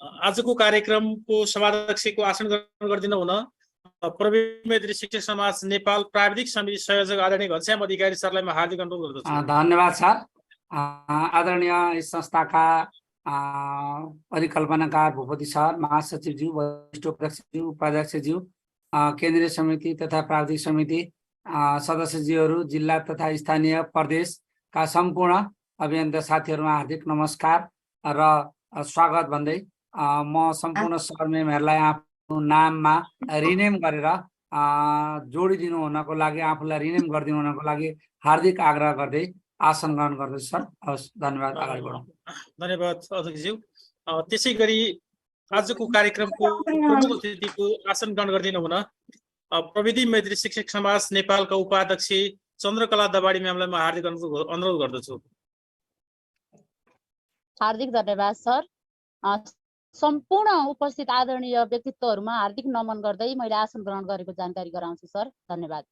आजको कार्यक्रमको सभाध्यक्षको आसन ग्रहण गरिदिनु हुन प्रवीण मैत्री शिक्षक समाज नेपाल प्राविधिक समिति संयोजक आदरणीय घनश्याम अधिकारी सरलाई म हार्दिक अनुरोध गर्दछु। धन्यवाद सर। आदरणीय इस संस्थाका परिकल्पनाकार भूपति सर, महासचिवज्यू, वरिष्ठ अध्यक्षज्यू, उपाध्यक्षज्यू, केन्द्रीय समिति तथा प्राविधिक समिति सदस्यज्यूहरू, जिल्ला तथा स्थानीय प्रदेशका सम्पूर्ण अभियन्ता साथीहरूमा हार्दिक नमस्कार र स्वागत भन्दै म सम्पूर्ण सरमेमहरूलाई आफ्नो नाममा रिनेम गरेर जोडिदिनु हुनको लागि, आफूलाई रिनेम गरिदिनु हुनको लागि हार्दिक आग्रह गर्दै आसन ग्रहण गर्दछु सर। हवस्, धन्यवाद। अगाडि बढौँ। धन्यवाद अध्यक्षज्यू। त्यसै गरी आजको कार्यक्रमको प्रमुख अतिथिको आसन ग्रहण गरिदिनु हुन प्रविधि मैत्री शिक्षक समाज नेपालका उपाध्यक्ष चन्द्रकला दबाडी म्यामलाई म हार्दिक अनुरोध गर्दछु। हार्दिक धन्यवाद सर। सम्पूर्ण उपस्थित आदरणीय व्यक्तित्वहरूमा हार्दिक नमन गर्दै मैले आसन ग्रहण गरेको जानकारी गराउँछु सर। धन्यवाद।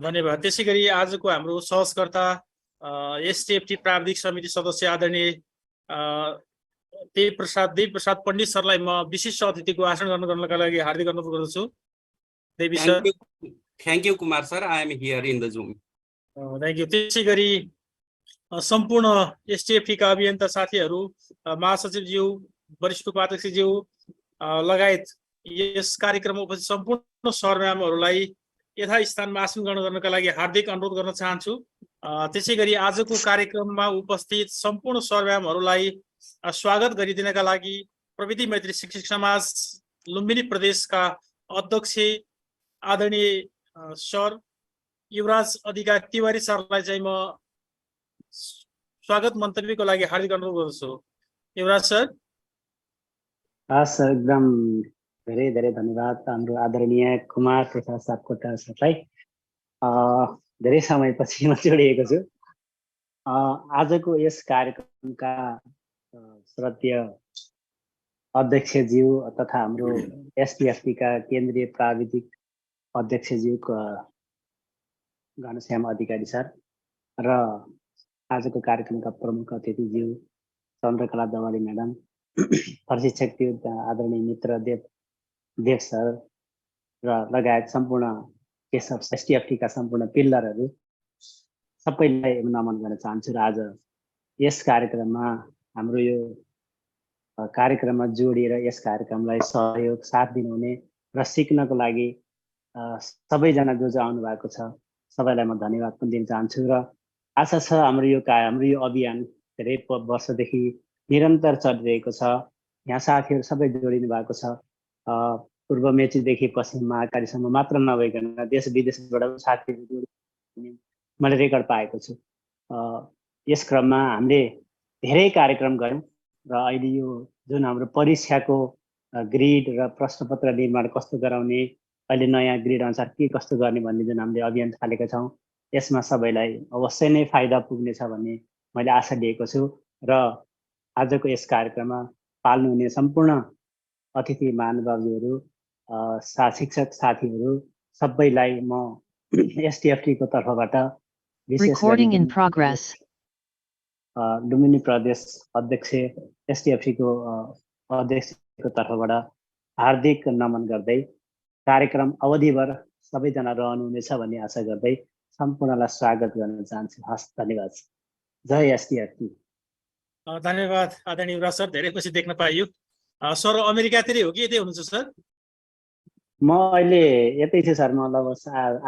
धन्यवाद। त्यसै गरी आजको हाम्रो सहजकर्ता एसटीएफटी प्राविधिक समिति सदस्य आदरणीय देवी प्रसाद पण्डित सरलाई म विशिष्ट अतिथिको आसन ग्रहण गर्नका लागि हार्दिक अनुरोध गर्दछु। Devi sir. Thank you Kumar sir, I am here in the Zoom. Thank you. त्यसै गरी सम्पूर्ण एसटीएफटी का अभियन्ता साथीहरू, महासचिवज्यू, वरिष्ठ उपाध्यक्षज्यू लगायत यस कार्यक्रममा उपस्थित सम्पूर्ण सरम्यामहरूलाई यथास्थानमा आसन ग्रहण गर्नका लागि हार्दिक अनुरोध गर्न चाहन्छु। त्यसै गरी आजको कार्यक्रममा उपस्थित सम्पूर्ण सरम्यामहरूलाई स्वागत गरिदिनका लागि प्रविधि मैत्री शिक्षक समाज लुम्बिनी प्रदेशका अध्यक्ष आदरणीय सर युवराज अधिकारी तिवारी सरलाई चाहिँ म स्वागत मन्तव्यको लागि हार्दिक अनुरोध गर्दछु। युवराज सर। हस्, एकदम धेरै धेरै धन्यवाद हाम्रो आदरणीय कुमार प्रसाद सापकोटा सरलाई। धेरै समयपछि म जोडिएको छु। आजको यस कार्यक्रमका श्रद्धेय अध्यक्षज्यू तथा हाम्रो एसटीएफटी का केन्द्रीय प्राविधिक अध्यक्षज्यू घनश्याम अधिकारी सर र आजको कार्यक्रमका प्रमुख अतिथिज्यू चन्द्रकला दवाडी म्याडम, प्रशिक्षक आदरणीय मित्र देव सर र लगायत सम्पूर्ण एसटीएफटी का सम्पूर्ण पिल्लरहरू सबैलाई नमन गर्न चाहन्छु। र आज यस कार्यक्रममा हाम्रो यो कार्यक्रममा जोडिएर यस कार्यक्रमलाई सहयोग साथ दिनुहुने र सिक्नको लागि सबैजना जो आउनु भएको छ सबैलाई म धन्यवाद पनि दिन चाहन्छु। र आशा छ हाम्रो यो अभियान धेरै वर्षदेखि निरन्तर चलिरहेको छ। यहाँ साथीहरू सबै जोडिनु भएको छ। पूर्व मेचीदेखि पश्चिम महाकालीसम्म मात्र नभइकन देश विदेशबाट साथीहरू जोडिने मैले रेकर्ड पाएको छु। यस क्रममा हामीले धेरै कार्यक्रम गऱ्यौँ र अहिले यो जुन हाम्रो परीक्षाको ग्रिड र प्रश्नपत्र निर्माण कस्तो गराउने, अहिले नयाँ ग्रिड अनुसार के कस्तो गर्ने भन्ने जुन हामीले अभियान थालेका छौँ, यसमा सबैलाई अवश्य नै फाइदा पुग्नेछ भन्ने मैले आशा लिएको छु। र आजको यस कार्यक्रममा पाल्नुहुने सम्पूर्ण अतिथि महानुभावहरू, शिक्षक साथीहरू सबैलाई म एसटीएफटी को तर्फबाट विशेष गरी लुम्बिनी प्रदेश अध्यक्ष एसटीएफटी को अध्यक्षको तर्फबाट हार्दिक नमन गर्दै कार्यक्रम अवधिभर सबैजना रहनुहुनेछ भन्ने आशा गर्दै सम्पूर्णलाई स्वागत गर्न चाहन्छु। हस्, धन्यवाद। जय एसटीएफटी। धन्यवाद आदरणीय युवराज सर, धेरै खुसी देख्न पाइयो। सर अमेरिकातिरै हो कि यतै हुनुहुन्छ सर? म अहिले यतै छु सर। म लगभग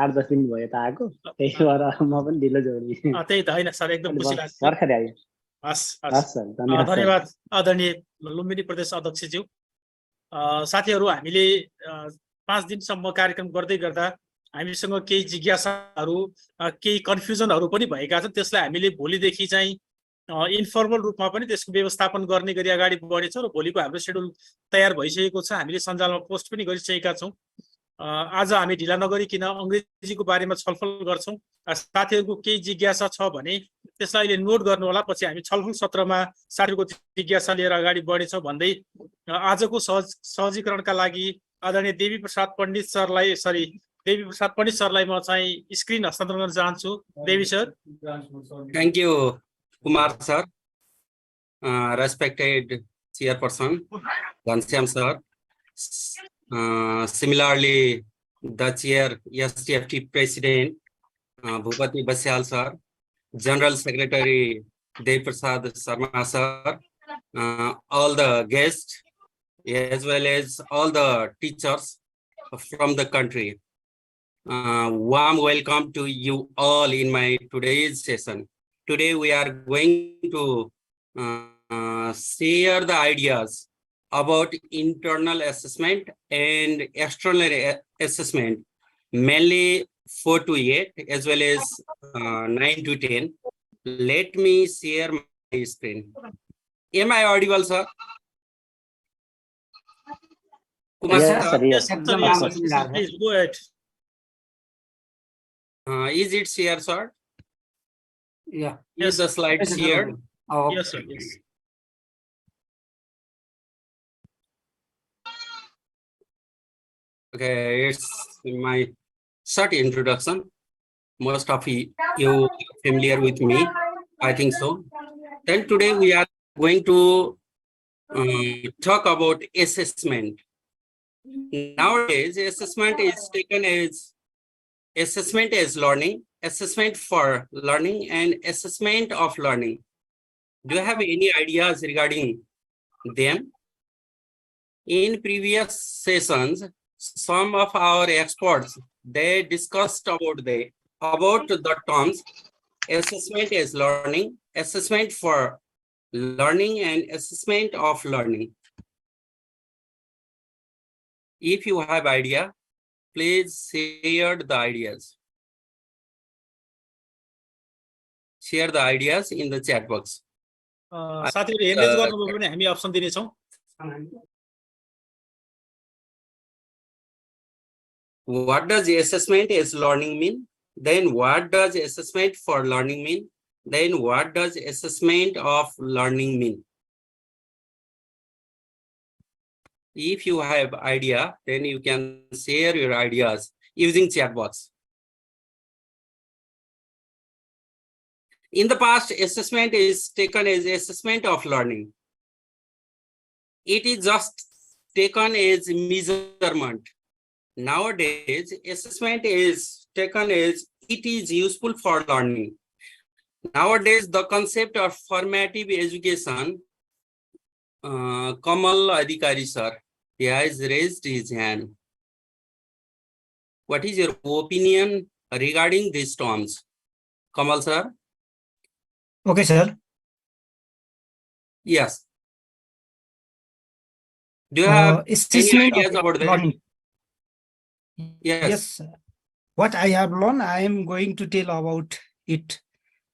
8-10 दिन भयो यता आएको, त्यही भएर म पनि ढिलो जोडेँ। त्यही त होइन सर, एकदम खुसी लाग्छ। भर्खरै आयो। हस् सर, धन्यवाद आदरणीय लुम्बिनी प्रदेश अध्यक्षज्यू। साथीहरू, हामीले 5 दिनसम्म कार्यक्रम गर्दै गर्दा हामीसँग केही जिज्ञासाहरू, केही कन्फ्युजनहरू पनि भएका छन्। त्यसलाई हामीले भोलिदेखि चाहिँ इन्फर्मल रूपमा पनि त्यसको व्यवस्थापन गर्ने गरी अगाडि बढेछौँ र भोलिको हाम्रो सेड्युल तयार भइसकेको छ। हामीले सञ्जालमा पोस्ट पनि गरिसकेका छौँ। आज हामी ढिला नगरिकन अङ्ग्रेजीको बारेमा छलफल गर्छौँ। साथीहरूको केही जिज्ञासा छ भने त्यसलाई अहिले नोट गर्नु होला। पछि हामी छलफल सत्रमा साथीहरूको जिज्ञासा लिएर अगाडि बढेछौँ भन्दै आजको सहजीकरणका लागि आदरणीय देवी प्रसाद पण्डित सरलाई म चाहिँ स्क्रिन हस्तान्तरण गर्न चाहन्छु। Devi sir. Thank you Kumar sir. Respected Chairperson, Ghanshyam sir. Similarly, the Chair, STFT President, Bhupati Basyal sir, General Secretary Prasad Sharma sir, all the guests, as well as all the teachers from the country. Warm welcome to you all in my today's session. Today we are going to share the ideas about internal assessment and external assessment, mainly 4 to 8 as well as 9 to 10. Let me share my screen. Am I audible, sir? Kumar Yes, sir, sir. Yes, Ekdam yes, राम्रो sir. सुनिरहेको छ। Please go ahead. is it shared, sir? Yeah. Is the slide Yes, sir. shared? Oh, Yes, sir. Yes. Okay, it's my short introduction. Most of you are familiar with me, I think so. Then today we are going to talk about assessment. Nowadays, assessment is taken as assessment as learning, assessment for learning, and assessment of learning. Do you have any ideas regarding them? In previous sessions, some of our experts, they discussed about the terms assessment as learning, assessment for learning, and assessment of learning. If you have idea, please share the ideas. Share the ideas in the chat box. साथीहरु हेन्डेज गर्नुभयो भने हामी option दिनेछौँ। What does assessment as learning mean? Then what does assessment for learning mean? Then what does assessment of learning mean? If you have idea, then you can share your ideas using chat box. In the past, assessment is taken as assessment of learning. It is just taken as measurement. Nowadays, assessment is taken as it is useful for learning. Nowadays, the concept of formative education, Kamal Adhikari sir, he has raised his hand. What is your opinion regarding these terms? Kamal sir? Okay, sir. Yes. Do you have any Assessment ideas of about that? learning. Yes. sir. What I have learned, I am going to tell about it,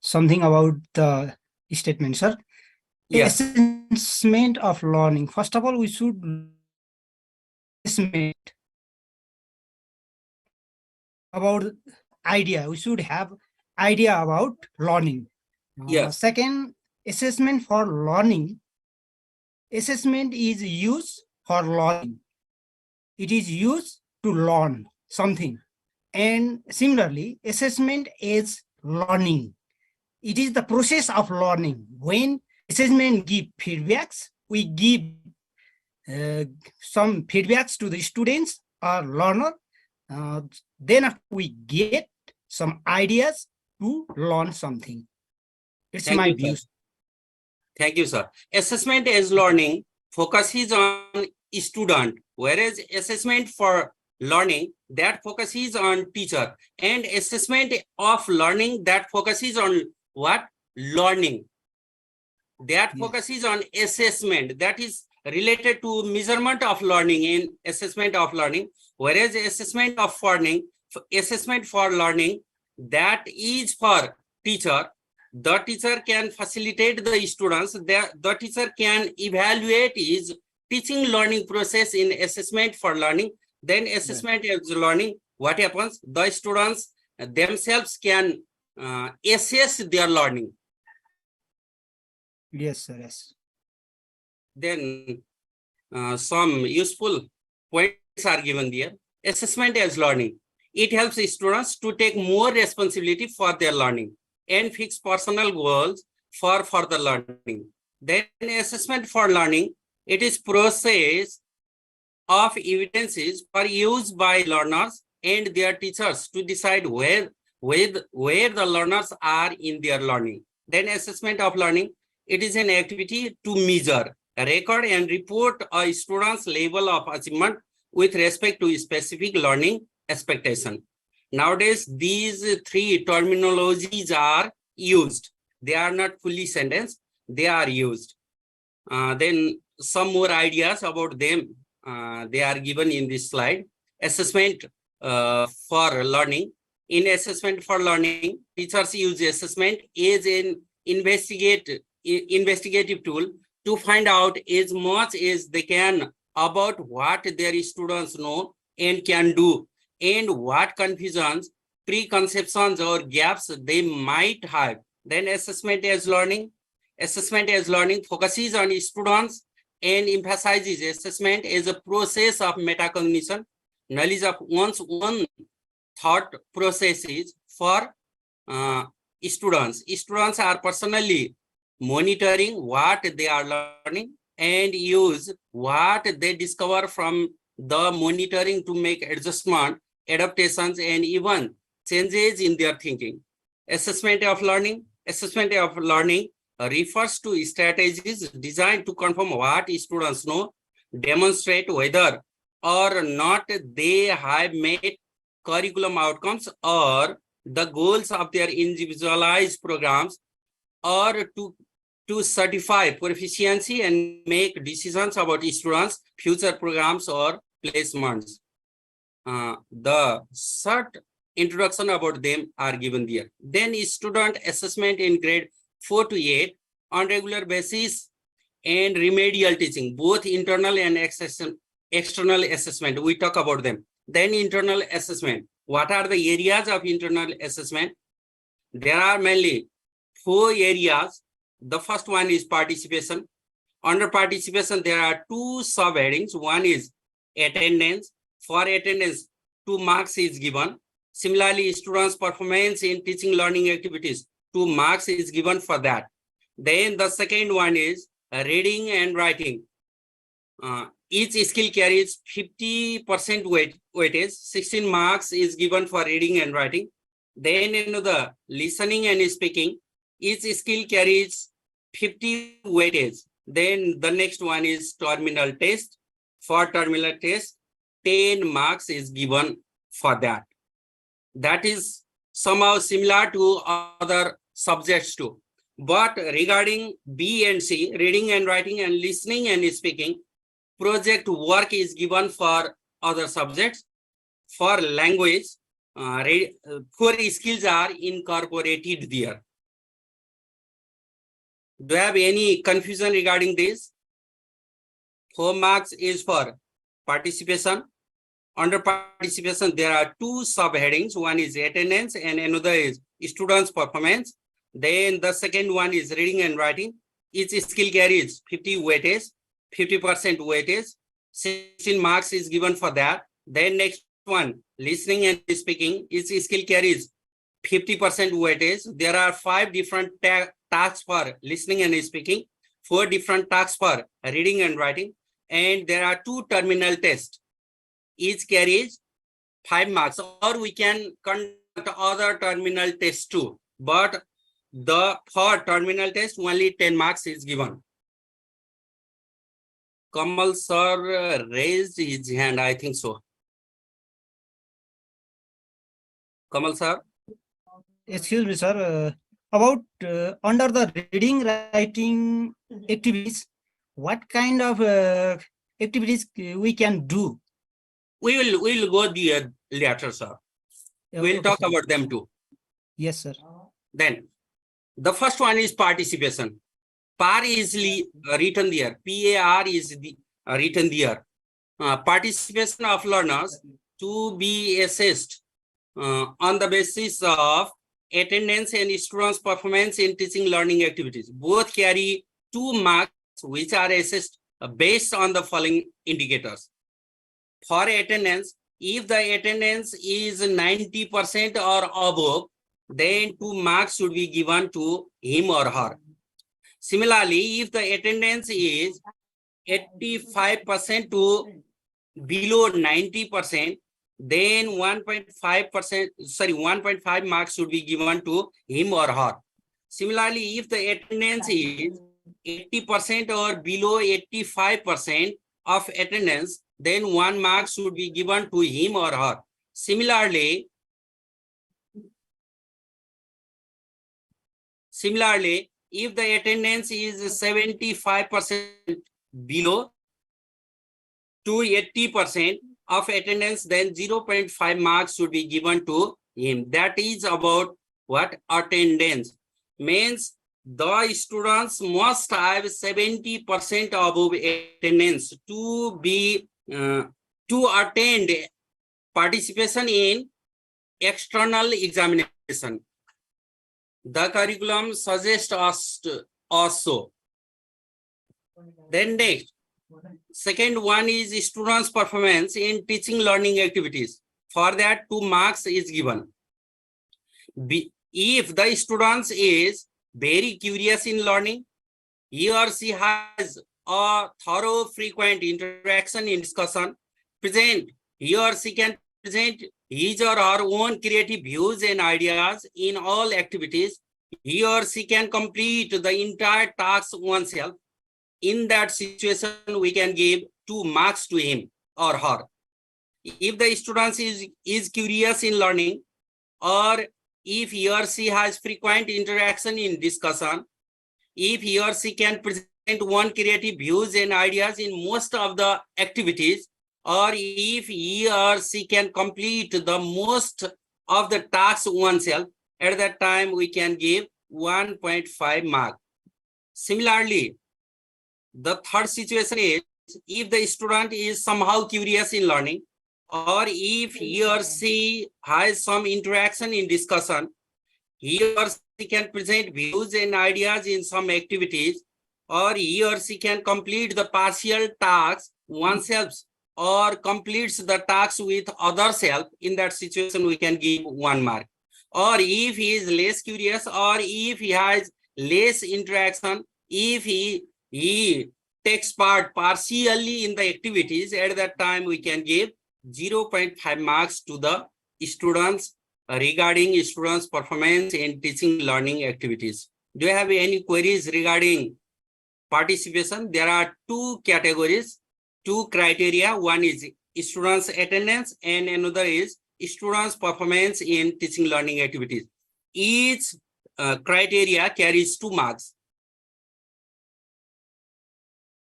something about the statement, sir. Yes. Assessment of learning. First of all, we should assessment about idea. We should have idea about learning. Yes. Second, assessment for learning. Assessment is used for learning. It is used to learn something. And similarly, assessment is learning. It is the process of learning. When assessment give feedbacks, we give some feedbacks to the students or learner. Then we get some ideas to learn something. It's Thank my you, sir. views. Thank you, sir. Assessment as learning focuses on student, whereas assessment for learning that focuses on teacher, and assessment of learning that focuses on what? Learning. That Yes. focuses on assessment, that is related to measurement of learning in assessment of learning, whereas assessment for learning that is for teacher. The teacher can facilitate the students. The teacher can evaluate his teaching learning process in assessment for learning. Then assessment as learning, what happens? The students themselves can assess their learning. Yes, sir. Yes. Then some useful points are given there. Assessment as learning. It helps students to take more responsibility for their learning and fix personal goals for further learning. Then assessment for learning It is process of evidences for use by learners and their teachers to decide where the learners are in their learning. Then assessment of learning. It is an activity to measure, record, and report a student's level of achievement with respect to specific learning expectation. Nowadays, these three terminologies are used. They are not fully sentenced, they are used. Then some more ideas about them. They are given in this slide. Assessment for learning. In assessment for learning, teachers use assessment as an investigative tool to find out as much as they can about what their students know and can do, and what confusions, preconceptions, or gaps they might have. Then assessment as learning. Assessment as learning focuses on students and emphasizes assessment as a process of metacognition, knowledge of one's own thought processes for students. Students are personally monitoring what they are learning and use what they discover from the monitoring to make adjustment, adaptations, and even changes in their thinking. Assessment of learning. Assessment of learning refers to strategies designed to confirm what students know, demonstrate whether or not they have met curriculum outcomes or the goals of their individualized programs, or to certify proficiency and make decisions about students' future programs or placements. The short introduction about them are given there. Then student assessment in grade 4 to 8 on regular basis, and remedial teaching, both internal and external assessment. We talk about them. Then internal assessment. What are the areas of internal assessment? There are mainly 4 areas. The first one is participation. Under participation, there are 2 subheadings. One is attendance. For attendance, 2 marks is given. Similarly, students' performance in teaching learning activities, 2 marks is given for that. Then the second one is reading and writing. Each skill carries 50% weightage. 16 marks is given for reading and writing. Then the listening and speaking, each skill carries 50 weightage. Then the next one is terminal test. For terminal test, 10 marks is given for that. That is somehow similar to other subjects too. But regarding B and C, reading and writing and listening and speaking, project work is given for other subjects. For language, 4 skills are incorporated there. Do you have any confusion regarding this? 4 marks is for participation. Under participation, there are 2 subheadings. One is attendance and another is students' performance. Then the second one is reading and writing. Each skill carries 50 weightage, 50% weightage. 16 marks is given for that. Then next one, listening and speaking. Each skill carries 50% weightage. There are 5 different tasks for listening and speaking, 4 different tasks for reading and writing, and there are 2 terminal tests. Each carries 5 marks, or we can conduct other terminal tests too. But for terminal test, only 10 marks is given. Kamal sir raised his hand, I think so. Kamal sir. Excuse me, sir. About under the reading, writing activities, what kind of activities we can do? We will go there later, sir. We'll talk about them too. Yes, sir. Then the first one is participation. PAR is written there. PAR is written there. Participation of learners to be assessed on the basis of attendance and students' performance in teaching learning activities. Both carry 2 marks which are assessed based on the following indicators. For attendance, if the attendance is 90% or above, then 2 marks should be given to him or her. Similarly, if the attendance is 85% to below 90%, then 1.5%, sorry, 1.5 marks should be given to him or her. Similarly, if the attendance is 80% or below 85% of attendance, then 1 mark should be given to him or her. Similarly, if the attendance is 75% below to 80% of attendance, then 0.5 marks should be given to him. That is about what? Attendance. Means the students must have 70% above attendance to be to attend participation in external examination. The curriculum suggests us also. Then next, second one is students' performance in teaching learning activities. For that, 2 marks is given. If the student is very curious in learning, he or she has a thorough, frequent interaction in discussion, he or she can present his or her own creative views and ideas in all activities, he or she can complete the entire task oneself. In that situation, we can give 2 marks to him or her. If the student is curious in learning, or if he or she has frequent interaction in discussion, if he or she can present one creative views and ideas in most of the activities, or if he or she can complete the most of the tasks oneself, at that time we can give 1.5 mark. Similarly, the third situation is if the student is somehow curious in learning, or if he or she has some interaction in discussion, he or she can present views and ideas in some activities, or he or she can complete the partial tasks oneself or completes the tasks with other self. In that situation, we can give 1 mark. Or if he is less curious, or if he has less interaction, if he takes part partially in the activities, at that time we can give 0.5 marks to the students regarding students' performance in teaching learning activities. Do you have any queries regarding participation? There are 2 categories, 2 criteria. One is students' attendance and another is students' performance in teaching learning activities. Each criteria carries 2 marks.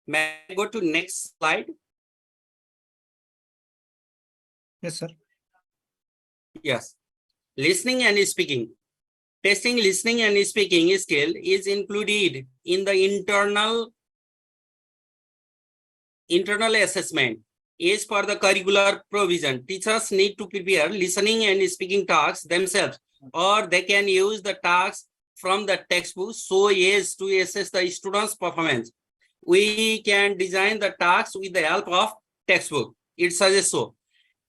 May I go to next slide? Yes, sir. Yes. Listening and speaking. Testing listening and speaking skill is included in the internal assessment. As per the curricular provision, teachers need to prepare listening and speaking tasks themselves, or they can use the tasks from the textbook so as to assess the student's performance. We can design the tasks with the help of textbook. It suggests so.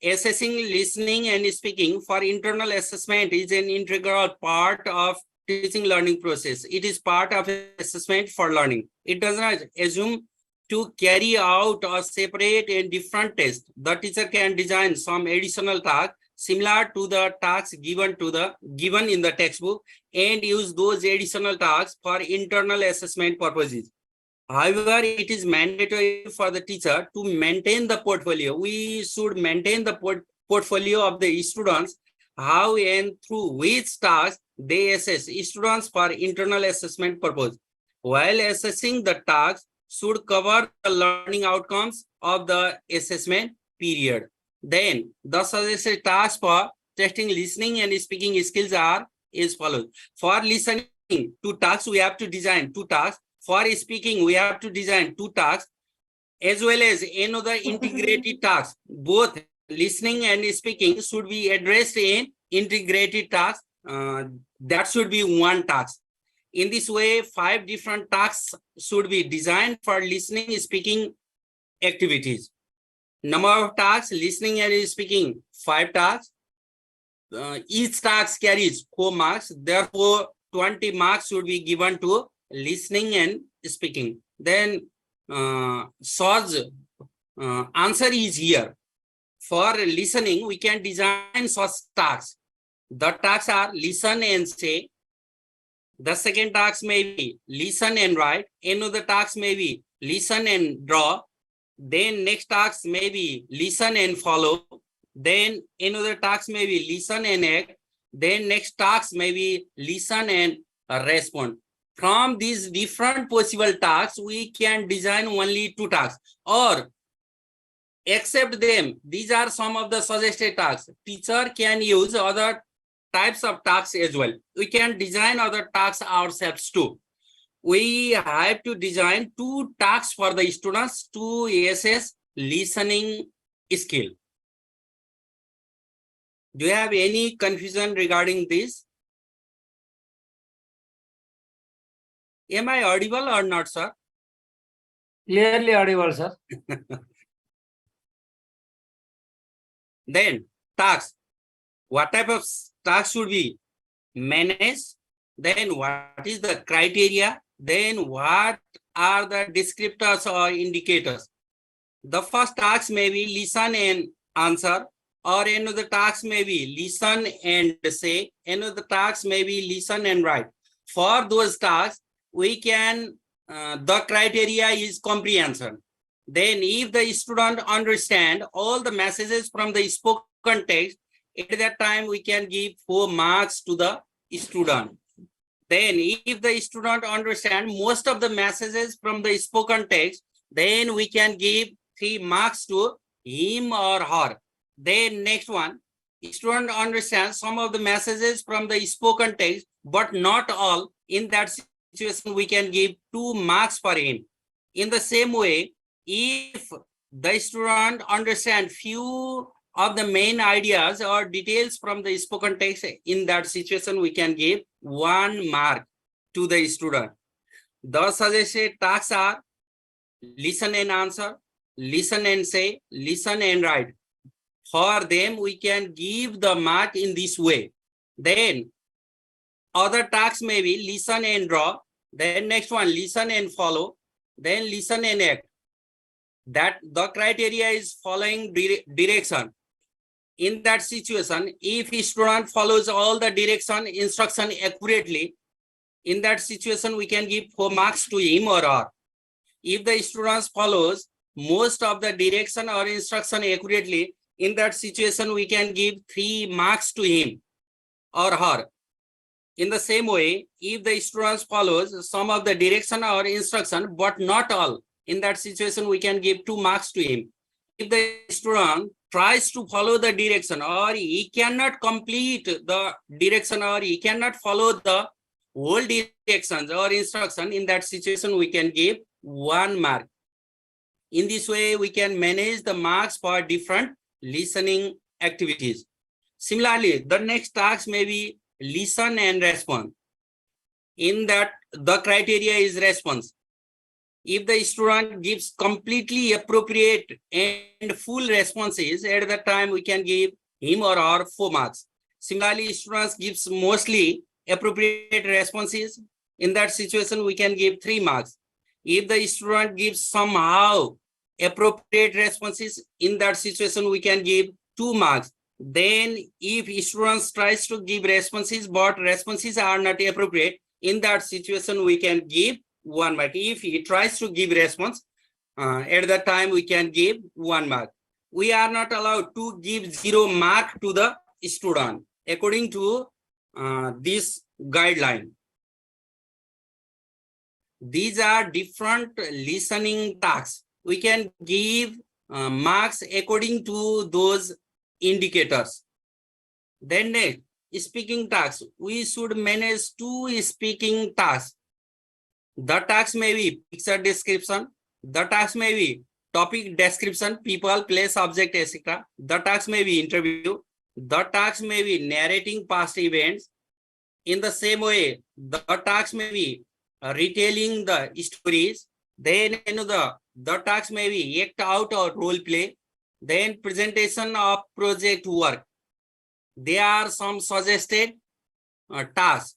Assessing listening and speaking for internal assessment is an integral part of teaching learning process. It is part of assessment for learning. It does not assume to carry out a separate and different test. The teacher can design some additional task similar to the tasks given in the textbook and use those additional tasks for internal assessment purposes. However, it is mandatory for the teacher to maintain the portfolio. We should maintain the portfolio of the students, how and through which tasks they assess students for internal assessment purpose. While assessing, the tasks should cover the learning outcomes of the assessment period. Then, the suggested tasks for testing listening and speaking skills are as follows. For listening to tasks, we have to design 2 tasks. For speaking, we have to design 2 tasks, as well as another integrated task. Both listening and speaking should be addressed in integrated tasks. That should be 1 task. In this way, 5 different tasks should be designed for listening and speaking activities. Number of tasks, listening and speaking, 5 tasks. Each task carries 4 marks. Therefore, 20 marks should be given to listening and speaking. Then such answer is here. For listening, we can design such tasks. The tasks are listen and say. The second task may be listen and write. Another task may be listen and draw. Then next task may be listen and follow. Then another task may be listen and act. Then next task may be listen and respond. From these different possible tasks, we can design only 2 tasks, or accept them. These are some of the suggested tasks. Teacher can use other types of tasks as well. We can design other tasks ourselves too. We have to design 2 tasks for the students to assess listening skill. Do you have any confusion regarding this? Am I audible or not, sir? Clearly audible, sir. Then tasks. What type of tasks should be managed? Then what is the criteria? Then what are the descriptors or indicators? The first task may be listen and answer, or another task may be listen and say, another task may be listen and write. For those tasks, we can, the criteria is comprehension. Then if the student understand all the messages from the spoken text, at that time we can give 4 marks to the student. Then if the student understand most of the messages from the spoken text, then we can give 3 marks to him or her. Then next one, student understands some of the messages from the spoken text, but not all. In that situation, we can give 2 marks for him. In the same way, if the student understands few of the main ideas or details from the spoken text, in that situation, we can give 1 mark to the student. The suggested tasks are listen and answer, listen and say, listen and write. For them, we can give the mark in this way. Then other tasks may be listen and draw. Then next one, listen and follow. Then listen and act. That the criteria is following direction. In that situation, if a student follows all the direction instruction accurately, in that situation, we can give 4 marks to him or her. If the student follows most of the direction or instruction accurately, in that situation, we can give 3 marks to him or her. In the same way, if the student follows some of the direction or instruction, but not all, in that situation, we can give 2 marks to him. If the student tries to follow the direction, or he cannot complete the direction, or he cannot follow the whole directions or instruction, in that situation, we can give 1 mark. In this way, we can manage the marks for different listening activities. Similarly, the next task may be listen and respond. In that, the criteria is response. If the student gives completely appropriate and full responses, at that time we can give him or her 4 marks. Similarly, students gives mostly appropriate responses. In that situation, we can give 3 marks. If the student gives somehow appropriate responses, in that situation, we can give 2 marks. Then if students tries to give responses, but responses are not appropriate, in that situation, we can give 1 mark. If he tries to give response, at that time we can give 1 mark. We are not allowed to give 0 mark to the student according to this guideline. These are different listening tasks. We can give marks according to those indicators. Then next, speaking tasks. We should manage 2 speaking tasks. The task may be picture description. The task may be topic description, people, place, object, etc. The task may be interview. The task may be narrating past events. In the same way, the task may be retelling the stories. Then the task may be act out or role play. Then presentation of project work. There are some suggested tasks.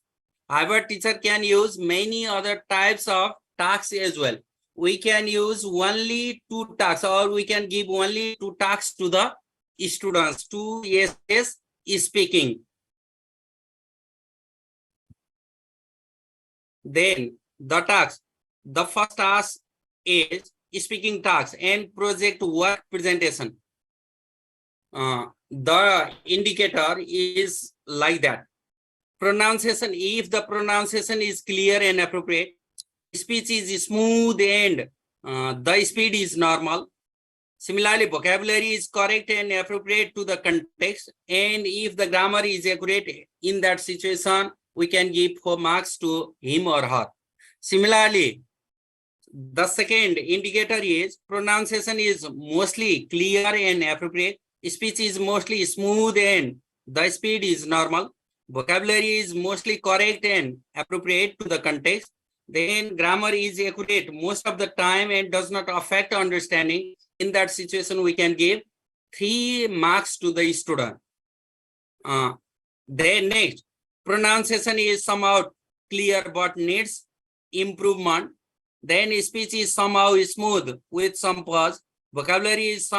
However, teacher can use many other types of tasks as well. we can use only 2 tasks, or we can give only 2 tasks to the students to assess speaking. Then the task, the first task is speaking task and project work presentation. The indicator is like that. Pronunciation, if the pronunciation is clear and appropriate, speech is smooth and the speed is normal. Similarly, vocabulary is correct and appropriate to the context, and if the grammar is accurate in that situation, we can give 4 marks to him or her. Similarly, the second indicator is pronunciation is mostly clear and appropriate, speech is mostly smooth and the speed is normal, vocabulary is mostly correct and appropriate to the context, then grammar is accurate most of the time and does not affect understanding. In that situation, we can give 3 marks to the student. Then next, pronunciation is somehow clear but needs improvement. Then speech is somehow smooth with some pause. Vocabulary is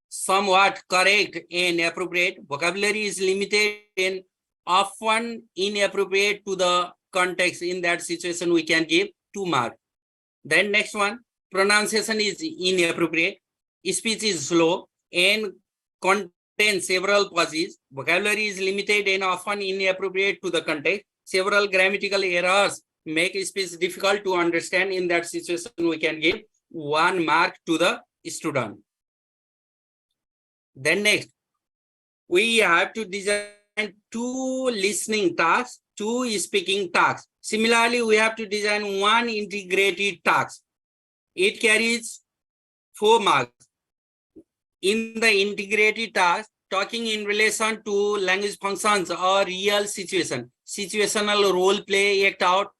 somewhat correct and appropriate. Vocabulary is limited and often inappropriate to the context. In that situation, we can give 2 marks. Then next one, pronunciation is inappropriate. Speech is slow and contains several pauses. Vocabulary is limited and often inappropriate to the context. Several grammatical errors make speech difficult to understand. In that situation, we can give 1 mark to the student. Then next, we have to design 2 listening tasks, 2 speaking tasks. Similarly, we have to design 1 integrated task. It carries 4 marks. In the integrated task, talking in relation to language functions or real situation, situational role play, act out,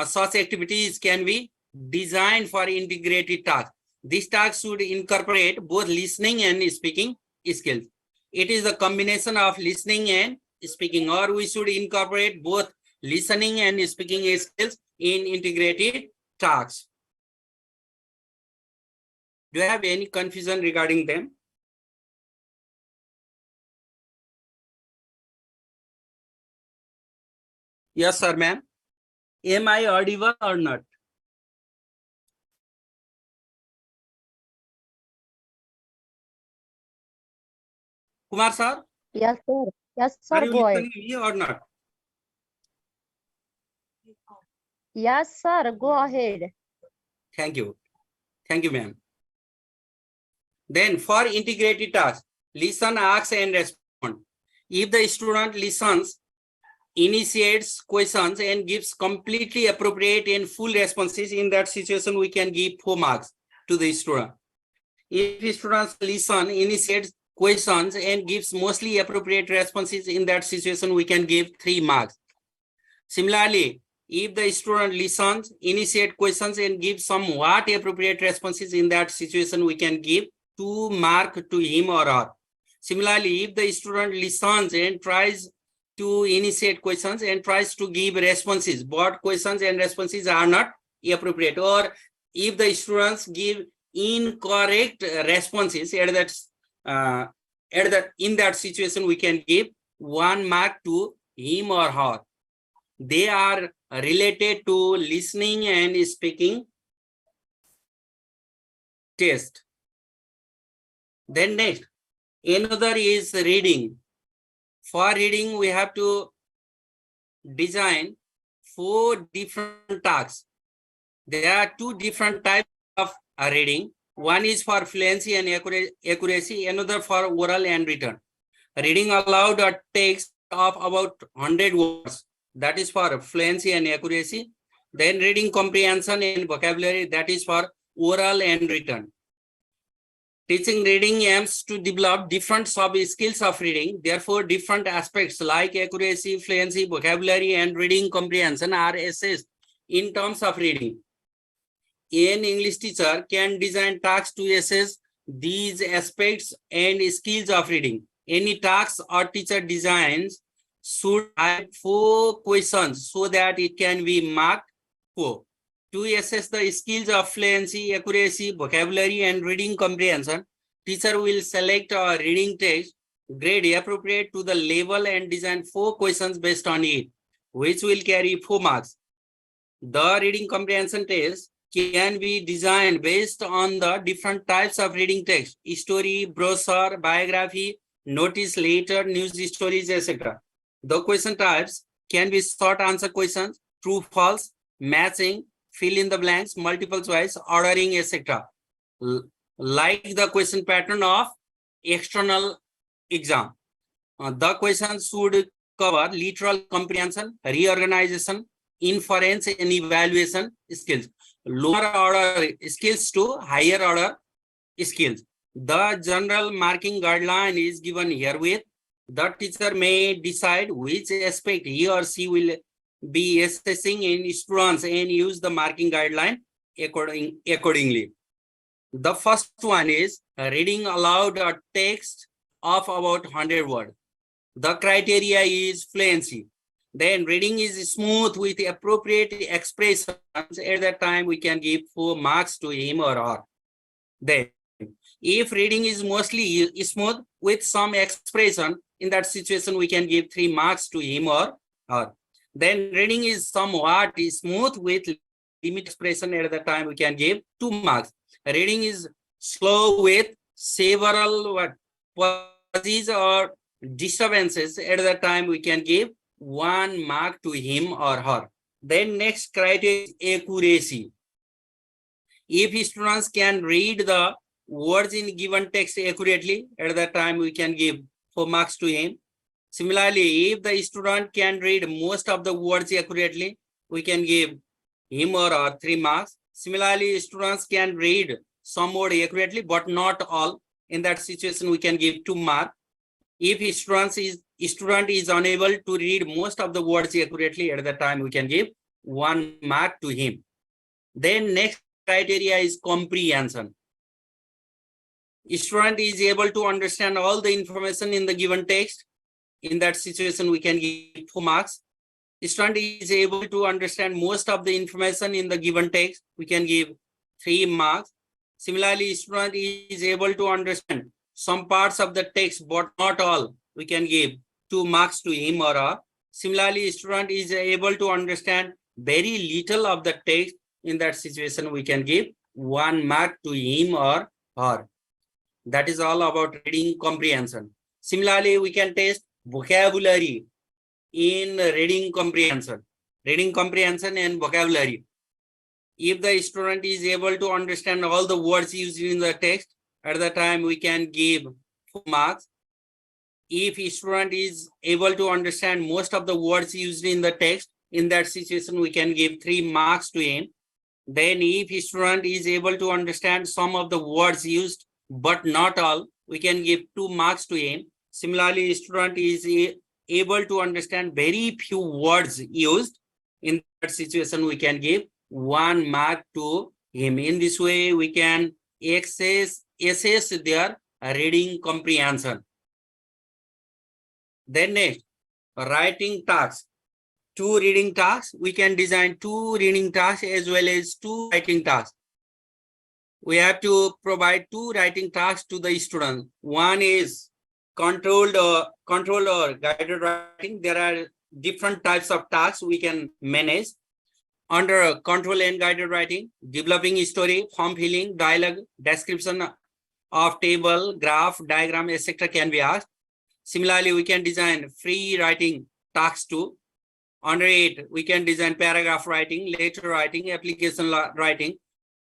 such activities can be designed for integrated tasks. This task should incorporate both listening and speaking skills. It is a combination of listening and speaking, or we should incorporate both listening and speaking skills in integrated tasks. Do you have any confusion regarding them? Yes, sir, ma'am. Am I audible or not? Kumar sir? Yes, sir. Yes, Are sir. you Go ahead. listening me or not? Yes, sir. Go ahead. Thank you. Thank you, ma'am. Then for integrated tasks, listen, ask, and respond. If the student listens, initiates questions, and gives completely appropriate and full responses, in that situation, we can give 4 marks to the student. If students listen, initiates questions, and gives mostly appropriate responses, in that situation, we can give 3 marks. Similarly, if the student listens, initiate questions, and gives somewhat appropriate responses, in that situation, we can give 2 marks to him or her. Similarly, if the student listens and tries to initiate questions and tries to give responses, but questions and responses are not appropriate, or if the students give incorrect responses, in that situation, we can give 1 mark to him or her. They are related to listening and speaking test. Then next, another is reading. For reading, we have to design 4 different tasks. There are 2 different types of reading. One is for fluency and accuracy, another for oral and written. Reading aloud a text of about 100 words, that is for fluency and accuracy. Then reading comprehension and vocabulary, that is for oral and written. Teaching reading aims to develop different sub-skills of reading. Therefore, different aspects like accuracy, fluency, vocabulary, and reading comprehension are assessed in terms of reading. An English teacher can design tasks to assess these aspects and skills of reading. Any tasks or teacher designs should have 4 questions so that it can be marked 4. To assess the skills of fluency, accuracy, vocabulary, and reading comprehension, teacher will select a reading text, grade appropriate to the level, and design 4 questions based on it, which will carry 4 marks. The reading comprehension test can be designed based on the different types of reading text: story, brochure, biography, notice, letter, news stories, etc. The question types can be short answer questions, true, false, matching, fill in the blanks, multiple choice, ordering, etc. Like the question pattern of external exam. The questions should cover literal comprehension, reorganization, inference, and evaluation skills. Lower order skills to higher order skills. The general marking guideline is given herewith. The teacher may decide which aspect he or she will be assessing in students and use the marking guideline accordingly. The first one is reading aloud a text of about 100 words. The criteria is fluency. Then reading is smooth with appropriate expressions. At that time, we can give 4 marks to him or her. Then, if reading is mostly smooth with some expression, in that situation, we can give 3 marks to him or her. Then reading is somewhat smooth with limited expression. At that time, we can give 2 marks. Reading is slow with several pauses or disturbances. At that time, we can give 1 mark to him or her. Then next criteria is accuracy. If students can read the words in given text accurately, at that time we can give 4 marks to him. Similarly, if the student can read most of the words accurately, we can give him or her 3 marks. Similarly, students can read some word accurately, but not all. In that situation, we can give 2 marks. If student is unable to read most of the words accurately, at that time we can give 1 mark to him. Then next criteria is comprehension. Student is able to understand all the information in the given text. In that situation, we can give 4 marks. Student is able to understand most of the information in the given text. We can give 3 marks. Similarly, student is able to understand some parts of the text, but not all. We can give 2 marks to him or her. Similarly, student is able to understand very little of the text. In that situation, we can give 1 mark to him or her. That is all about reading comprehension. Similarly, we can test vocabulary in reading comprehension. Reading comprehension and vocabulary. If the student is able to understand all the words used in the text, at the time we can give 4 marks. If student is able to understand most of the words used in the text, in that situation we can give 3 marks to him. Then if student is able to understand some of the words used but not all, we can give 2 marks to him. Similarly, student is able to understand very few words used. In that situation, we can give 1 mark to him. In this way, we can assess their reading comprehension. Then next, writing tasks. 2 reading tasks. We can design 2 reading tasks as well as 2 writing tasks. We have to provide 2 writing tasks to the student. One is controlled or guided writing. There are different types of tasks we can manage. Under control and guided writing, developing story, form filling, dialogue, description of table, graph, diagram, etc. can be asked. Similarly, we can design free writing tasks too. Under it, we can design paragraph writing, letter writing, application writing,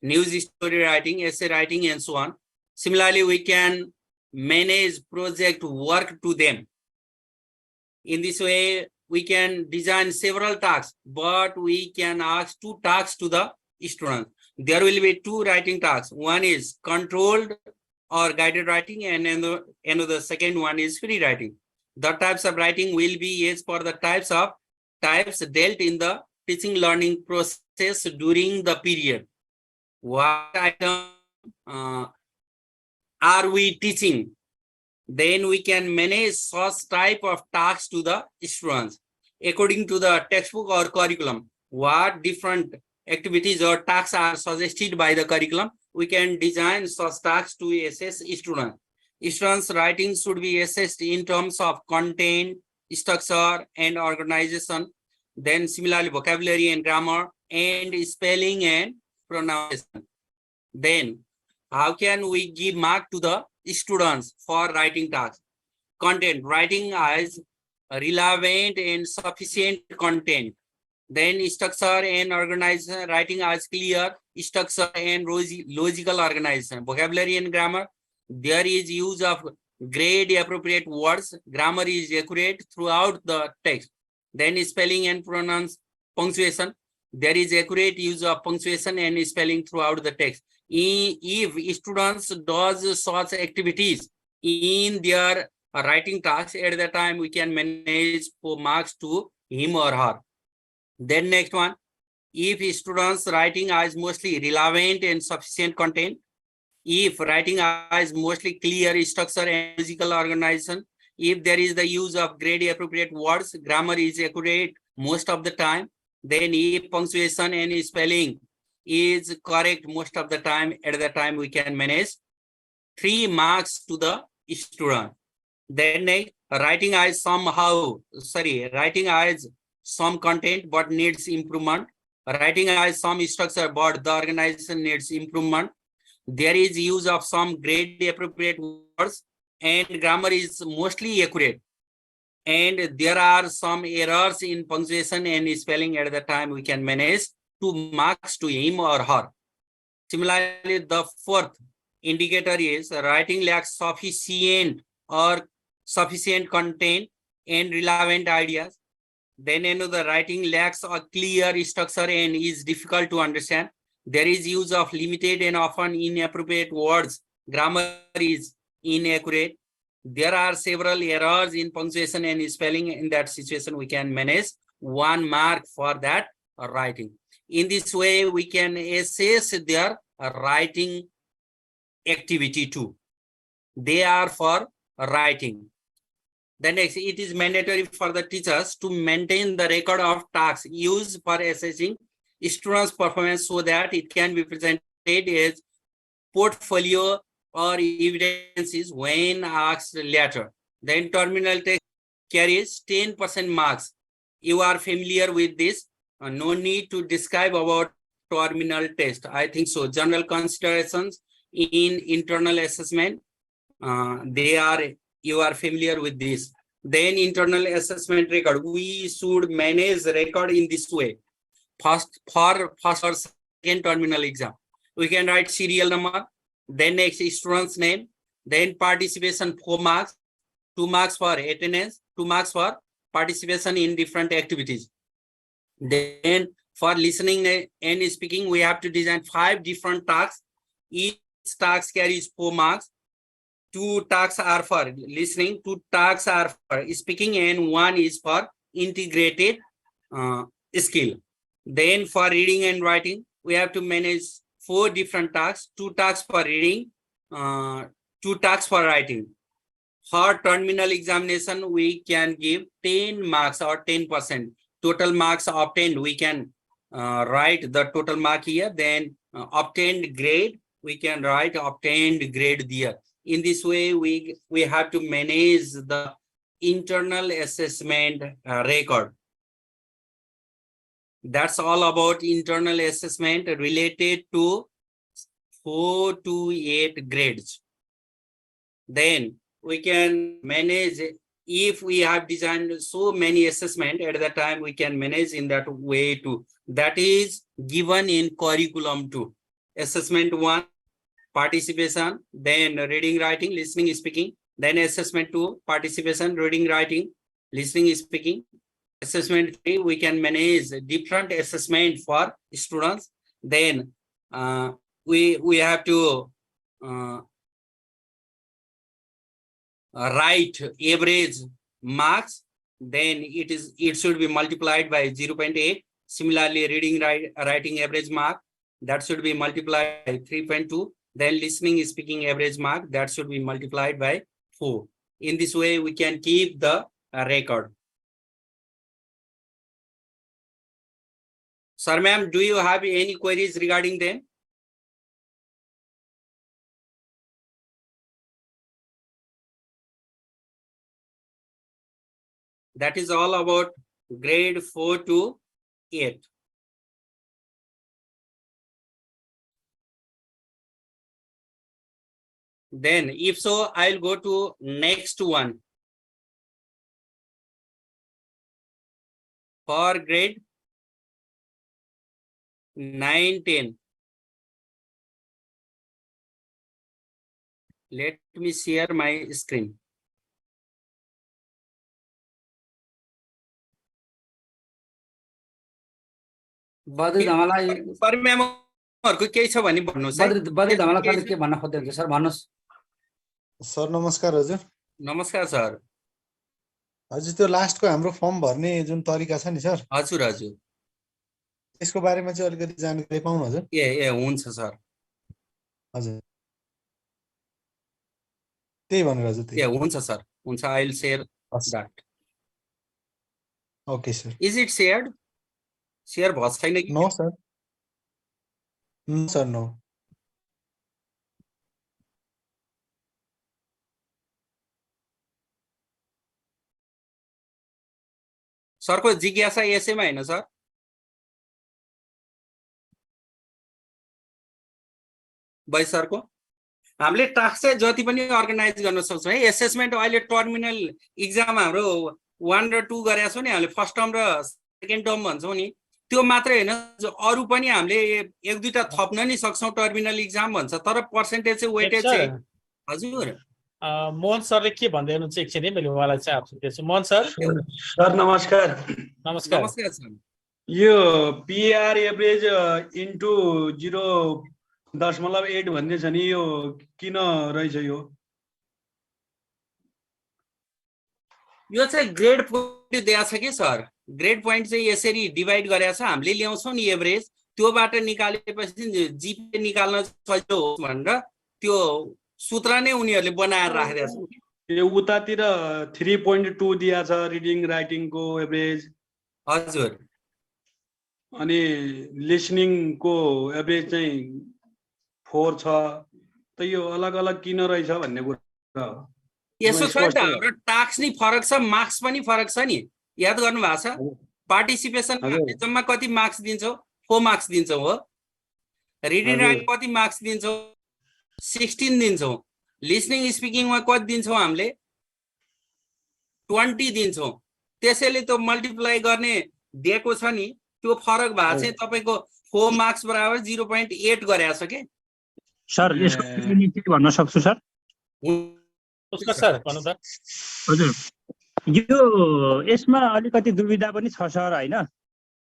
news story writing, essay writing, and so on. Similarly, we can manage project work to them. In this way, we can design several tasks, but we can ask 2 tasks to the student. There will be 2 writing tasks. One is controlled or guided writing, and the second one is free writing. The types of writing will be as per the types dealt in the teaching learning process during the period. What item are we teaching? Then we can manage such type of tasks to the students according to the textbook or curriculum. What different activities or tasks are suggested by the curriculum, we can design such tasks to assess students. Students' writing should be assessed in terms of content, structure, and organization. Then similarly, vocabulary and grammar, and spelling and pronunciation. Then, how can we give mark to the students for writing tasks? Content, writing as relevant and sufficient content. Then structure and organization, writing as clear, structure and logical organization. Vocabulary and grammar, there is use of grade appropriate words. Grammar is accurate throughout the text. Then spelling and punctuation, there is accurate use of punctuation and spelling throughout the text. If students does such activities in their writing tasks, at the time we can manage for marks to him or her. Then next one, if students writing as mostly relevant and sufficient content, if writing as mostly clear structure and logical organization, if there is the use of grade appropriate words, grammar is accurate most of the time, then if punctuation and spelling is correct most of the time, at the time we can manage 3 marks to the student. Then writing as writing as some content but needs improvement. Writing as some structure but the organization needs improvement. There is use of some grade appropriate words and grammar is mostly accurate. And there are some errors in punctuation and spelling, at the time we can manage 2 marks to him or her. Similarly, the fourth indicator is writing lacks sufficient content and relevant ideas. Then the writing lacks a clear structure and is difficult to understand. There is use of limited and often inappropriate words. Grammar is inaccurate. There are several errors in punctuation and spelling. In that situation, we can manage 1 mark for that writing. In this way, we can assess their writing activity too. They are for writing. Then next, it is mandatory for the teachers to maintain the record of tasks used for assessing students' performance so that it can be presented as portfolio or evidences when asked later. Then terminal test carries 10% marks. You are familiar with this. No need to describe about terminal test. I think so. General considerations in internal assessment, you are familiar with this. Then internal assessment record, we should manage record in this way. First or second terminal exam, we can write serial number, then next student's name, then participation 4 marks, 2 marks for attendance, 2 marks for participation in different activities. Then for listening and speaking, we have to design 5 different tasks. Each task carries 4 marks. 2 tasks are for listening, 2 tasks are for speaking, and 1 is for integrated skill. Then for reading and writing, we have to manage 4 different tasks, 2 tasks for reading, 2 tasks for writing. For terminal examination, we can give 10 marks or 10%. Total marks obtained, we can write the total mark here. Then obtained grade, we can write obtained grade there. In this way, we have to manage the internal assessment record. That's all about internal assessment related to 4 to 8 grades. Then we can manage, if we have designed so many assessment, at the time we can manage in that way too. That is given in curriculum 2. Assessment 1, participation, then reading, writing, listening, speaking. Then assessment 2, participation, reading, writing, listening, speaking. Assessment 3, we can manage different assessment for students. Then we have to write average marks. Then it should be multiplied by 0.8. Similarly, reading, writing average mark, that should be multiplied by 3.2. Then listening, speaking average mark, that should be multiplied by 4. In this way, we can keep the record. Sir, ma'am, do you have any queries regarding them? That is all about grade 4 to 8. Then, if so, I'll go to next one. For grade 9, 10. Let me share my screen. Badri धमालाई sir म्यामहरुको केही छ भने भन्नुस् है। बद्री धमाला सरले के भन्न खोज्दै हुन्छ सर भन्नुस्। सर नमस्कार हजुर। नमस्कार सर। हजुर त्यो लास्टको हाम्रो फर्म भर्ने जुन तरिका छ नि सर, हजुर हजुर त्यसको बारेमा चाहिँ अलिकति जानकारी पाउनु हजुर। ए हुन्छ सर। हजुर त्यही भनेर हजुर। ए हुन्छ सर, हुन्छ। I will share that. Okay sir. Is it shared? Share भएको छैन कि? No sir, no sir, no. सरको जिज्ञासा यसैमा हैन सर? भाइ सरको हामीले टास्क चाहिँ जति पनि अर्गनाइज गर्न सक्छौं है। एसेसमेन्ट अहिले टर्मिनल एक्जाम हाम्रो 1 र 2 गरेका छौं नि हामीले, फर्स्ट टर्म र सेकेन्ड टर्म भन्छौं नि, त्यो मात्रै हैन, अरु पनि हामीले एक दुईटा थप्न नि सक्छौं टर्मिनल एक्जाम भन्छ, तर पर्सेन्टेज चाहिँ वेटेज चाहिँ। हजुर मोहन सरले के भन्दै हुनुहुन्छ एकछिन है, मैले उहाँलाई चाहिँ आप सुन्दैछु। मोहन सर। सर नमस्कार। नमस्कार। नमस्कार सर। यो पीआर एभरेज इन्टु 0.8 भन्ने छ नि, यो किन रहेछ? यो चाहिँ ग्रेड पोइन्ट दिएको छ कि सर। ग्रेड पोइन्ट चाहिँ यसरी डिभाइड गरेको छ, हामीले ल्याउँछौं नि एभरेज, त्योबाट निकालेपछि जीपीए निकाल्न सजिलो होस् भनेर त्यो सूत्र नै उनीहरुले बनाएर राखेका छन्। यो उतातिर 3.2 दिया छ रिडिङ राइटिङको एभरेज। हजुर। अनि लिसनिङको एभरेज चाहिँ 4 छ, त यो अलग अलग किन रहेछ भन्ने कुरा हो। यसो छ नि त, हाम्रो टास्क नि फरक छ, मार्क्स पनि फरक छ नि, याद गर्नु भएको छ? पार्टिसिपेसन हामीले जम्मा कति मार्क्स दिन्छौं? 4 मार्क्स दिन्छौं हो। रिडिङ राइटिङ कति मार्क्स दिन्छौं? 16 दिन्छौं। लिसनिङ स्पिकिङमा कति दिन्छौं हामीले? 20 दिन्छौं। त्यसैले त्यो मल्टिप्लाई गर्ने दिएको छ नि, त्यो फरक भए चाहिँ तपाईको 4 मार्क्स बराबर 0.8 गरेको छ के सर। यसको के भन्न सक्छु सर? उसका सर भन्नु त। हजुर, यो यसमा अलिकति दुविधा पनि छ सर हैन।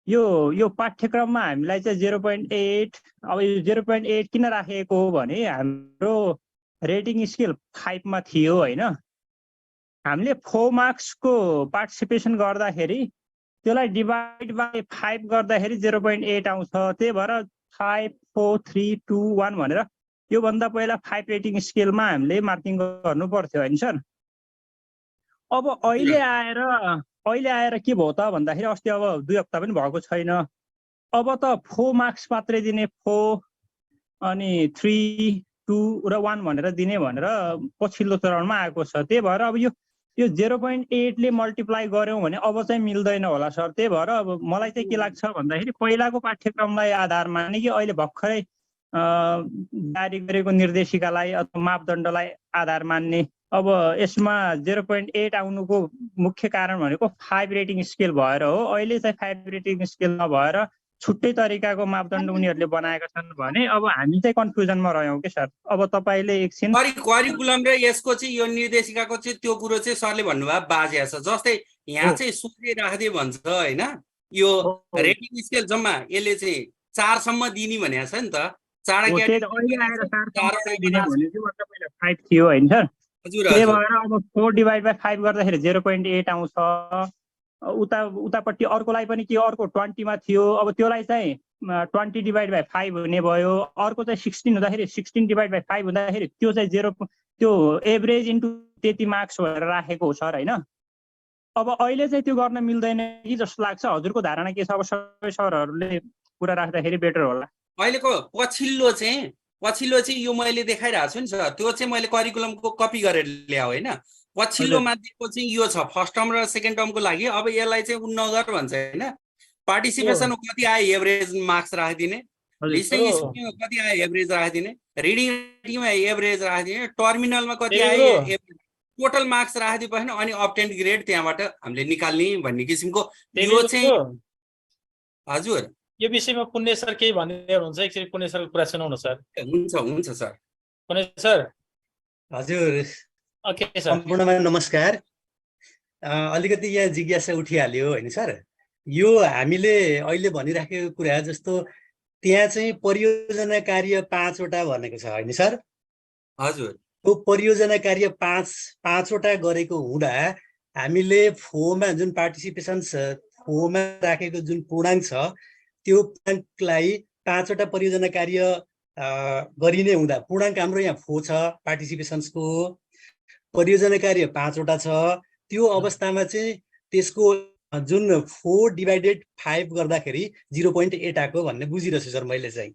यो पाठ्यक्रममा हामीलाई चाहिँ 0.8, अब यो 0.8 किन राखेको हो भने हाम्रो रेटिङ स्केल 5 मा थियो हैन। हामीले 4 मार्क्सको पार्टिसिपेसन गर्दाखेरि त्यसलाई डिभाइड बाइ 5 गर्दाखेरि 0.8 आउँछ। त्यही भएर 5 4 3 2 1 भनेर यो भन्दा पहिला 5 रेटिङ स्केलमा हामीले मार्किङ गर्नु पर्थ्यो हैन सर। अब अहिले आएर के भयो त भन्दाखेरि अस्ति अब 2 हप्ता पनि भएको छैन, अब त 4 मार्क्स मात्रै दिने, 4 अनि 3 2 र 1 भनेर दिने भनेर पछिल्लो चरणमा आएको छ। त्यही भएर अब यो 0.8 ले मल्टिप्लाई गर्यौं भने अब चाहिँ मिल्दैन होला सर। त्यही भएर अब मलाई चाहिँ के लाग्छ भन्दाखेरि पहिलाको पाठ्यक्रमलाई आधार माने कि अहिले भर्खरै जारी गरेको निर्देशिकालाई अथवा मापदण्डलाई आधार मान्ने। अब यसमा 0.8 आउनुको मुख्य कारण भनेको 5 रेटिङ स्केल भएर हो। अहिले चाहिँ 5 रेटिङ स्केल नभएर छुट्टै तरिकाको मापदण्ड उनीहरूले बनाएका छन् भने अब हामी चाहिँ कन्फ्युजनमा रह्यौं के सर। अब तपाईले एकछिन करिकुलम र यसको चाहिँ यो निर्देशिकाको चाहिँ त्यो कुरो चाहिँ सरले भन्नुभयो बाजे छ। जस्तै यहाँ चाहिँ सूर्य राख्दै भन्छ हैन, यो रेटिङ स्केल जम्मा यसले चाहिँ 4 सम्म दिने भनेको छ नि त। 4 थियो हैन सर। त्यही भएर अब 4 डिभाइड बाइ 5 गर्दाखेरि 0.8 आउँछ। उतापट्टि अर्कोलाई पनि के, अर्को 20 मा थियो, अब त्यसलाई चाहिँ 20 डिभाइड बाइ 5 हुने भयो। अर्को चाहिँ 16 हुँदाखेरि 16 डिभाइड बाइ 5 हुँदाखेरि त्यो चाहिँ 0, त्यो एभरेज इन्टु त्यति मार्क्स भनेर राखेको हो सर हैन। अब अहिले चाहिँ त्यो गर्न मिल्दैन कि जस्तो लाग्छ हजुरको धारणा के छ अब सबै सरहरूले कुरा राख्दाखेरि बेटर होला अहिलेको पछिल्लो चाहिँ यो मैले देखाइरहेको छु नि सर त्यो चाहिँ मैले करिकुलमको कपी गरेर ल्याऊ होइन पछिल्लोमा दिएको चाहिँ यो छ फर्स्ट टर्म र सेकेन्ड टर्मको लागि अब यसलाई चाहिँ नगर भन्छ होइन पार्टिसिपेसन कति आयो एभरेज मार्क्स राखिदिने लिसनिङ स्पिकिङमा कति आयो एभरेज राखिदिने रिडिङ राइटिङमा एभरेज राखिदिने टर्मिनलमा कति आयो टोटल मार्क्स राखिदिएपछि अनि अब्टेन्ड ग्रेड त्यहाँबाट हामीले निकाल्ने भन्ने किसिमको यो चाहिँ हजुर यो विषयमा पुण्य सर केही भन्दै हुनुहुन्छ एकचोटि पुण्य सरको कुरा सुनाउनु सर हुन्छ सर पुण्य सर हजुर ओके सर सम्पूर्णमा नमस्कार अलिकति यहाँ जिज्ञासा उठिहाल्यो होइन सर यो हामीले अहिले भनिराखेको कुरा जस्तो त्यहाँ चाहिँ परियोजना कार्य 5 वटा भनेको छ होइन सर हजुर त्यो परियोजना कार्य 5 वटा गरेको हुँदा हामीले फोमा जुन पार्टिसिपेसन फोमा राखेको जुन पूर्णाङ्क छ त्यो पूर्णाङ्कलाई 5 वटा परियोजना कार्य गरिने हुँदा पूर्णाङ्क हाम्रो यहाँ फो छ पार्टिसिपेसन्सको परियोजना कार्य 5 वटा छ त्यो अवस्थामा चाहिँ त्यसको जुन 4/5 गर्दाखेरि 0.8 आएको भन्ने बुझिरहेछु सर मैले चाहिँ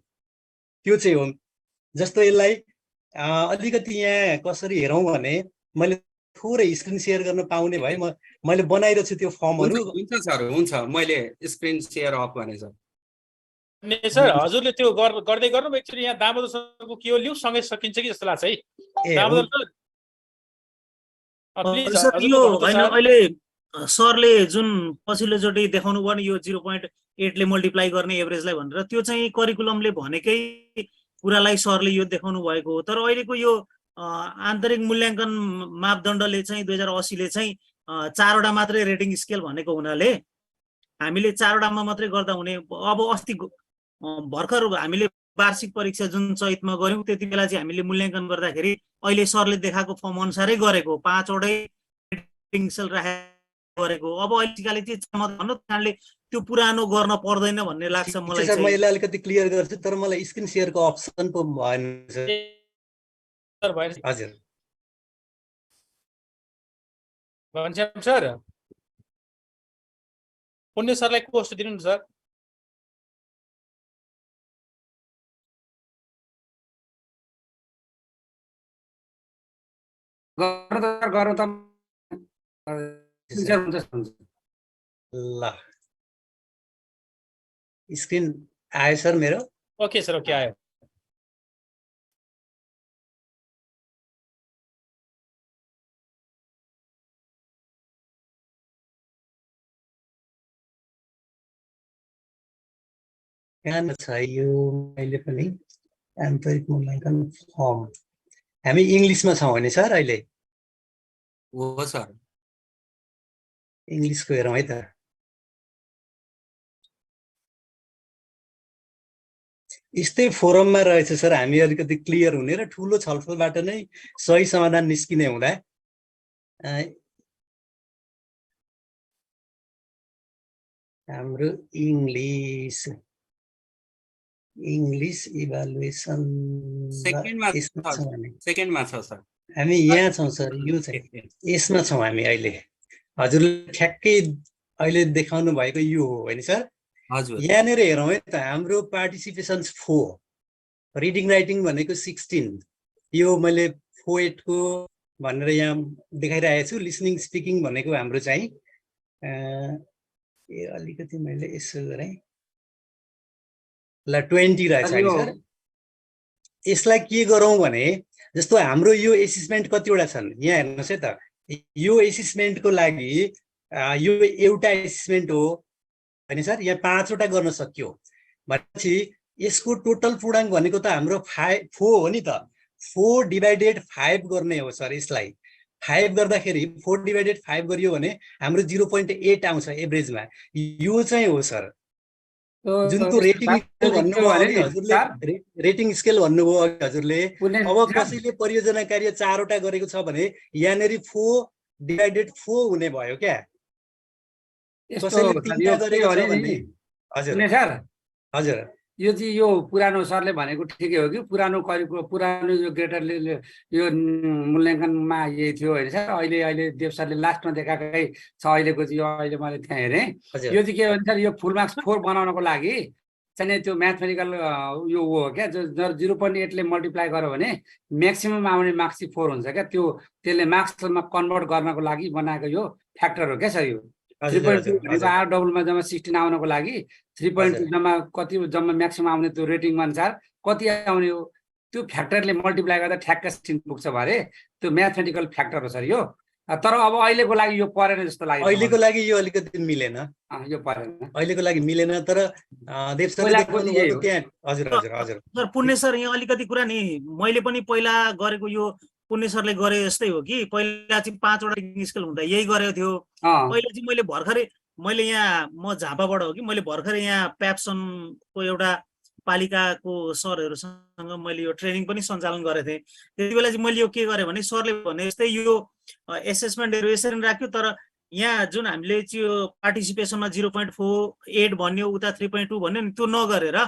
त्यो चाहिँ हो जस्तो यसलाई अलिकति यहाँ कसरी हेरौँ भने मैले थोरै स्क्रिन सेयर गर्न पाउने भए मैले बनाइरहेको छु त्यो फर्महरू हुन्छ सर हुन्छ मैले स्क्रिन सेयर अफ भने सर हजुरले त्यो गर्दै गर्नु एकचोटि यहाँ दामोदर सरको के हो लिउ सँगै सकिन्छ कि जस्तो लाग्छ है दामोदर सर यो हैन अहिले सरले जुन पछिल्लोचोटि देखाउनु भयो नि यो 0.8 ले मल्टिप्लाई गर्ने एभरेजलाई भनेर त्यो चाहिँ करिकुलमले भनेकै कुरालाई सरले यो देखाउनु भएको हो तर अहिलेको यो आन्तरिक मूल्याङ्कन मापदण्डले चाहिँ 2080 ले चाहिँ 4 वटा मात्रै रेटिङ स्केल भनेको हुनाले हामीले 4 वटामा मात्रै गर्दा हुने अब अस्ति भर्खर हामीले वार्षिक परीक्षा जुन चैतमा गर्यौं त्यति बेला चाहिँ हामीले मूल्याङ्कन गर्दाखेरि अहिले सरले देखाएको फर्म अनुसारै गरेको 5 वटै रेटिङ स्केल राखेको गरेको अब अहिलेकाले चाहिँ भन्नु कारणले त्यो पुरानो गर्न पर्दैन भन्ने लाग्छ मलाई चाहिँ मैले अलिकति क्लियर गर्छु तर मलाई स्क्रिन शेयरको अप्सन पो भएन सर हजुर भन्छ सर पुण्य सरलाई कोस्ट दिनु नि सर ल स्क्रिन आयो सर मेरो ओके सर ओके आयो कहाँ छ यो अहिले पनि आन्तरिक मूल्याङ्कन फर्म हामी इङ्ग्लिसमा छौँ भने सर अहिले हो सर इङ्ग्लिसको हेरौँ है त यस्तै फोरममा रहेछ सर हामी अलिकति क्लियर हुने र ठुलो छलफलबाट नै सही समाधान निस्किने हुँदा हाम्रो इङ्ग्लिस इभ्यालुएसन सेकेन्डमा छ सर हामी यहाँ छौँ सर यो चाहिँ यसमा छौँ हामी अहिले हजुरले ठ्याक्कै अहिले देखाउनु भएको यो हो होइन सर हजुर यहाँनिर हेरौँ है त हाम्रो पार्टिसिपेसन्स 4 रिडिङ राइटिङ भनेको 16 यो मैले 4.8 को भनेर यहाँ देखाइरहेको छु लिसनिङ स्पिकिङ भनेको हाम्रो चाहिँ अलिकति मैले यसो गरेँ ल 20 रहेछ सर यसलाई के गरौँ भने जस्तो हाम्रो यो एसेसमेन्ट कतिवटा छन् यहाँ हेर्नुहोस् है त यो एसेसमेन्टको लागि यो एउटा एसेसमेन्ट हो होइन सर यहाँ 5 वटा गर्न सक्यो भनेपछि यसको टोटल पूर्णाङ्क भनेको त हाम्रो 4 हो नि त 4/5 गर्ने हो सर यसलाई 5 गर्दाखेरि 4/5 गरियो भने हाम्रो 0.8 आउँछ एभरेजमा यो चाहिँ हो सर जुन त्यो रेटिङ स्केल भन्नुभयो हजुरले रेटिङ स्केल भन्नुभयो हजुरले अब कसैले परियोजना कार्य 4 वटा गरेको छ भने यहाँनेरि 4/4 हुने भयो क्या कसैले 3 गरेको छ भने हजुर सर हजुर यो चाहिँ यो पुरानो सरले भनेको ठिकै हो कि पुरानो पुरानो यो ग्रेटरले यो मूल्याङ्कनमा यही थियो होइन सर। अहिले देव सरले लास्टमा देखाएकै छ अहिलेको चाहिँ यो अहिले मैले त्यहाँ हेरेँ। यो चाहिँ के भन्छ यो फुल मार्क्स 4 बनाउनको लागि चाहिँ त्यो म्याथमेटिकल यो हो क्या, जो 0.8 ले मल्टिप्लाई गर्यो भने म्याक्सिमम आउने मार्क्स चाहिँ 4 हुन्छ क्या। त्यसले मार्क्समा कन्भर्ट गर्नको लागि बनाएको यो फ्याक्टर हो क्या सर। यो 3.2 भनेको आर डबलमा जम्मा 16 आउनको लागि 3.2 जम्मा कति जम्मा म्याक्सिमम आउने त्यो रेटिङ अनुसार कति आउने हो त्यो फ्याक्टरले मल्टिप्लाई गर्दा ठ्याक्क 16 पुग्छ भरे त्यो म्याथमेटिकल फ्याक्टर हो सर यो। तर अब अहिलेको लागि यो परेन जस्तो लाग्यो। अहिलेको लागि यो अलिकति मिलेन, यो परेन अहिलेको लागि मिलेन। तर देव सरले देखाउनु भएको त्यहाँ हजुर हजुर हजुर सर पुण्य सर यहाँ अलिकति कुरा नि मैले पनि पहिला गरेको यो पुण्य सरले गरे जस्तै हो कि पहिला चाहिँ 5 वटा स्केल हुँदा यही गरेको थियो। अहिले चाहिँ मैले भर्खरै यहाँ म झापाबाट हो कि मैले भर्खरै यहाँ प्याप्सनको एउटा पालिकाको सरहरूसँग मैले यो ट्रेनिङ पनि सञ्चालन गरेको थिएँ। त्यति बेला चाहिँ मैले यो के गरेँ भने सरले भने जस्तै यो एसेसमेन्टहरू यसरी राख्यो, तर यहाँ जुन हामीले चाहिँ यो पार्टिसिपेसनमा 0.48 भन्यो उता 3.2 भन्यो नि त्यो नगरेर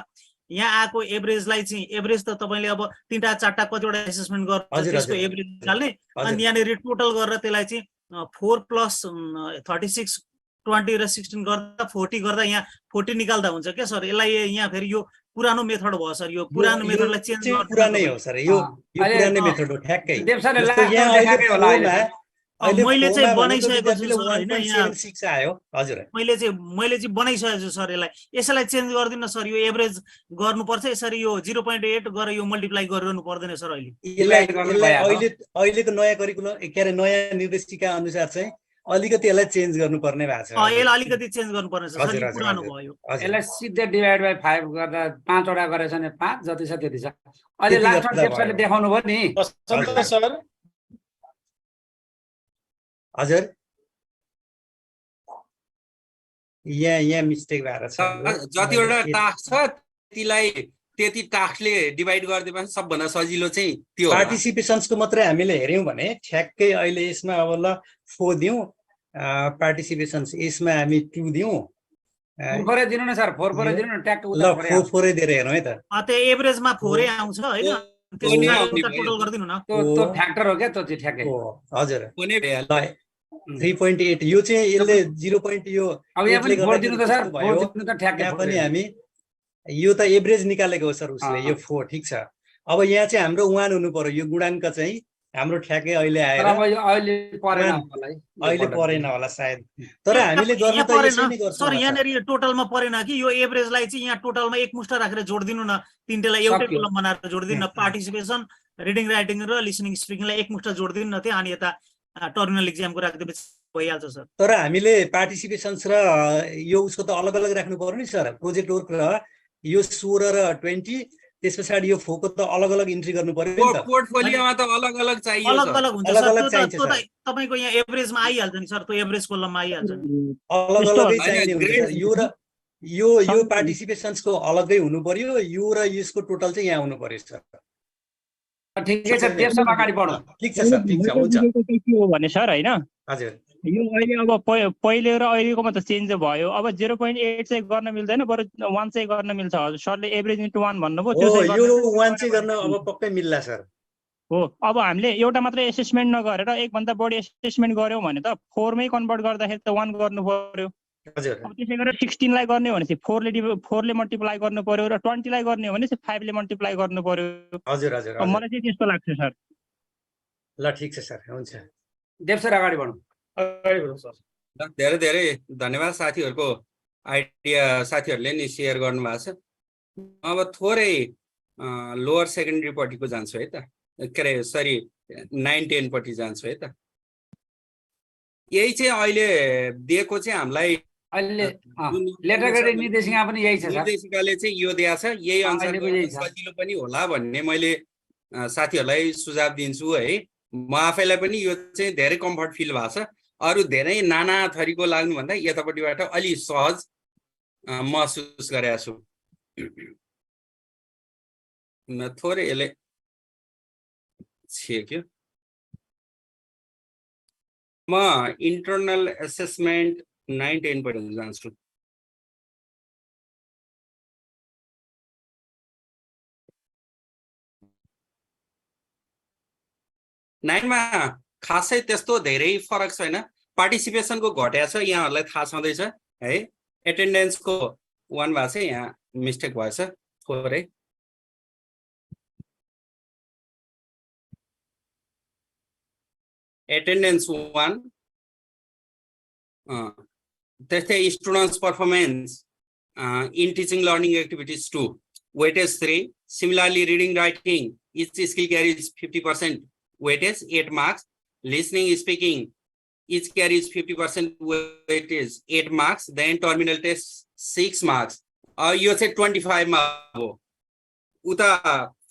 यहाँ आएको एभरेजलाई चाहिँ एभरेज त तपाईँले अब 3टा 4टा कतिवटा एसेसमेन्ट गर्छ त्यसको एभरेज निकाल्ने अनि यहाँनिर टोटल गरेर त्यसलाई चाहिँ 4 + 36 20 र 16 गर्दा 40 गर्दा यहाँ 40 निकाल्दा हुन्छ क्या सर। यसलाई यहाँ फेरि यो पुरानो मेथड भयो सर। यो पुरानो मेथडलाई चेन्ज गर्नु पुरानै हो सर। यो पुरानै मेथड हो ठ्याक्कै। मैले चाहिँ बनाइसकेको छु सर हैन यहाँ 1.76 आयो हजुर। मैले चाहिँ बनाइसकेको छु सर। यसलाई चेन्ज गरिदिनु सर। यो एभरेज गर्नुपर्छ यसरी यो 0.8 गरेर यो मल्टिप्लाई गरिरहनु पर्दैन सर। अहिलेको नयाँ करिकुलम के अरे नयाँ निर्देशिका अनुसार चाहिँ अलिकति यसलाई चेन्ज गर्नुपर्ने भएको छ। यसलाई अलिकति चेन्ज गर्नुपर्ने छ सर। पुरानो भयो। यसलाई सिधै डिभाइड बाइ 5 गर्दा 5 वटा गरेछ भने 5 जति छ त्यति छ। अहिले लास्टमा देवसरले देखाउनु भयो नि सर। हजुर यहाँ मिस्टेक भएर छ। जतिवटा टास्क छ त्यति टास्कले डिभाइड गरिदिएपछि सबभन्दा सजिलो चाहिँ त्यो पार्टिसिपेसन्सको मात्रै हामीले हेर्यौँ भने ठ्याक्कै अहिले यसमा अब ल 4 दिउँ पार्टिसिपेसन्स यसमा हामी 2 दिउँ 4 दिनु न सर। 4 दिनु न ट्याक्क ल 4 दिएर हेरौँ है त। त्यो एभरेजमा 4 आउँछ हैन टोटल गर्दिनु न। त्यो फ्याक्टर हो क्या त्यो चाहिँ ठ्याक्कै हजुर। 3.8 यो चाहिँ यसले 0. यो अब यहाँ पनि 4 दिनु त सर। 4 दिनु त ठ्याक्कै पनि हामी यो त एभरेज निकालेको हो सर उसले यो 4 ठिक छ। अब यहाँ चाहिँ हाम्रो 1 हुनु पर्यो। यो गुणाङ्क चाहिँ हाम्रो ठ्याक्कै अहिले आएर अहिले परेन होला सायद। तर हामीले गर्न त यसै नै गर्छौं सर। यहाँनेरि टोटलमा परेन कि यो एभरेजलाई चाहिँ यहाँ टोटलमा एकमुष्ट राखेर जोड्दिनु न। तीनटेलाई एउटै कलम बनाएर जोड्दिनु न। पार्टिसिपेसन रिडिङ राइटिङ र लिसनिङ स्पिकिङलाई एकमुष्ट जोड्दिनु न त्यहाँ। अनि यता टर्मिनल एक्जामको राख्दिएपछि भइहाल्छ सर। तर हामीले पार्टिसिपेसन्स र यो उसको त अलग अलग राख्नु पर्यो नि सर। प्रोजेक्ट वर्क र यो 16 र 20 त्यस पछाडि यो 4 को त अलग अलग इन्ट्री गर्नु पर्यो नि त। पोर्टफोलियोमा त अलग अलग चाहियो। अलग अलग हुन्छ सर। त्यो त तपाईको यहाँ एभरेजमा आइहाल्छ नि सर। त्यो एभरेज कोलममा आइहाल्छ नि। अलग अलगै चाहिने हुन्छ सर। यो पार्टिसिपेसन्सको अलगै हुनु पर्यो। यो र यसको टोटल चाहिँ यहाँ आउनु पर्यो सर। ठिकै छ देवसर अगाडि बढौँ। ठिक छ सर ठिक छ हुन्छ। के हो भने सर हैन हजुर यो अहिले अब पहिले र अहिलेकोमा त चेन्ज भयो। अब 0.8 चाहिँ गर्न मिल्दैन बरु 1 चाहिँ गर्न मिल्छ। हजुर सरले एभरेज इन्टु 1 भन्नुभयो। त्यो चाहिँ यो 1 चाहिँ गर्न अब पक्कै मिल्ला सर। हो अब हामीले एउटा मात्र एसेसमेन्ट नगरेर एक भन्दा बढी एसेसमेन्ट गर्यौं भने त 4 मै कन्भर्ट गर्दाखेरि त 1 गर्नु पर्यो। हजुर अब त्यसै गरेर 16 लाई गर्ने हो भने चाहिँ 4 ले मल्टिप्लाई गर्नु पर्यो र 20 लाई गर्ने हो भने चाहिँ 5 ले मल्टिप्लाई गर्नु पर्यो। हजुर हजुर मलाई चाहिँ त्यस्तो लाग्छ सर। ल ठिक छ सर हुन्छ। देवसर अगाडि बढौँ। धेरै धेरै धन्यवाद साथीहरूको आइडिया साथीहरूले नि सेयर गर्नु भएको छ। अब थोरै लोअर सेकेन्डरी पट्टिको जान्छु है त। के अरे सरी 9-10 पट्टि जान्छु है त। यही चाहिँ अहिले दिएको चाहिँ हामीलाई अहिले लेटर ग्रेड निर्देशिका पनि यही छ सर। निर्देशिकाले चाहिँ यो दिएको छ। यही अनुसार सजिलो पनि होला भन्ने मैले साथीहरूलाई सुझाव दिन्छु है। म आफैलाई पनि यो चाहिँ धेरै कम्फर्ट फिल भएको छ। अरू धेरै नाना थरीको लाग्नुभन्दा यतापट्टिबाट अलि सहज महसुस गरेको छु। थोरै यसले छेक्यो। म इन्टरनल एसेसमेन्ट 9-10 पढ्न जान्छु। 9 मा खासै त्यस्तो धेरै फरक छैन पार्टिसिपेसनको घटेको छ यहाँहरुलाई थाहा छँदैछ है एटेन्डेन्सको 1 भएको छ यहाँ मिस्टेक भएछ थोरै attendance 1 त्यस्तै students performance in teaching learning activities 2 weightage 3 similarly reading writing each skill carries 50% weightage 8 marks listening speaking each carries 50% weightage 8 marks then terminal test 6 marks यो चाहिँ 25 मा हो उता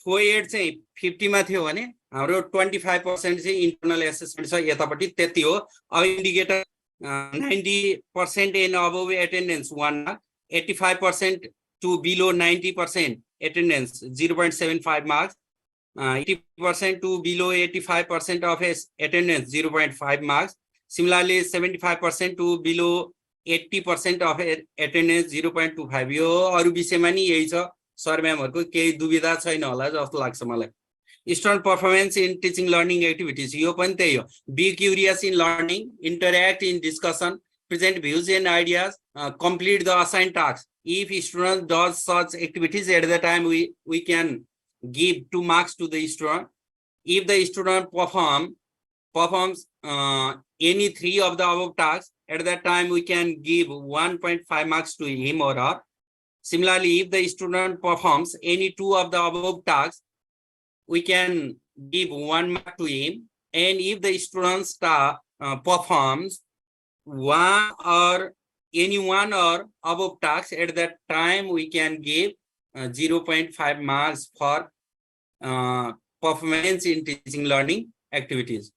48 चाहिँ 50 मा थियो भने हाम्रो 25% चाहिँ इन्टरनल एसेसमेन्ट छ यतापट्टि त्यति हो अब indicator 90% and above attendance 1 mark 85% to below 90% attendance 0.75 marks 80% to below 85% of attendance 0.5 marks similarly 75% to below 80% of attendance 0.25 यो अरु विषयमा नि यही छ सर म्यामहरुको केही दुविधा छैन होला जस्तो लाग्छ मलाई student performance in teaching learning activities यो पनि त्यही हो be curious in learning interact in discussion present views and ideas complete the assigned tasks if student does such activities at the time we can give 2 marks to the student if the student performs any 3 of the above tasks at that time we can give 1.5 marks to him or her similarly if the student performs any 2 of the above tasks we can give 1 mark to him and if the student performs one or any one or above tasks at that time we can give 0.5 marks for performance in teaching learning activities.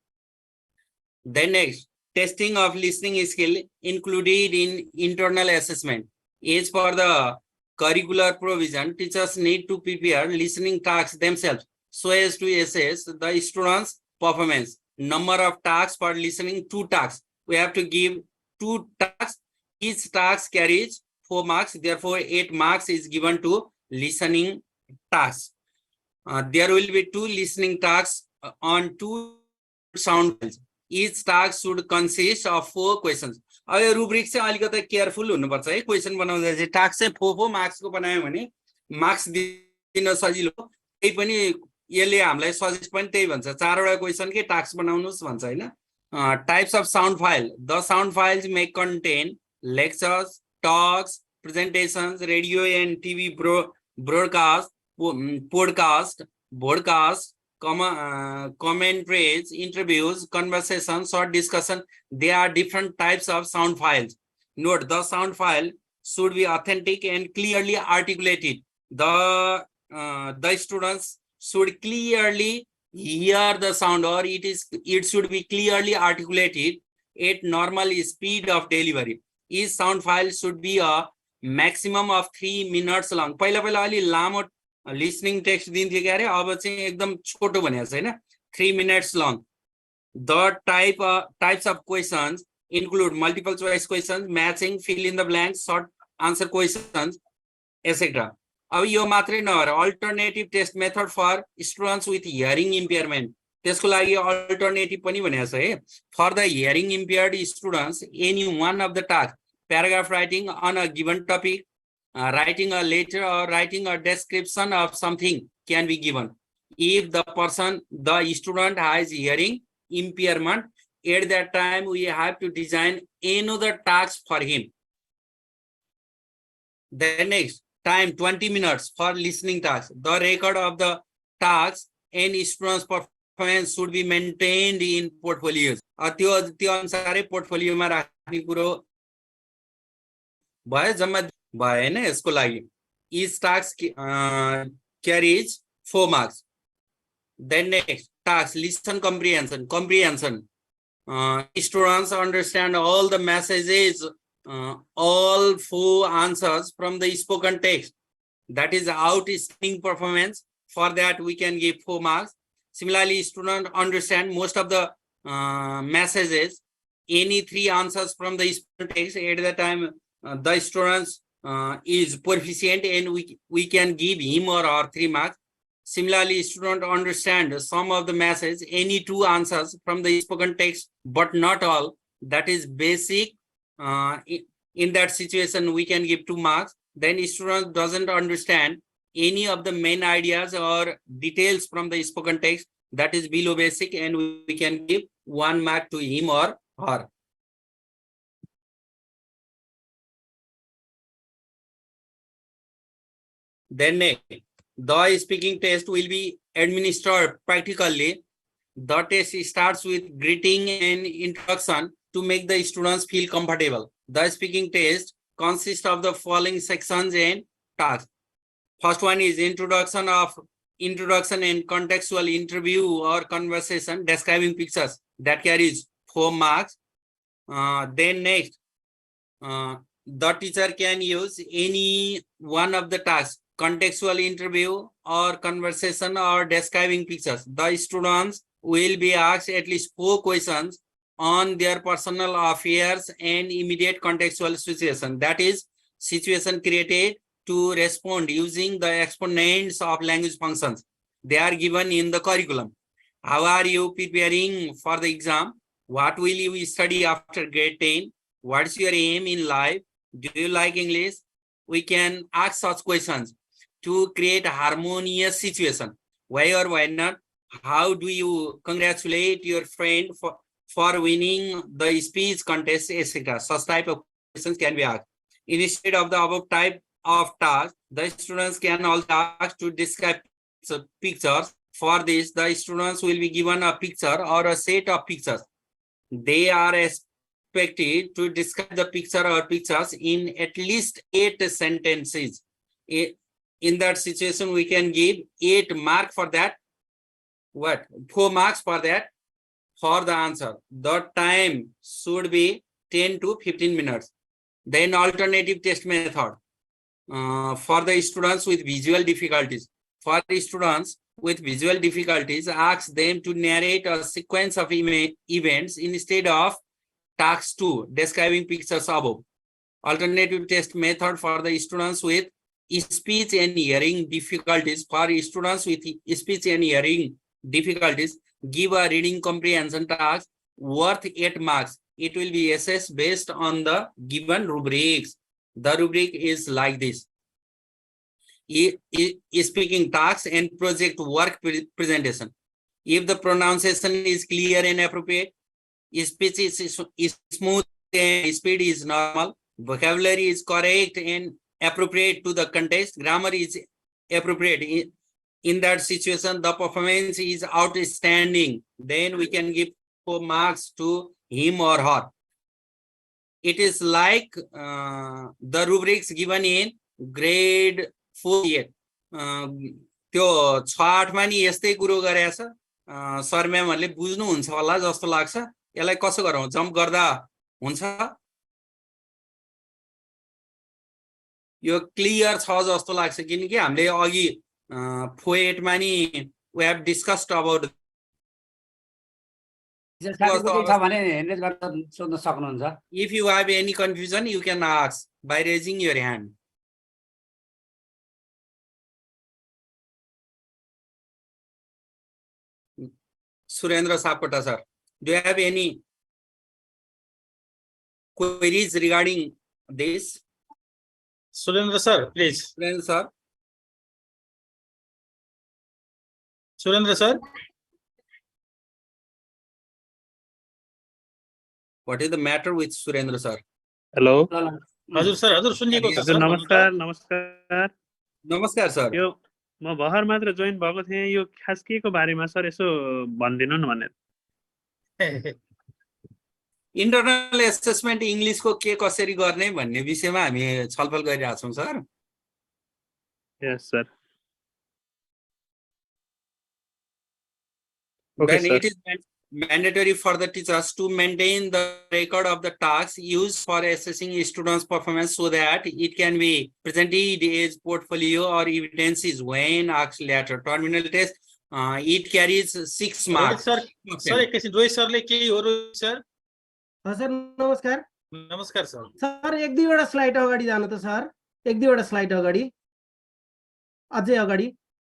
Then next testing of listening skill included in internal assessment is for the curricular provision teachers need to prepare listening tasks themselves so as to assess the students performance number of tasks for listening 2 tasks we have to give 2 tasks each task carries 4 marks therefore 8 marks is given to listening tasks there will be 2 listening tasks on 2 sound files each task should consist of 4 questions अब यो rubric चाहिँ अलिकति careful हुनुपर्छ है question बनाउँदा चाहिँ task चाहिँ 4 marks को बनायो भने मार्क्स दिन सजिलो त्यही पनि यसले हामीलाई सजेस्ट पनि त्यही भन्छ 4 वटा क्वेशन के टास्क बनाउनुस् भन्छ हैन types of sound file the sound files may contain lectures talks presentations radio and TV broadcast podcast commentaries, interviews, conversations, short discussion. They are different types of sound files. Note the sound file should be authentic and clearly articulated. The students should clearly hear the sound or it should be clearly articulated at normal speed of delivery. Each sound file should be a maximum of 3 minutes long. पहिला अलि लामो listening text दिन्थ्यो के अरे अब चाहिँ एकदम छोटो भनेको छैन 3 minutes long. The types of questions include multiple choice questions, matching, fill in the blanks, short answer questions, etc. अब यो मात्रै नभएर alternative test method for students with hearing impairment त्यसको लागि alternative पनि भनेको छ है for the hearing impaired students any one of the tasks paragraph writing on a given topic writing a letter or writing a description of something can be given if the student has hearing impairment at that time we have to design another task for him. Then next time 20 minutes for listening task the record of the tasks and students performance should be maintained in portfolios त्यो अनुसारै पोर्टफोलियोमा राख्ने कुरो भयो जम्मा भएन यसको लागि each task carries 4 marks. Then next task listen comprehension students understand all the messages all 4 answers from the spoken text that is outstanding performance for that we can give 4 marks. Similarly students understand most of the messages any 3 answers from the spoken text at the time the students is proficient and we can give him or her 3 marks. Similarly, student understand some of the message, any two answers from the spoken text, but not all. That is basic. In that situation, we can give 2 marks. Then student doesn't understand any of the main ideas or details from the spoken text, that is below basic, and we can give 1 mark to him or her. Then next, the speaking test will be administered practically. The test starts with greeting and introduction to make the students feel comfortable. The speaking test consists of the following sections and tasks. First one is introduction and contextual interview or conversation describing pictures, that carries 4 marks. Then next, the teacher can use any one of the tasks, contextual interview or conversation or describing pictures. The students will be asked at least 4 questions on their personal affairs and immediate contextual situation, that is situation created to respond using the exponents of language functions. They are given in the curriculum. How are you preparing for the exam? What will you study after grade 10? What's your aim in life? Do you like English? We can ask such questions to create a harmonious situation. Why or why not? How do you congratulate your friend for winning the speech contest, etc. Such type of questions can be asked. Instead of the above type of task, the students can also ask to describe pictures. For this, the students will be given a picture or a set of pictures. They are expected to describe the picture or pictures in at least 8 sentences. In that situation, we can give 8 marks for that. 4 marks for that for the answer. The time should be 10 to 15 minutes. Then alternative test method for the students with visual difficulties. For the students with visual difficulties, ask them to narrate a sequence of events instead of task 2, describing pictures above. Alternative test method for the students with speech and hearing difficulties. For students with speech and hearing difficulties, give a reading comprehension task worth 8 marks. It will be assessed based on the given rubrics. The rubric is like this. Speaking tasks and project work presentation. If the pronunciation is clear and appropriate, speech is smooth and speed is normal, vocabulary is correct and appropriate to the context, grammar is appropriate. In that situation, the performance is outstanding. Then we can give 4 marks to him or her. It is like the rubrics given in grade 4. त्यो 6-8 मा नि यस्तै कुरो गरेछ sir म्यामहरुले बुझ्नुहुन्छ होला जस्तो लाग्छ यसलाई कसो गरौँ जम्प गर्दा हुन्छ यो क्लियर छ जस्तो लाग्छ किनकि हामीले अघि 4-8 मा नि we have discussed about if you have any confusion you can ask by raising your hand. Surendra Sapkota sir, do you have any queries regarding this? Surendra sir, please. Surendra sir. Surendra sir. What is the matter with Surendra sir? Hello. हजुर sir हजुर सुनिएको छ sir नमस्कार नमस्कार नमस्कार sir यो म भर्खर मात्र join भएको थिएँ यो खास के को बारेमा सर यसो भन्दिनु न भनेर इन्टरनल एसेसमेन्ट इंग्लिश को के कसरी गर्ने भन्ने विषयमा हामी छलफल गरिरहेका छौं sir. Yes sir. Then it is mandatory for the teachers to maintain the record of the tasks used for assessing students' performance so that it can be presented as portfolio or evidences when asked later. Terminal test, it carries 6 marks. Sir sir एकैछिन रोहित सरले केही हो Rohit sir. Sir नमस्कार. नमस्कार sir. Sir 1-2 वटा slide अगाडि जानु त सर. 1-2 वटा स्लाइड अगाडि.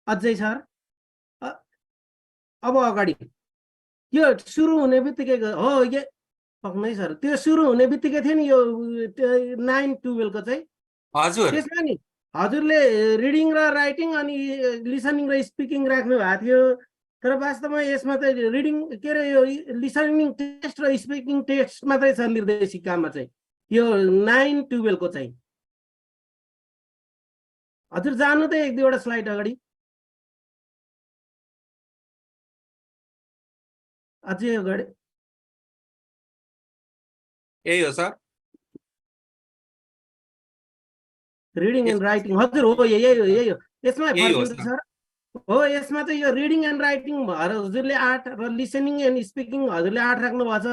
अझै सर. अब अगाडि यो सुरु हुने बित्तिकै हो यो पक्नै सर त्यो सुरु हुने बित्तिकै थियो नि यो 9-12 को चाहिँ हजुर त्यसमा नि हजुरले रिडिङ र राइटिङ अनि लिसनिङ र स्पिकिङ राख्नु भएको थियो तर वास्तवमा यसमा चाहिँ रिडिङ के अरे यो लिसनिङ टेस्ट र स्पिकिङ टेस्ट मात्रै छ निर्देशिकामा चाहिँ यो 9-12 को चाहिँ हजुर जानु त 1-2 स्लाइड अगाडि अझै अगाडि यही हो सर रिडिङ एन्ड राइटिङ हजुर हो यही हो यसमा यही हो फर्किन्छ सर हो यसमा चाहिँ यो रिडिङ एन्ड राइटिङ भएर हजुरले 8 र लिसनिङ एन्ड स्पिकिङ हजुरले 8 राख्नु भएको छ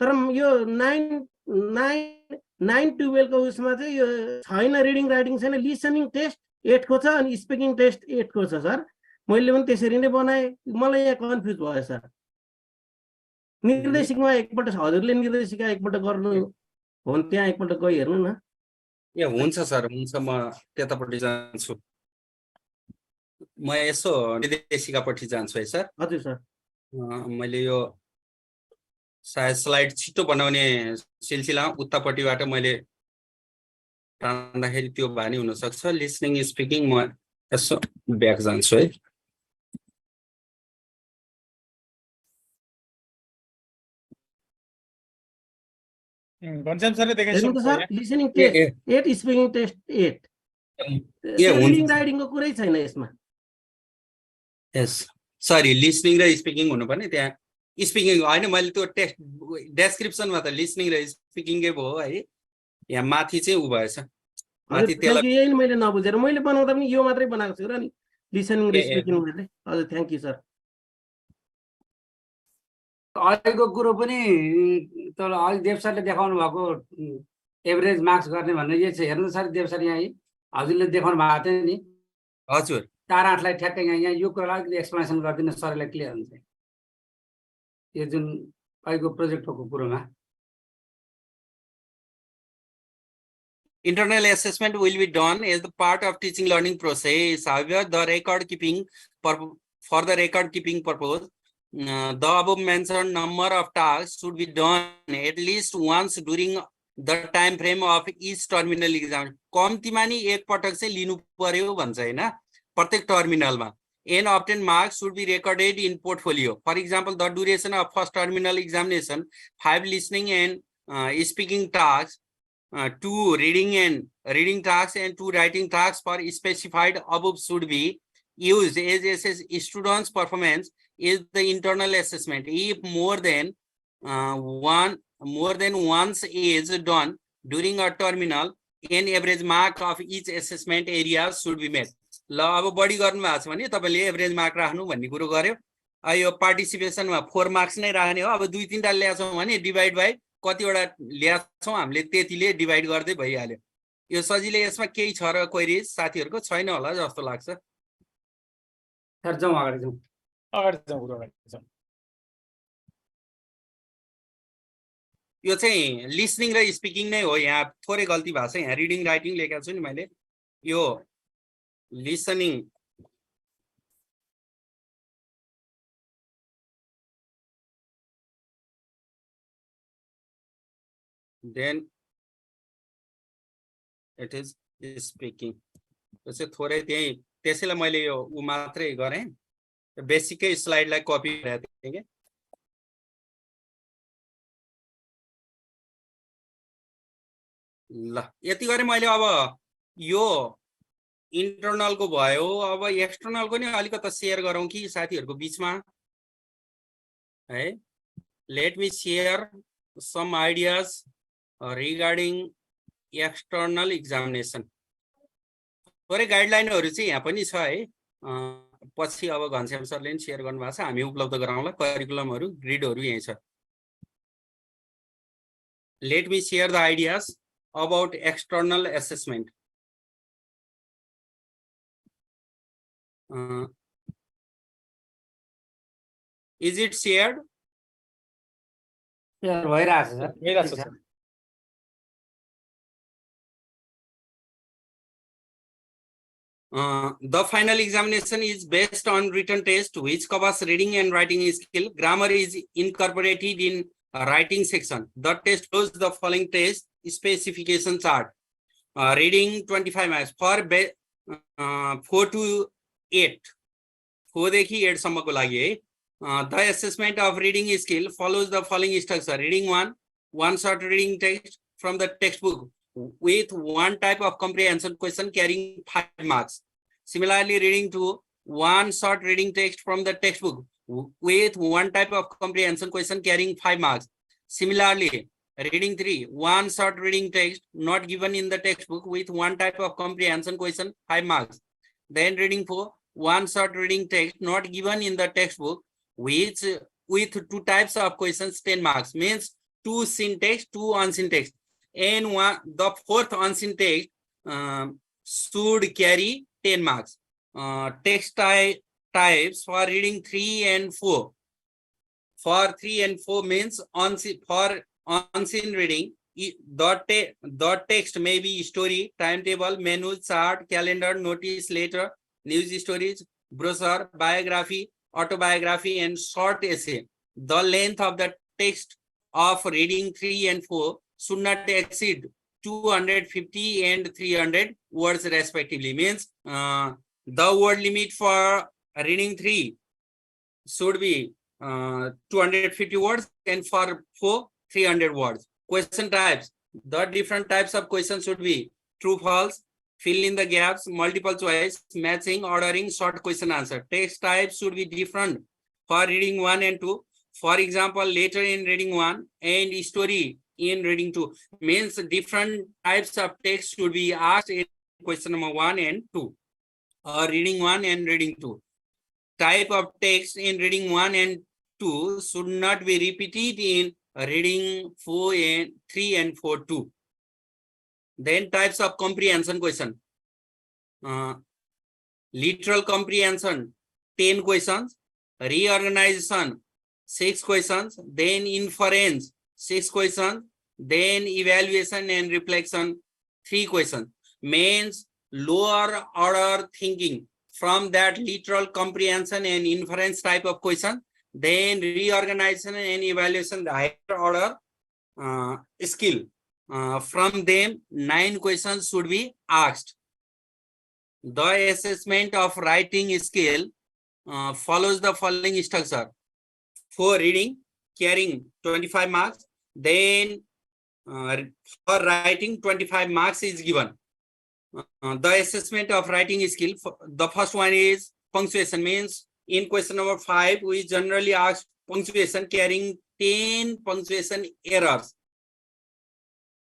तर यो 9-12 को उसमा चाहिँ यो छैन रिडिङ राइटिङ छैन लिसनिङ टेस्ट 8 को छ अनि स्पिकिङ टेस्ट 8 को छ सर मैले पनि त्यसरी नै बनाएँ मलाई यहाँ कन्फ्युज भयो सर निर्देशिकमा एकपल्ट हजुरले निर्देशिका एकपल्ट गर्नु हो भने त्यहाँ एकपल्ट गई हेर्नु न ए हुन्छ सर हुन्छ म त्यतापट्टि जान्छु म यसो निर्देशिकापट्टि जान्छु है सर हजुर सर मैले यो सायद स्लाइड छिटो बनाउने सिलसिला उतापट्टिबाट मैले टान्दाखेरि त्यो बानी हुन सक्छ लिसनिङ स्पिकिङ म यसो ब्याक जान्छु है घनश्याम सरले हेर्नु त sir देखाइसक्नु listening test 8 speaking test 8 reading राइटिङको कुरै छैन यसमा यस सरी लिसनिङ र स्पिकिङ हुनुपर्ने त्यहाँ स्पिकिङ होइन मैले त्यो टेक्स्ट डेस्क्रिप्सनमा त लिसनिङ र स्पिकिङै भयो है यहाँ माथि चाहिँ उ भएछ माथि त्यसलाई यही मैले नबुझेर मैले बनाउँदा पनि यो मात्रै बनाएको छु र नि लिसनिङ र स्पिकिङ मात्रै हजुर थ्याङ्क यू सर अहिलेको कुरो पनि तल अघि देव सरले देखाउनु भएको एभरेज मार्क्स गर्ने भन्ने यही छ हेर्नु सर देव सर यहाँ हजुरले देखाउनु भएको थियो नि हजुर 4-8लाई ठ्याक्कै यहाँ यो कुरा अलिकति एक्सप्लेनेसन गरिदिनु सरलाई क्लियर हुन्छ यो जुन अहिलेको प्रोजेक्टको कुरोमा Internal assessment will be done as the part of teaching learning process. However, the record keeping for the record keeping purpose, the above mentioned number of tasks should be done at least once during the time frame of each terminal exam. कम्तीमा नि एक पटक चाहिँ लिनु पर्यो भन्छ हैन प्रत्येक टर्मिनलमा and obtained marks should be recorded in portfolio. For example, the duration of first terminal examination, 5 listening and speaking tasks, 2 reading tasks and 2 writing tasks for specified above should be used as students' performance is the internal assessment. If more than once is done during a terminal, an average mark of each assessment area should be met. ल अब बढी गर्नु भएको छ भने तपाईले average mark राख्नु भन्ने कुरो गर्यो यो पार्टिसिपेसनमा 4 मार्क्स नै राख्ने हो अब 2-3 टा ल्याछौं भने डिभाइड बाइ कतिवटा ल्याछौं हामीले त्यतिले डिभाइड गर्दै भइहाल्यो यो सजिलै यसमा केही छ र क्वेरीज साथीहरुको छैन होला जस्तो लाग्छ सर जाउँ अगाडि जाउँ यो चाहिँ लिसनिङ र स्पिकिङ नै हो यहाँ थोरै गल्ती भएको छ यहाँ रिडिङ राइटिङ लेखेको छु नि मैले यो listening then it is speaking त्यसै थोरै त्यही त्यसैले मैले यो उ मात्रै गरे बेसिकै स्लाइडलाई कपी गरेको थिएँ के ल यति गरे मैले अब यो इन्टरनल को भयो अब एक्सटर्नल को नि अलिकति शेयर गरौँ कि साथीहरुको बीचमा है let me share some ideas regarding external examination थोरै गाइडलाइनहरु चाहिँ यहाँ पनि छ है पछि अब घनश्याम सरले नि शेयर गर्नु भएको छ हामी उपलब्ध गराउँला करिकुलमहरु ग्रिडहरु यही छ late me share the ideas about external assessment is it shared? Share भइरहेछ sir The final examination is based on written test, which covers reading and writing skill. Grammar is incorporated in writing section. The test follows the following test specification chart. Reading 25 marks for 4 to 8. 4 देखि 8 सम्मको लागि है. The assessment of reading skill follows the following structure. Reading 1 short reading text from the textbook with one type of comprehension question carrying 5 marks. Similarly, reading 2, 1 short reading text from the textbook with one type of comprehension question carrying 5 marks. Similarly, reading 3, 1 short reading text not given in the textbook with one type of comprehension question, 5 marks. Then reading 4, 1 short reading text not given in the textbook with 2 types of questions, 10 marks. Means 2 seen text, 2 unseen text. And the 4th unseen text should carry 10 marks. Text types for reading 3 and 4. For 3 and 4 means for unseen reading, the text may be story, timetable, menu, chart, calendar, notice, letter, news stories, brochure, biography, autobiography, and short essay. The length of the text of reading 3 and 4 should not exceed 250 and 300 words respectively. Means the word limit for reading 3 should be 250 words, and for 4, 300 words. Question types. The different types of questions should be true, false, fill in the gaps, multiple choice, matching, ordering, short question answer. Text types should be different for reading 1 and 2. For example, letter in reading 1 and story in reading 2. Means different types of text should be asked in question number 1 and 2, or reading 1 and reading 2. Type of text in reading 1 and 2 should not be repeated in reading 3 and 4 too. Then types of comprehension question. Literal comprehension, 10 questions. Reorganization, 6 questions. Then inference, 6 questions. Then evaluation and reflection, 3 questions. Means lower order thinking from that literal comprehension and inference type of question. Then reorganization and evaluation, the higher order skill. From them, 9 questions should be asked. The assessment of writing skill follows the following structure. For reading, carrying 25 marks. Then for writing, 25 marks is given. The assessment of writing skill, the first one is punctuation. Means in question number 5, we generally ask punctuation carrying 10 punctuation errors.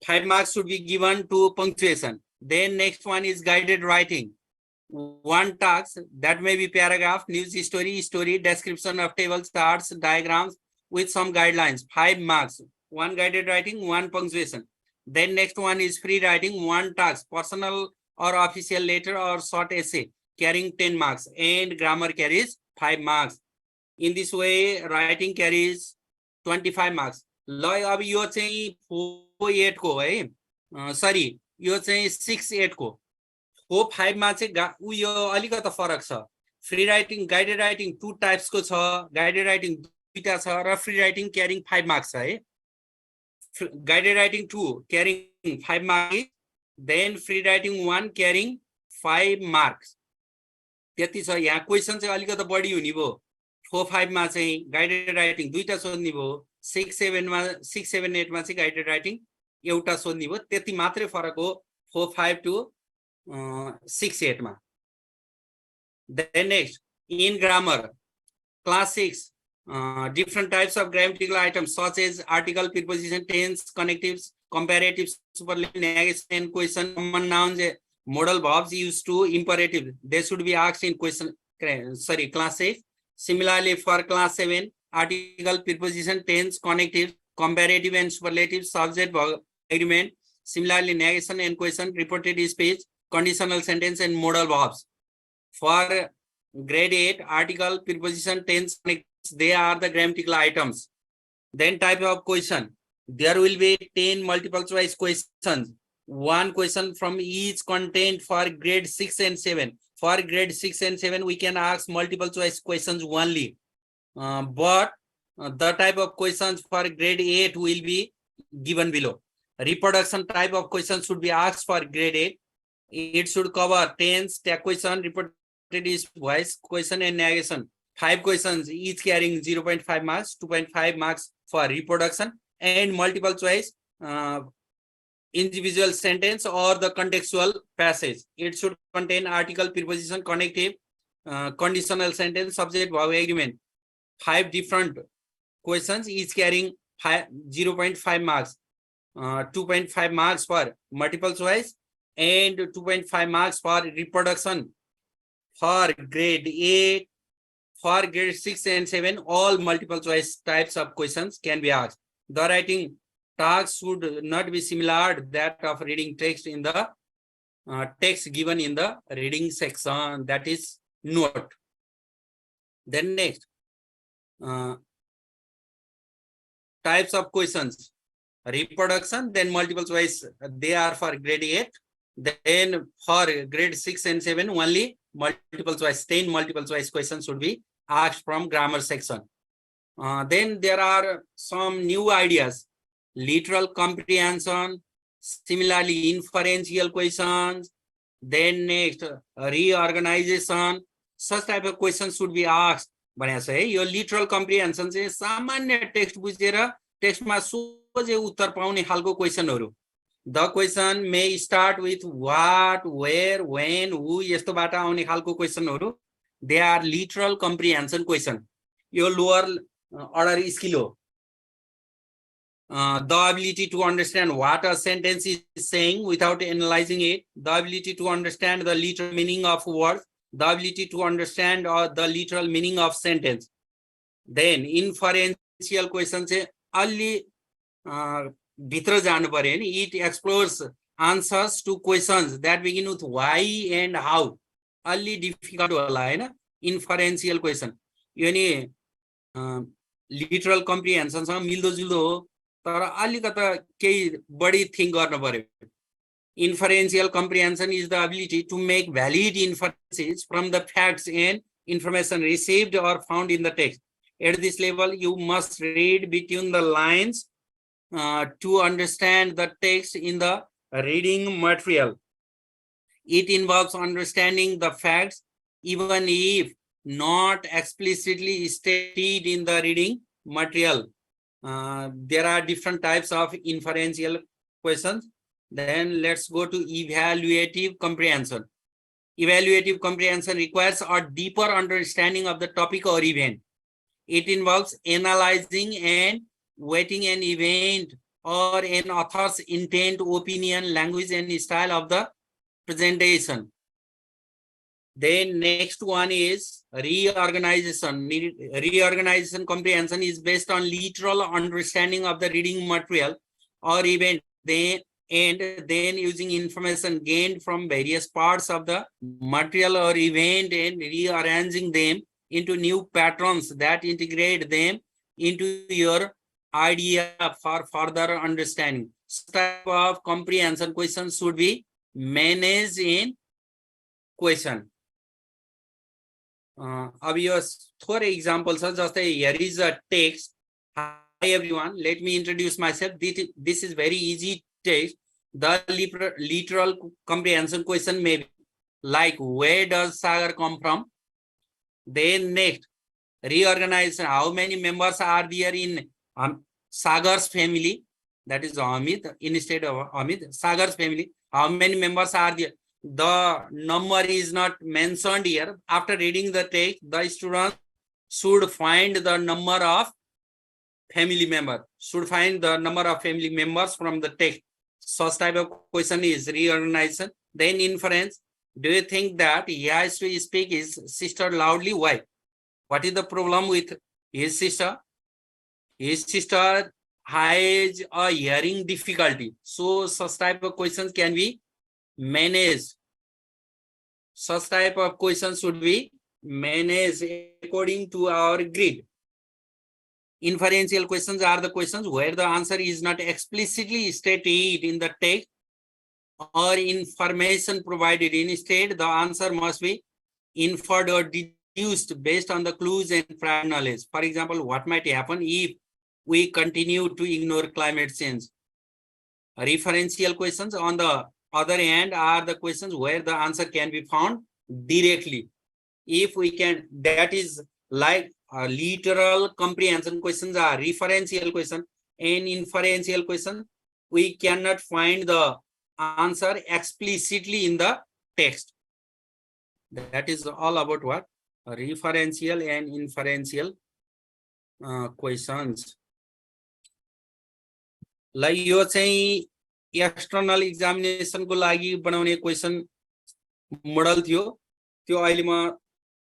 5 marks should be given to punctuation. Then next one is guided writing. 1 task, that may be paragraph, news story, description of tables, charts, diagrams with some guidelines. 5 marks. 1 guided writing, 1 punctuation. Then next one is free writing. 1 task, personal or official letter or short essay carrying 10 marks, and grammar carries 5 marks. In this way, writing carries 25 marks. ल अब यो चाहिँ 4-8 को है, सरी यो चाहिँ 6-8 को. 4-5 मा चाहिँ उयो अलिकति फरक छ. Free writing, guided writing 2 types को छ. गाइडेड राइटिङ 2टा छ र फ्री राइटिङ क्यारिङ 5 मार्क्स छ है. Guided writing 2 carrying 5 marks, then free writing 1 carrying 5 marks. त्यति छ. यहाँ क्वेशन चाहिँ अलिकति बढी हुने भयो. 4-5 मा चाहिँ गाइडेड राइटिङ 2टा सोध्ने भयो. 6-7 मा 6-7-8 मा चाहिँ गाइडेड राइटिङ एउटा सोध्ने भयो. त्यति मात्रै फरक हो 4-5 to 6-8 मा. Then next, in grammar, class 6, different types of grammatical items such as article, preposition, tense, connectives, comparatives, superlative, negation, and question, common nouns, modal verbs used to imperative. They should be asked in class 6. Similarly, for class 7, article, preposition, tense, connective, comparative and superlative, subject, verb, agreement. Similarly, negation and question, reported speech, conditional sentence, and modal verbs. For grade 8, article, preposition, tense, connectives, they are the grammatical items. Then type of question. There will be 10 multiple choice questions. 1 question from each content for grade 6 and 7. For grade 6 and 7, we can ask multiple choice questions only. But the type of questions for grade 8 will be given below. Reproduction type of questions should be asked for grade 8. It should cover tense, tag question, repetitive voice question, and negation. 5 questions, each carrying 0.5 marks, 2.5 marks for reproduction, and multiple choice, individual sentence or the contextual passage. It should contain article, preposition, connective, conditional sentence, subject, verb, agreement. 5 different questions, each carrying 0.5 marks, 2.5 marks for multiple choice, and 2.5 marks for reproduction. For grade 8, for grade 6 and 7, all multiple choice types of questions can be asked. The writing task should not be similar to that of reading text in the text given in the reading section, that is note. Then next, types of questions. Reproduction, then multiple choice, they are for grade 8. Then for grade 6 and 7, only multiple choice, 10 multiple choice questions should be asked from grammar section. Then there are some new ideas. Literal comprehension, similarly inferential questions, then next reorganization, such type of questions should be asked. Your literal comprehension is सामान्य text बुझेर text मा सोझै उत्तर पाउने खालको क्वेशनहरु. The question may start with what, where, when, who, यस्तोबाट आउने खालको क्वेशनहरु. They are literal comprehension question. Yo lower order skill हो. The ability to understand what a sentence is saying without analyzing it, the ability to understand the literal meaning of words, the ability to understand the literal meaning of sentence. Then inferential question चाहिँ अलि भित्र जानु पर्यो नि. It explores answers to questions that begin with why and how. अलि difficult होला हैन inferential question. यो नि literal comprehension सँग मिल्दो जुल्दो हो, तर अलिकता केही बढी थिंक गर्न पर्यो. Inferential comprehension is the ability to make valid inferences from the facts and information received or found in the text. At this level, you must read between the lines to understand the text in the reading material. It involves understanding the facts, even if not explicitly stated in the reading material. There are different types of inferential questions. Then let's go to evaluative comprehension. Evaluative comprehension requires a deeper understanding of the topic or event. It involves analyzing and weighting an event or an author's intent, opinion, language, and style of the presentation. Then next one is reorganization. Reorganization comprehension is based on literal understanding of the reading material or event, and then using information gained from various parts of the material or event and rearranging them into new patterns that integrate them into your idea for further understanding. This type of comprehension questions should be managed in question. अब यो थोरै example छ. जस्तै here is a text. Hi everyone, let me introduce myself. This is very easy text. The literal comprehension question may be like, where does Sagar come from? Then next, reorganization. How many members are there in Sagar's family? That is Amit instead of Amit. Sagar's family. How many members are there? The number is not mentioned here. After reading the text, the student should find the number of family members. Should find the number of family members from the text. Such type of question is reorganization. Then inference. Do you think that he has to speak his sister loudly? Why? What is the problem with his sister? His sister has a hearing difficulty. So such type of questions can be managed. Such type of questions should be managed according to our grid. Inferential questions are the questions where the answer is not explicitly stated in the text or information provided. Instead, the answer must be inferred or deduced based on the clues and prior knowledge. For example, what might happen if we continue to ignore climate change? Referential questions, on the other hand, are the questions where the answer can be found directly. If we can, that is like literal comprehension questions are referential question, and inferential question, we cannot find the answer explicitly in the text. That is all about what? Referential and inferential questions. Like यो चाहिँ external examination को लागि बनाउने question model थियो, त्यो अहिले म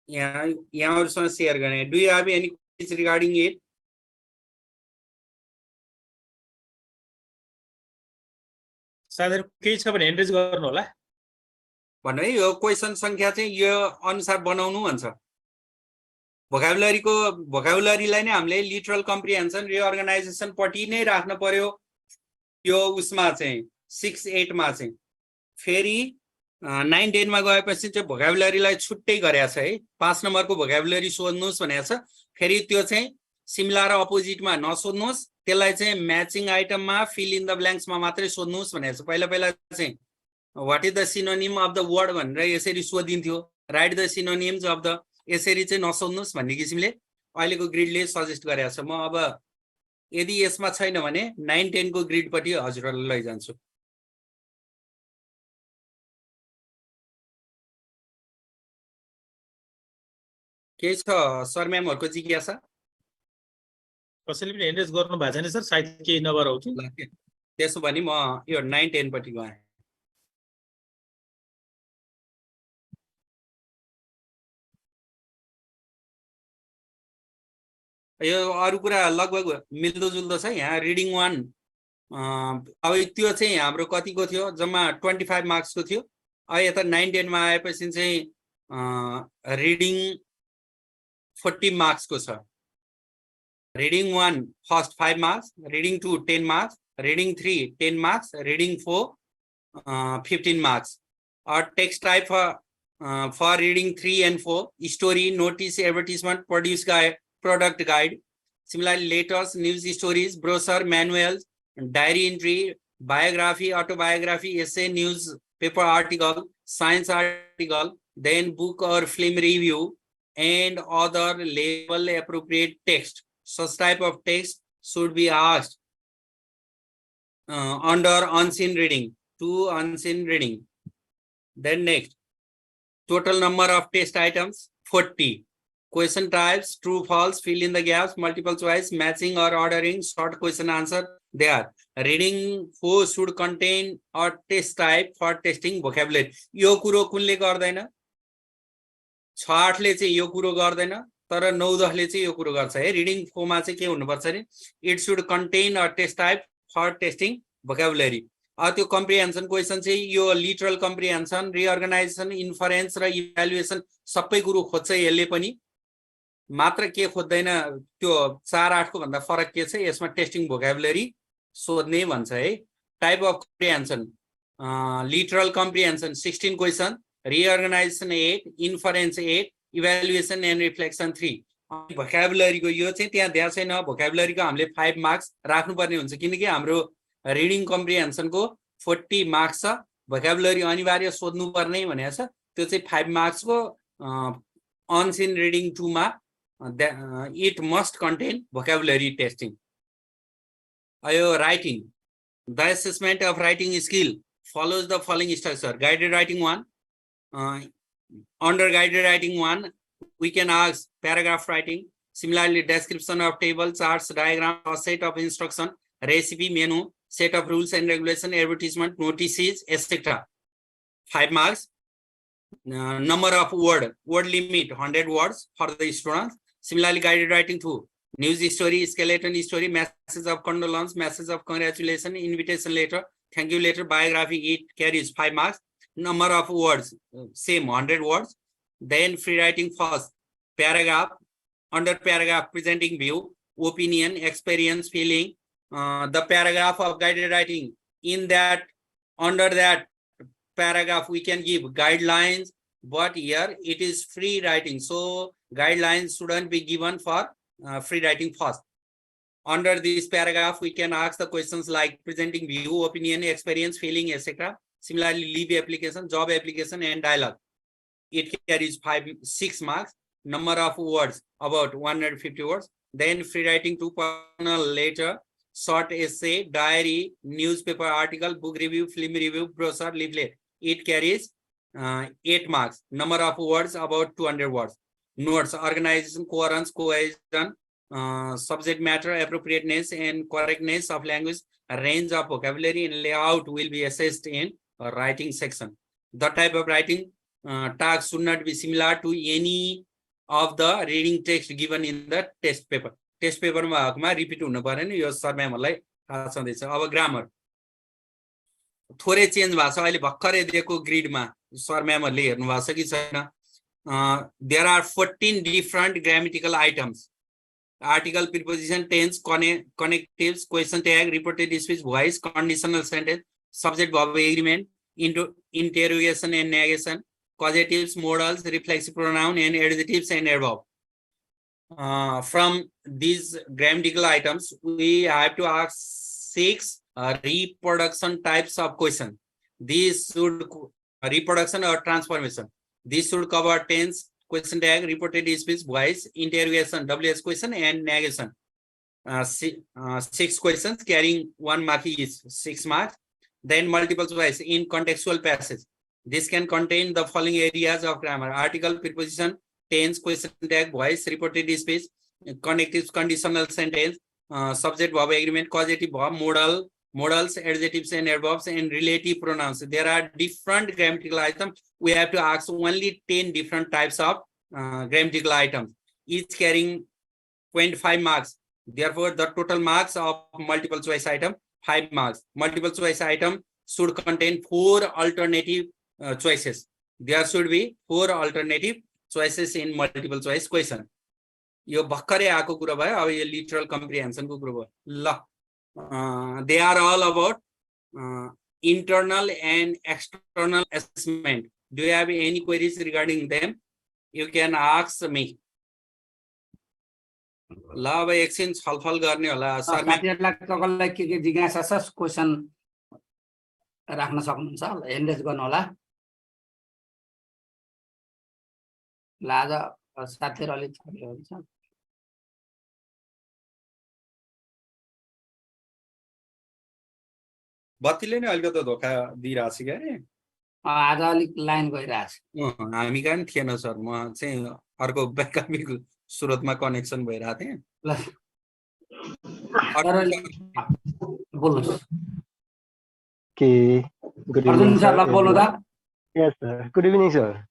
यहाँहरुसँग share गर्ने. Do you have any questions regarding it? साथीहरु केही छ भने एन्ट्रेज गर्नु होला. भन्नु है, यो क्वेशन संख्या चाहिँ यो अनुसार बनाउनु भन्छ. भोकाबुलरीलाई नै हामीले लिटरल कम्प्रिहेन्सन रिअर्गनाइजेसन पट्टि नै राख्न पर्यो. यो उसमा चाहिँ 6-8 मा चाहिँ फेरि 9-10 मा गएपछि चाहिँ भोकाबुलरीलाई छुट्टै गरेको छ है. 5 नम्बरको भोकाबुलरी सोध्नुस् भनेको छ. फेरि त्यो चाहिँ सिमिलर र अपोजिटमा नसोध्नुस्, त्यसलाई चाहिँ म्याचिङ आइटममा फिल इन द ब्ल्याङ्क्समा मात्रै सोध्नुस् भनेको छ. पहिला चाहिँ what is the synonym of the word भनेर यसरी सोधिन्थ्यो. Write the synonyms of the, यसरी चाहिँ नसोध्नुस् भन्ने किसिमले अहिलेको ग्रिडले सजेस्ट गरेको छ. म अब यदि यसमा छैन भने 9-10 को ग्रिडपट्टि हजुरहरुलाई लैजान्छु. के छ सर म्यामहरुको जिज्ञासा? कसैले पनि एन्ट्रेज गर्नु भएको छैन सर, सायद केही नभएर हो कि. त्यसो भने म यो 9-10 पट्टि गएँ. यो अरु कुरा लगभग मिल्दो जुल्दो छ. यहाँ रिडिङ 1 अब त्यो चाहिँ हाम्रो कतिको थियो, जम्मा 25 मार्क्सको थियो. अब यता 9-10 मा आएपछि चाहिँ रिडिङ 40 मार्क्सको छ. Reading 1 first 5 marks, reading 2 10 marks, reading 3 10 marks, reading 4 15 marks. और text type for reading 3 and 4, story, notice, advertisement, produce guide, product guide. Similarly, letters, news stories, brochure, manuals, diary entry, biography, autobiography, essay, newspaper article, science article, then book or film review, and other label appropriate text. Such type of text should be asked under unseen reading, to unseen reading. Then next, total number of test items 40. Question types, true, false, fill in the gaps, multiple choice, matching or ordering, short question answer. There. Reading 4 should contain a test type for testing vocabulary. यो कुरो कुनले गर्दैन? 6-8 ले चाहिँ यो कुरो गर्दैन, तर 9-10 ले चाहिँ यो कुरो गर्छ है. रिडिङ 4 मा चाहिँ के हुनुपर्छ नि? It should contain a test type for testing vocabulary. त्यो कम्प्रिहेन्सन क्वेशन चाहिँ यो लिटरल कम्प्रिहेन्सन, रिअर्गनाइजेसन, इन्फरेन्स र इभ्यालुएसन सबै कुरो खोज्छ. यसले पनि मात्र के खोज्दैन, त्यो 4-8 को भन्दा फरक के छ, यसमा टेस्टिङ भोकाबुलरी सोध्ने भन्छ है. Type of comprehension, literal comprehension 16 question, reorganisation 8, inference 8, evaluation and reflection 3. भोकाबुलरीको यो चाहिँ त्यहाँ दिएको छैन. भोकाबुलरीको हामीले 5 मार्क्स राख्नुपर्ने हुन्छ, किनकि हाम्रो रिडिङ कम्प्रिहेन्सन को 40 मार्क्स छ. भोकाबुलरी अनिवार्य सोध्नु पर्ने भनेको छ, त्यो चाहिँ 5 मार्क्स को. अनसिन रिडिङ 2 मा it must contain vocabulary testing. Writing. The assessment of writing skill follows the following structure. Guided writing 1. Under guided writing 1, we can ask paragraph writing. Similarly, description of table, charts, diagram, a set of instruction, recipe, menu, set of rules and regulation, advertisement, notices, etc. 5 marks. Number of word limit 100 words for the students. Similarly, guided writing 2, news story, skeleton story, message of condolence, message of congratulation, invitation letter, thank you letter, biography, it carries 5 marks. Number of words, same 100 words. Then free writing first, paragraph, under paragraph presenting view, opinion, experience, feeling. The paragraph of guided writing, in that, under that paragraph we can give guidelines, but here it is free writing. So guidelines shouldn't be given for free writing first. Under this paragraph, we can ask the questions like presenting view, opinion, experience, feeling, etc. Similarly, leave application, job application, and dialogue. It carries 6 marks. Number of words, about 150 words. Then free writing, 2 personal letter, short essay, diary, newspaper article, book review, film review, brochure, leaflet. It carries 8 marks. Number of words, about 200 words. Notes, organization, coherence, cohesion, subject matter, appropriateness, and correctness of language, a range of vocabulary and layout will be assessed in a writing section. The type of writing task should not be similar to any of the reading text given in the test paper. Test paper ma repeat हुनु पर्यो नि, यो sir म्यामहरुलाई थाहा छँदैछ. अब grammar थोरै change भएको छ अहिले भर्खरै दिएको ग्रिडमा सर म्यामहरुले हेर्नु भएको छ कि छैन. There are 14 different grammatical items. Article, preposition, tense, connectives, question tag, reported speech, voice, conditional sentence, subject verb agreement, interrogation and negation, causatives, modals, reflexive pronoun, and adjectives and adverb. From these grammatical items, we have to ask 6 reproduction types of question. These should reproduction or transformation. This should cover tense, question tag, reported speech, voice, interrogation, WS question, and negation. 6 questions carrying 1 mark each, 6 marks. Then multiple choice in contextual passage. This can contain the following areas of grammar: article, preposition, tense, question tag, voice, reported speech, connectives, conditional sentence, subject verb agreement, causative verb, modals, adjectives and adverbs, and relative pronouns. There are different grammatical items. We have to ask only 10 different types of grammatical items, each carrying 25 marks. Therefore, the total marks of multiple choice item 5 marks. Multiple choice item should contain 4 alternative choices. There should be 4 alternative choices in multiple choice question. यो भर्खरै आएको कुरा भयो. अब यो literal comprehension को कुरा भयो. ल, they are all about internal and external assessment. Do you have any queries regarding them? You can ask me. ल, अब एकछिन छलफल गर्ने होला. सर साथीहरुलाई कसलाई के जिज्ञासा छ क्वेशन राख्न सक्नुहुन्छ, एन्डेज गर्नु होला. ल, आज साथीहरु अलि छले हुन्छ. बत्तीले नै अलिकति धोका दिइराछ के अरे. आज अलिक लाइन गइराछ. हामी कहाँ नि थिएन सर, म चाहिँ अर्को बैकअपिक स्रोतमा कनेक्सन भइरहेको थिएँ. ल, बोल्नुस्. Okay, good evening, sir. Yes, sir. Good evening, sir.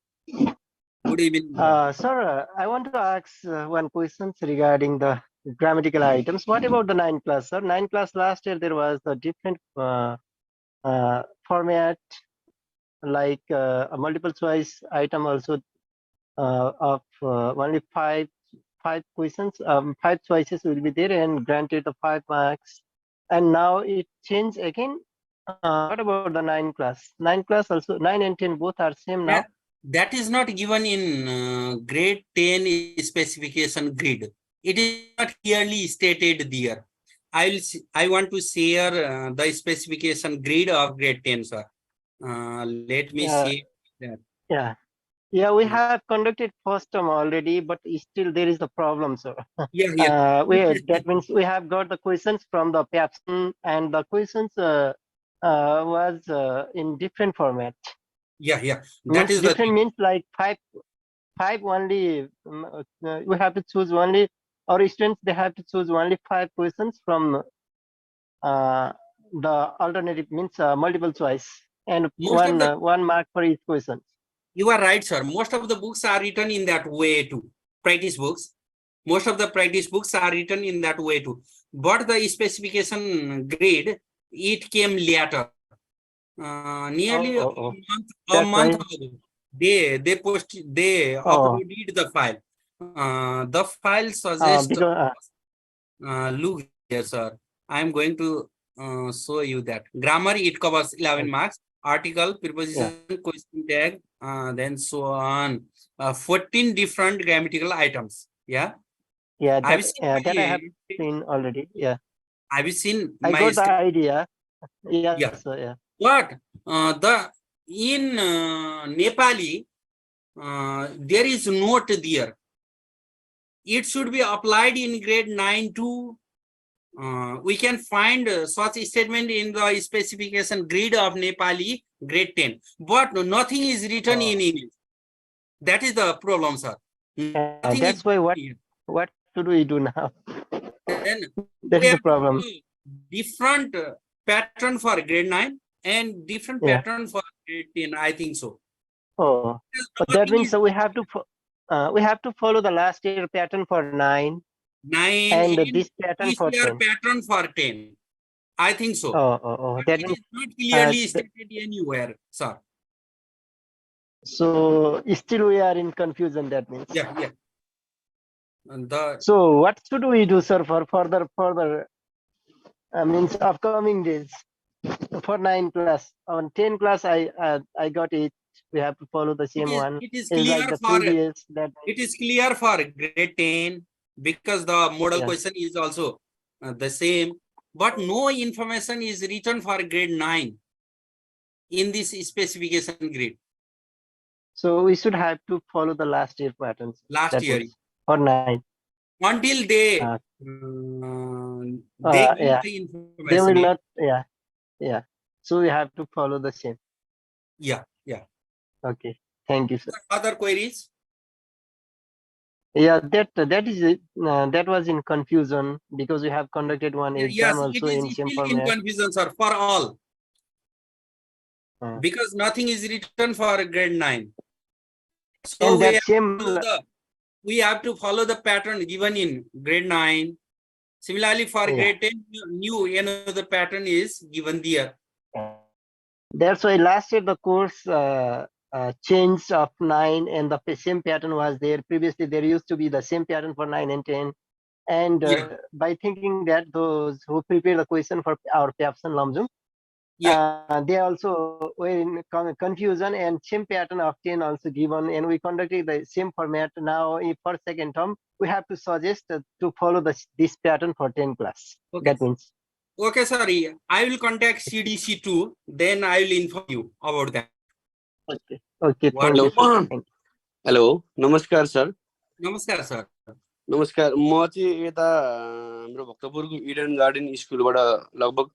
Good evening. Sir, I want to ask one question regarding the grammatical items. What about the 9 class, sir? 9 class last year there was a different format, like a multiple choice item also of only five questions. 5 choices will be there and granted the 5 marks. And now it changed again. What about the 9 class? 9 class also, 9 and 10 both are same now. That is not given in grade 10 specification grid. It is not clearly stated there. I want to share the specification grid of grade 10, sir. Let me see that. Yeah, we have conducted first term already, but still there is a problem, sir. That means we have got the questions from the PAPSON and the questions was in different format. That is different means like five only. We have to choose only. Our students, they have to choose only 5 questions from the alternative, means multiple choice, and one mark for each question. You are right, sir. Most of the books are written in that way too. Practice books. Most of the practice books are written in that way too. But the specification grade, it came later. Nearly a month ago. They uploaded the file. The file suggests. Look here, sir. I am going to show you that. Grammar, it covers 11 marks. article, preposition, question tag, then so on. 14 different grammatical items. Yeah. Yeah, Have that, you seen that I have seen already. Yeah. Have you seen I my got the idea. Yeah. Yeah. So, yeah. But in Nepali, there is note there. It should be applied in grade 9 too. We can find such statement in the specification grid of Nepali grade 10, but nothing is written in English. That is the problem, sir. That's why what should we do now? Then That is the problem. Different pattern for grade 9 and different pattern for grade 10. I think so. Oh, but that means so we have to follow the last year pattern for 9. 9 and this pattern this for year 10. pattern for 10. I think so. Oh. That means not clearly stated anywhere, sir. So still we are in confusion. That means. Yeah. And so what should we do, sir, for further means upcoming days for 9 class? On 10 class, I got it. We have to follow the same one. It is It's clear like the for previous. That it is clear for grade 10 because the model Yeah. question is also the same, but no information is written for grade 9 in this specification grid. So we should have to follow the last year patterns. Last that year. means, for 9. Until they Yeah. give Yeah. the information. They will not. Yeah. So we have to follow the same. Yeah. Okay. Thank you, sir. Other queries? Yeah, that is it. That was in confusion because we have conducted one exam Yes, also it in is same still in format. confusion, sir, for all. Because nothing is written for grade 9. So And that same we have to follow the pattern given in grade 9. Similarly, for grade 10, new another pattern is given there. That's why last year the course changed of 9 and the same pattern was there. Previously, there used to be the same pattern for 9 and 10. And by thinking that those who prepare the question for our PAPS and Lamjung, they also were in confusion, and same pattern of 10 also given, and we conducted the same format. Now for second term, we have to suggest to follow this pattern for 10 class. Okay. That means. Okay, sorry. I will contact CDC too. Then I will inform you about that. Okay. Thank you, sir. Hello. Namaskar, sir. Namaskar, sir. नमस्कार म चाहिँ यता हाम्रो भक्तपुरको Eden garden स्कुलबाट लगभग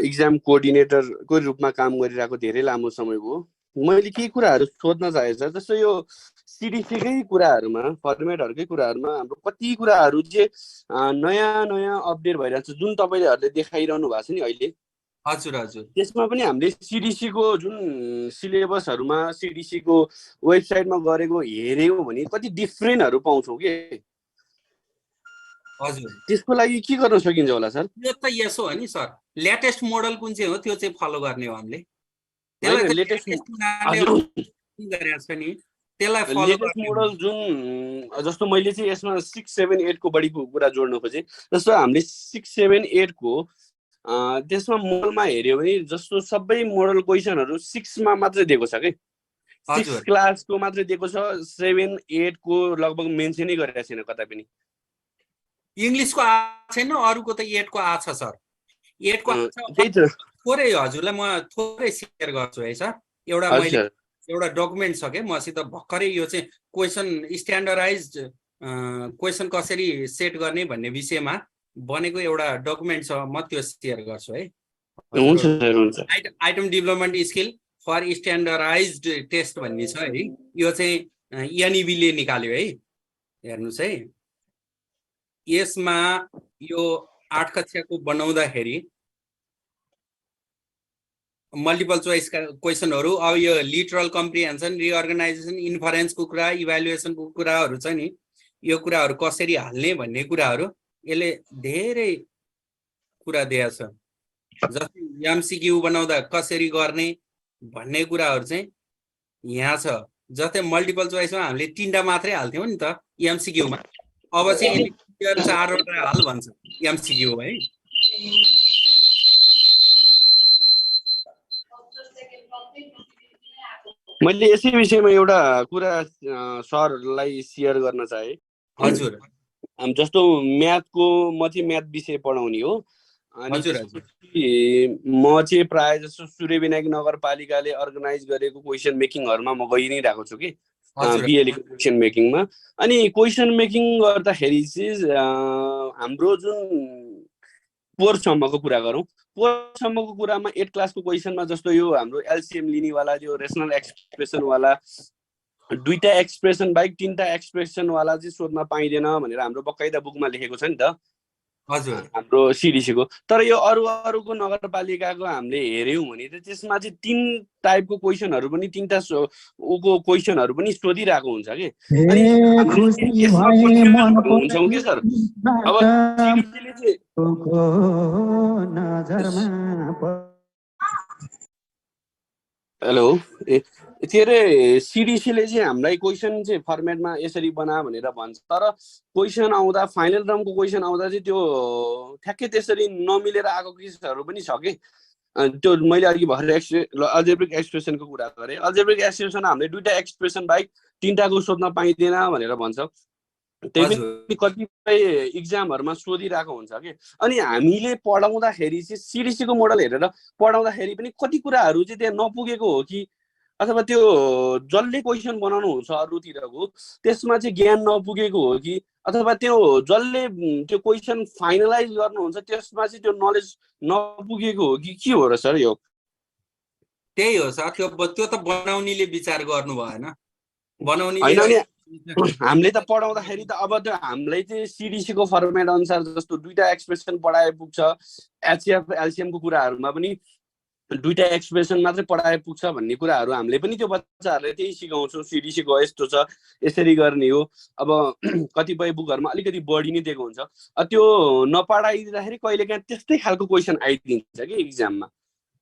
exam कोअर्डिनेटरको रूपमा काम गरिरहेको धेरै लामो समय भयो। मैले के कुराहरू सोध्न चाहे सर, जस्तो यो सिडिसीकै कुराहरूमा फर्मेटहरुकै कुराहरूमा हाम्रो कति कुराहरू चाहिँ नयाँ अपडेट भइरहेछ जुन तपाईहरुले देखाइरहनु भएको छ नि अहिले। हजुर हजुर। त्यसमा पनि हामीले सिडिसी को जुन सिलेबसहरुमा सिडिसी को वेबसाइटमा गरेको हेर्यौ भने कति डिफरेन्टहरु पाउँछौ के। हजुर। त्यसको लागि के गर्न सकिन्छ होला सर? यो त यसो हो नि सर, लेटेस्ट मोडल कुन चाहिँ हो त्यो चाहिँ फलो गर्ने हो हामीले। त्यसलाई लेटेस्ट मोडल जुन जस्तो मैले चाहिँ यसमा 6 7 8 को बढी कुरा जोड्न खोजे। जस्तो हामीले 6 7 8 को त्यसमा मोडलमा हेर्यो भने जस्तो सबै मोडल क्वेशनहरु 6 मा मात्र दिएको छ के। 6 क्लास को मात्र दिएको छ, 7 8 को लगभग मेन्सनै गरिरहेको छैन कतै पनि। इंग्लिश को आ छैन, अरुको त 8 को आ छ सर। 8 को थोरै हजुरलाई म थोरै शेयर गर्छु है सर। एउटा मैले एउटा डकुमेन्ट छ के मसित भर्खरै यो चाहिँ क्वेशन स्ट्यान्डर्डाइज्ड क्वेशन कसरी सेट गर्ने भन्ने विषयमा बनेको एउटा डकुमेन्ट छ, म त्यो शेयर गर्छु है। हुन्छ सर, हुन्छ। आइटम डेभलपमेन्ट स्किल फर स्ट्यान्डर्डाइज्ड टेस्ट भन्ने छ है। यो चाहिँ एनईबी ले निकाल्यो है, हेर्नुस् है। यसमा यो 8 कक्षाको बनाउँदाखेरि मल्टिपल चोइस क्वेशनहरु, अब यो लिटरल कम्प्रिहेन्सन, रिअर्गनाइजेसन, इन्फरेन्सको कुरा, इभ्यालुएसनको कुराहरु छ नि, यो कुराहरु कसरी हाल्ने भन्ने कुराहरु यसले धेरै कुरा दिएको छ। जस्तै एमसीक्यू बनाउँदा कसरी गर्ने भन्ने कुराहरु चाहिँ यहाँ छ। जस्तै मल्टिपल चोइसमा हामीले 3टा मात्रै हाल्थ्यौं नि त एमसीक्यू मा, अब चाहिँ 4वटा हाल भन्छ एमसीक्यू है। मैले यसै विषयमा एउटा कुरा सरलाई सेयर गर्न चाहे। हजुर जस्तो म्याथको म चाहिँ म्याथ विषय पढाउने हो अनि हजुर म चाहिँ प्राय जस्तो सूर्य विनायक नगरपालिकाले अर्गनाइज गरेको क्वेसन मेकिङहरुमा म गइ नै रहेको छु कि बिएलई क्वेसन मेकिङमा। अनि क्वेसन मेकिङ गर्दाखेरि चाहिँ हाम्रो जुन पोरसम्मको कुरा गरौँ, पोरसम्मको कुरामा 8 क्लासको क्वेसनमा जस्तो यो हाम्रो एलसीएम लिनेवाला जो रेसनल एक्सप्रेसन वाला दुईटा एक्सप्रेसन बाहेक 3टा एक्सप्रेसन वाला चाहिँ सोध्न पाइँदैन भनेर हाम्रो बकाइदा बुकमा लेखेको छ नि त हजुर हाम्रो सिडिसीको। तर यो अरूको नगरपालिकाको हामीले हेर्यौं भने त त्यसमा चाहिँ 3 टाइपको क्वेसनहरु पनि 3टा उको क्वेसनहरु पनि सोधिरहेको हुन्छ के। अनि हुन्छौं के सर। अब सिडिसीले चाहिँ हेलो के अरे सिडिसीले चाहिँ हामीलाई क्वेसन चाहिँ फर्मेटमा यसरी बना भनेर भन्छ, तर क्वेसन आउँदा फाइनल टर्मको क्वेसन आउँदा चाहिँ त्यो ठ्याक्कै त्यसरी नमिलेर आएको केसहरु पनि छ के। त्यो मैले अघि भर्खर अल्जेब्रिक एक्सप्रेसनको कुरा गरे। अल्जेब्रिक एक्सप्रेसन हामीले दुईटा एक्सप्रेसन बाहेक 3टाको सोध्न पाइँदैन भनेर भन्छ। त्यही पनि कतिपय इक्जामहरुमा सोधिरहेको हुन्छ के। अनि हामीले पढाउँदाखेरि चाहिँ सिडिसीको मोडल हेरेर पढाउँदाखेरि पनि कति कुराहरु चाहिँ त्यहाँ नपुगेको हो कि अथवा त्यो जसले क्वेसन बनाउनु हुन्छ अरूतिरको त्यसमा चाहिँ ज्ञान नपुगेको हो कि अथवा त्यो जसले त्यो क्वेसन फाइनलाइज गर्नुहुन्छ त्यसमा चाहिँ त्यो नलेज नपुगेको हो कि के हो र सर यो? त्यही हो सर, त्यो त बनाउनेले विचार गर्नु भएन। बनाउनेले हामीले त पढाउँदाखेरि त अब त्यो हामीलाई चाहिँ सिडिसीको फर्मेट अनुसार जस्तो दुईटा एक्सप्रेसन पढाए पुग्छ। एचसीएफ एलसीएम को कुराहरुमा पनि दुईटा एक्सप्रेसन मात्रै पढाए पुग्छ भन्ने कुराहरु हामीले पनि त्यो बच्चाहरुलाई त्यही सिकाउँछौं। सिडिसीको यस्तो छ यसरी गर्ने हो। अब कतिपय बुकहरुमा अलिकति बढी नै दिएको हुन्छ। त्यो नपढाइदिँदाखेरि कहिलेकाहीँ त्यस्तै खालको क्वेसन आइदिन्छ के एक्जाममा।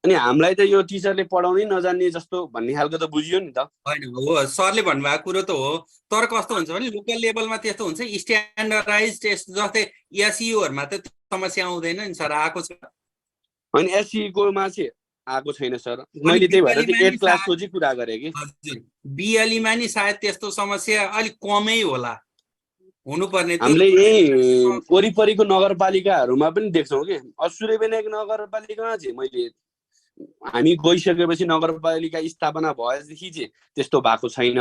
अनि हामीलाई त यो टिचरले पढाउनै नजान्ने जस्तो भन्ने खालको त बुझियो नि त। हैन हो सरले भन्नुभएको कुरो त हो, तर कस्तो हुन्छ भने लोकल लेभलमा त्यस्तो हुन्छ। स्ट्यान्डर्डाइज टेस्ट जस्तै एसईओहरुमा त समस्या आउँदैन नि सर, आएको छ। अनि एसईको मा चाहिँ आएको छैन सर। मैले त्यही भएर चाहिँ 8 क्लासको चाहिँ कुरा गरे कि। हजुर बीएलई मा नि सायद त्यस्तो समस्या अलि कमै होला हुनुपर्ने। हामीले यही वरिपरिको नगरपालिकाहरुमा पनि देख्छौं के। सूर्य विनायक नगरपालिकामा चाहिँ मैले हामी गइसकेपछि नगरपालिका स्थापना भएदेखि चाहिँ त्यस्तो भएको छैन।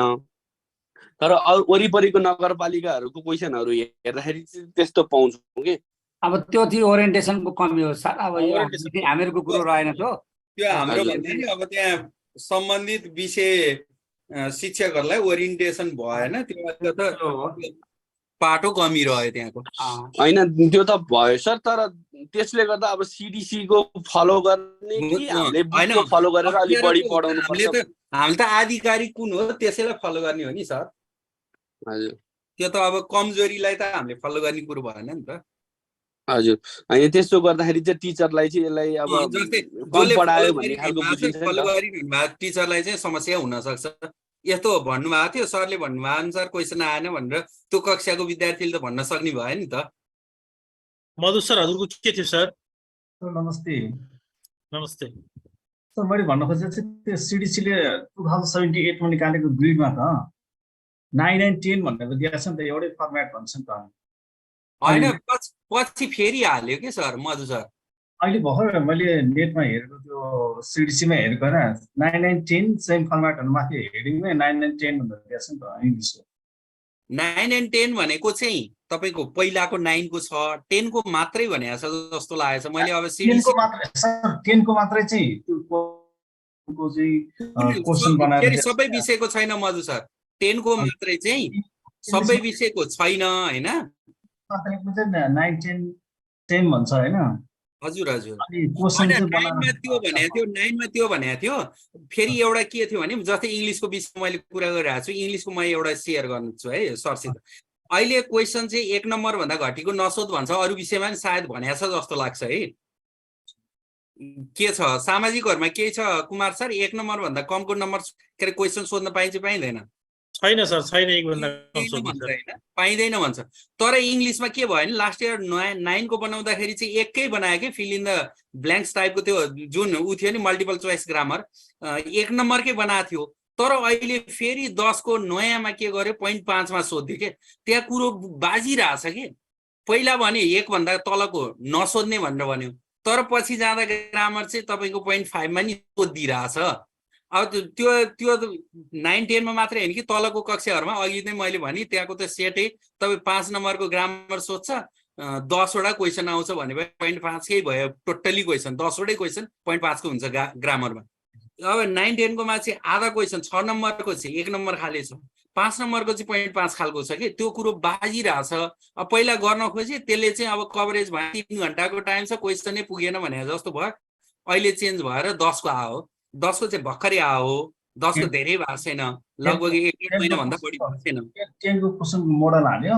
तर वरिपरिको नगरपालिकाहरुको क्वेसनहरु हेर्दाखेरि चाहिँ त्यस्तो पाउँछौं के। अब त्यो चाहिँ ओरिएन्टेसनको कमी हो सर। अब यो हामीहरुको कुरो रहेन त्यो हाम्रो भन्दा नि अब त्यहाँ सम्बन्धित विषय शिक्षकहरुलाई ओरिएन्टेसन भएन, त्यो त पाटो कमी रह्यो त्यहाँको। हैन त्यो त भयो सर, तर त्यसले गर्दा अब सिडिसी को फलो गर्ने कि हामीले बुकको फलो गरेर अलि बढी पढाउनु पर्छ। हामीले त आधिकारिक कुन हो त्यसैलाई फलो गर्ने हो नि सर। हजुर त्यो त अब कमजोरीलाई त हामीले फलो गर्ने कुरो भएन नि त। हजुर हैन त्यस्तो गर्दाखेरि चाहिँ टिचरलाई चाहिँ यसलाई अब कम पढायो भन्ने खालको बुझिन्छ नि त। फलो गरिरहनु भएको टिचरलाई चाहिँ समस्या हुन सक्छ। यस्तो भन्नुभएको थियो सरले भन्नुभएको अनुसार क्वेसन आएन भनेर त्यो कक्षाको विद्यार्थीले त भन्न सक्ने भयो नि त। मधु सर हजुरको के थियो सर? नमस्ते। नमस्ते सर मैले भन्न खोजेको चाहिँ त्यो सिडिसीले 2078 मा निकालेको ग्रिडमा त 9 and 10 भनेर दिएको छ नि त, एउटै फर्मेट भन्छ नि त। हैन पछि फेरि हाल्यो के सर मधु सर। अहिले भर्खर मैले नेटमा हेरेको त्यो सिडिसीमा हेरेको हैन 9 and 10 सेम फर्मेटहरु माथि हेडिङमै 9 and 10 भनेर दिएको छ नि त इंग्लिशको। 9 and 10 भनेको चाहिँ तपाईको पहिलाको 9 को छ, 10 को मात्रै भनेको छ जस्तो लागेछ मैले। अब सिडिसी 10 को मात्रै सर, 10 को मात्रै चाहिँ त्यो को चाहिँ क्वेशन बनाएर सबै विषयको छैन मधु सर। 10 को मात्रै चाहिँ सबै विषयको छैन हैन। मात्रैको चाहिँ 9 10 सेम भन्छ हैन। हजुर हजुर क्वेशन चाहिँ 9 मा त्यो भनेको थियो, 9 मा त्यो भनेको थियो। फेरि एउटा के थियो भने जस्तै इंग्लिशको विषयमा मैले कुरा गरिरहेको छु, इंग्लिशको म एउटा शेयर गर्छु है सरसित। अहिले क्वेशन चाहिँ 1 नम्बर भन्दा घटीको नसोध भन्छ, अरु विषयमा नि सायद भनेको छ जस्तो लाग्छ है। के छ सामाजिकहरुमा के छ कुमार सर? 1 नम्बर भन्दा कमको नम्बर के रे क्वेशन सोध्न पाइन्छ पाइँदैन? छैन सर, छैन। 1 भन्दा कम सोध्न हैन पाइँदैन भन्छ। तर इंग्लिशमा के भयो भने लास्ट इयर 9 को बनाउँदाखेरि चाहिँ एकै बनायो के, फिल इन द ब्ल्याङ्क्स टाइपको त्यो जुन उ थियो नि मल्टिपल चोइस ग्रामर 1 नम्बरकै बनाएको थियो। तर अहिले फेरि 10 को नयाँमा के गर्यो 0.5 मा सोध्यो के त्यहाँ कुरो बाजिरहेछ के पहिला भने 1 भन्दा तलको नसोध्ने भनेर भन्यो तर पछि जाँदा ग्रामर चाहिँ तपाईको 0.5 मा नि सोधिरहेछ अब त्यो त्यो 9 10 मा मात्रै हैन कि तलको कक्षाहरुमा अघि नै मैले भने त्यहाँको त सेटै तपाई 5 नम्बरको ग्रामर सोध्छ 10 वटा क्वेशन आउँछ भने 0.5 कै भयो टोटली क्वेशन 10 वटै क्वेशन 0.5 को हुन्छ ग्रामरमा अब 9 10 को मा चाहिँ आधा क्वेशन 6 नम्बरको चाहिँ 1 नम्बर खाले छ 5 नम्बरको चाहिँ 0.5 खालको छ कि त्यो कुरो बाजिरहेछ अब पहिला गर्न खोजे त्यसले चाहिँ अब कभरेज भयो 3 घण्टाको टाइम छ क्वेशनै पुगेन भने जस्तो भयो अहिले चेन्ज भएर 10 को आयो 10 को चाहिँ भर्खरै आयो 10 को धेरै भएको छैन लगभग 1 महिना भन्दा बढी भएको छैन 10 को क्वेशन मोडल हाल्यो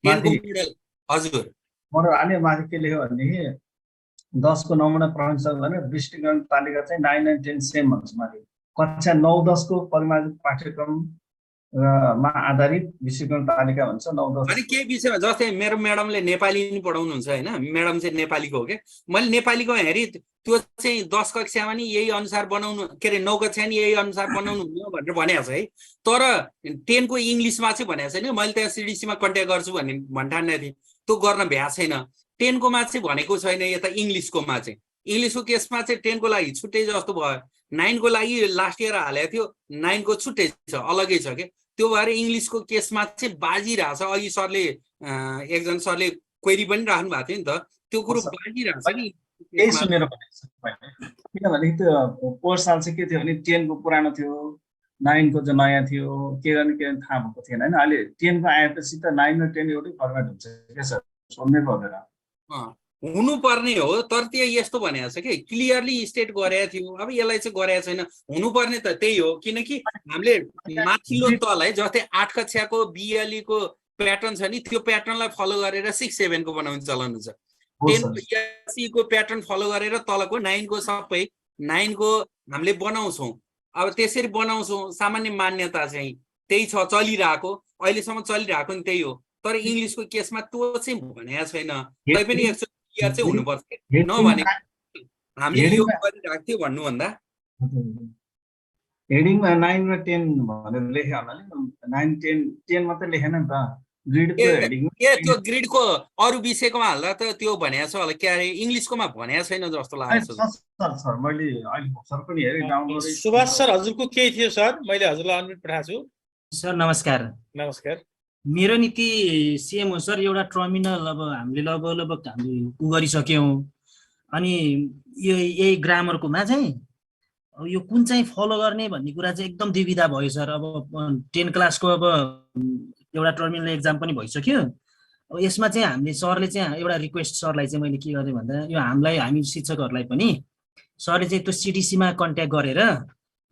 10 को मोडल हजुर मोडल हाल्यो माथि के लेख्यो भनेदेखि 10 को नमुना प्रश्न भने दृष्टिकोण तालिका चाहिँ 9 9 10 सेम भन्छ माथि कक्षा 9 10 को परिमार्जित पाठ्यक्रम मा आधारित दृष्टिकोण तालिका भन्छ 9 10 अनि के विषयमा जस्तै मेरो म्याडमले नेपाली नि पढाउनुहुन्छ हैन म्याडम चाहिँ नेपालीको हो के मैले नेपालीको हेरी त्यो चाहिँ 10 कक्षामा नि यही अनुसार बनाउनु के रे 9 कक्षा नि यही अनुसार बनाउनु हुन्न भनेर भनेको छ है तर 10 को इंग्लिशमा चाहिँ भनेको छैन मैले त्यहाँ सीडीसी मा कन्ट्याक्ट गर्छु भन्ने भन्ठान्ने थिए त्यो गर्न भ्या छैन 10 को मा चाहिँ भनेको छैन यता इंग्लिशको मा चाहिँ इंग्लिशको केसमा चाहिँ 10 को लागि छुट्टै जस्तो भयो 9 को लागि लास्ट इयर हालेको थियो 9 को छुट्टै छ अलगै छ के त्यो भएर इंग्लिशको केसमा चाहिँ बाजिरहेछ अघि सरले एकजना सरले क्वेरी पनि राख्नु भएको थियो नि त त्यो कुरो बाजिरहेछ नि यही सुनेर भनेको किनभने त्यो कोर्स साल चाहिँ के थियो भने 10 को पुरानो थियो 9 को चाहिँ नयाँ थियो के गर्ने थाहा भएको थिएन हैन अहिले 10 को आएपछि त 9 र 10 एउटै फर्मेट हुन्छ के सर सोध्नै पर्दैन हुनु पर्ने हो तर त्यो यस्तो भनेको छ कि क्लियरली स्टेट गरेको थियो अब यसलाई चाहिँ गरेको छैन हुनु पर्ने त त्यही हो किनकि हामीले माथिल्लो तल है जस्तै 8 कक्षाको बीएलई को प्याटर्न छ नि त्यो प्याटर्नलाई फलो गरेर 6 7 को बनाउने चलन छ 10 को एससी को प्याटर्न फलो गरेर तलको 9 को सबै 9 को हामीले बनाउँछौं अब त्यसरी बनाउँछौं सामान्य मान्यता चाहिँ त्यही छ चलिरहेको अहिलेसम्म चलिरहेको नि त्यही हो तर इंग्लिशको केसमा त्यो चाहिँ भनेको छैन तै पनि एक्चुअली क्लियर चाहिँ हुनुपर्छ नभने हामीले यो गरिरहेको थियो भन्नु भन्दा हेडिङमा 9 र 10 भनेर लेख्यो होला नि 9 10 10 मात्रै लेखेन नि त ग्रिडको हेडिङ त्यो ग्रिडको अरु विषयकोमा हाल्दा त त्यो भनेको छ होला के अरे इंग्लिशकोमा भनेको छैन जस्तो लाग्छ सर मैले अहिले भर्खर पनि हेरे डाउनलोड सुभाष सर हजुरको के थियो सर मैले हजुरलाई अनम्युट पठाएको छु सर नमस्कार नमस्कार मेरो नीति सेम हो सर एउटा टर्मिनल अब हामीले लगभग हामी उ गरिसक्यौं अनि यो यही ग्रामरकोमा चाहिँ यो कुन चाहिँ फलो गर्ने भन्ने कुरा चाहिँ एकदम दुविधा भयो सर अब 10 क्लासको अब एउटा टर्मिनल एक्जाम पनि भइसक्यो अब यसमा चाहिँ हामीले सरले चाहिँ एउटा रिक्वेस्ट सरलाई चाहिँ मैले के गरेँ भन्दा यो हामी शिक्षकहरूलाई पनि सरले चाहिँ त्यो सीडीसी मा कन्ट्याक्ट गरेर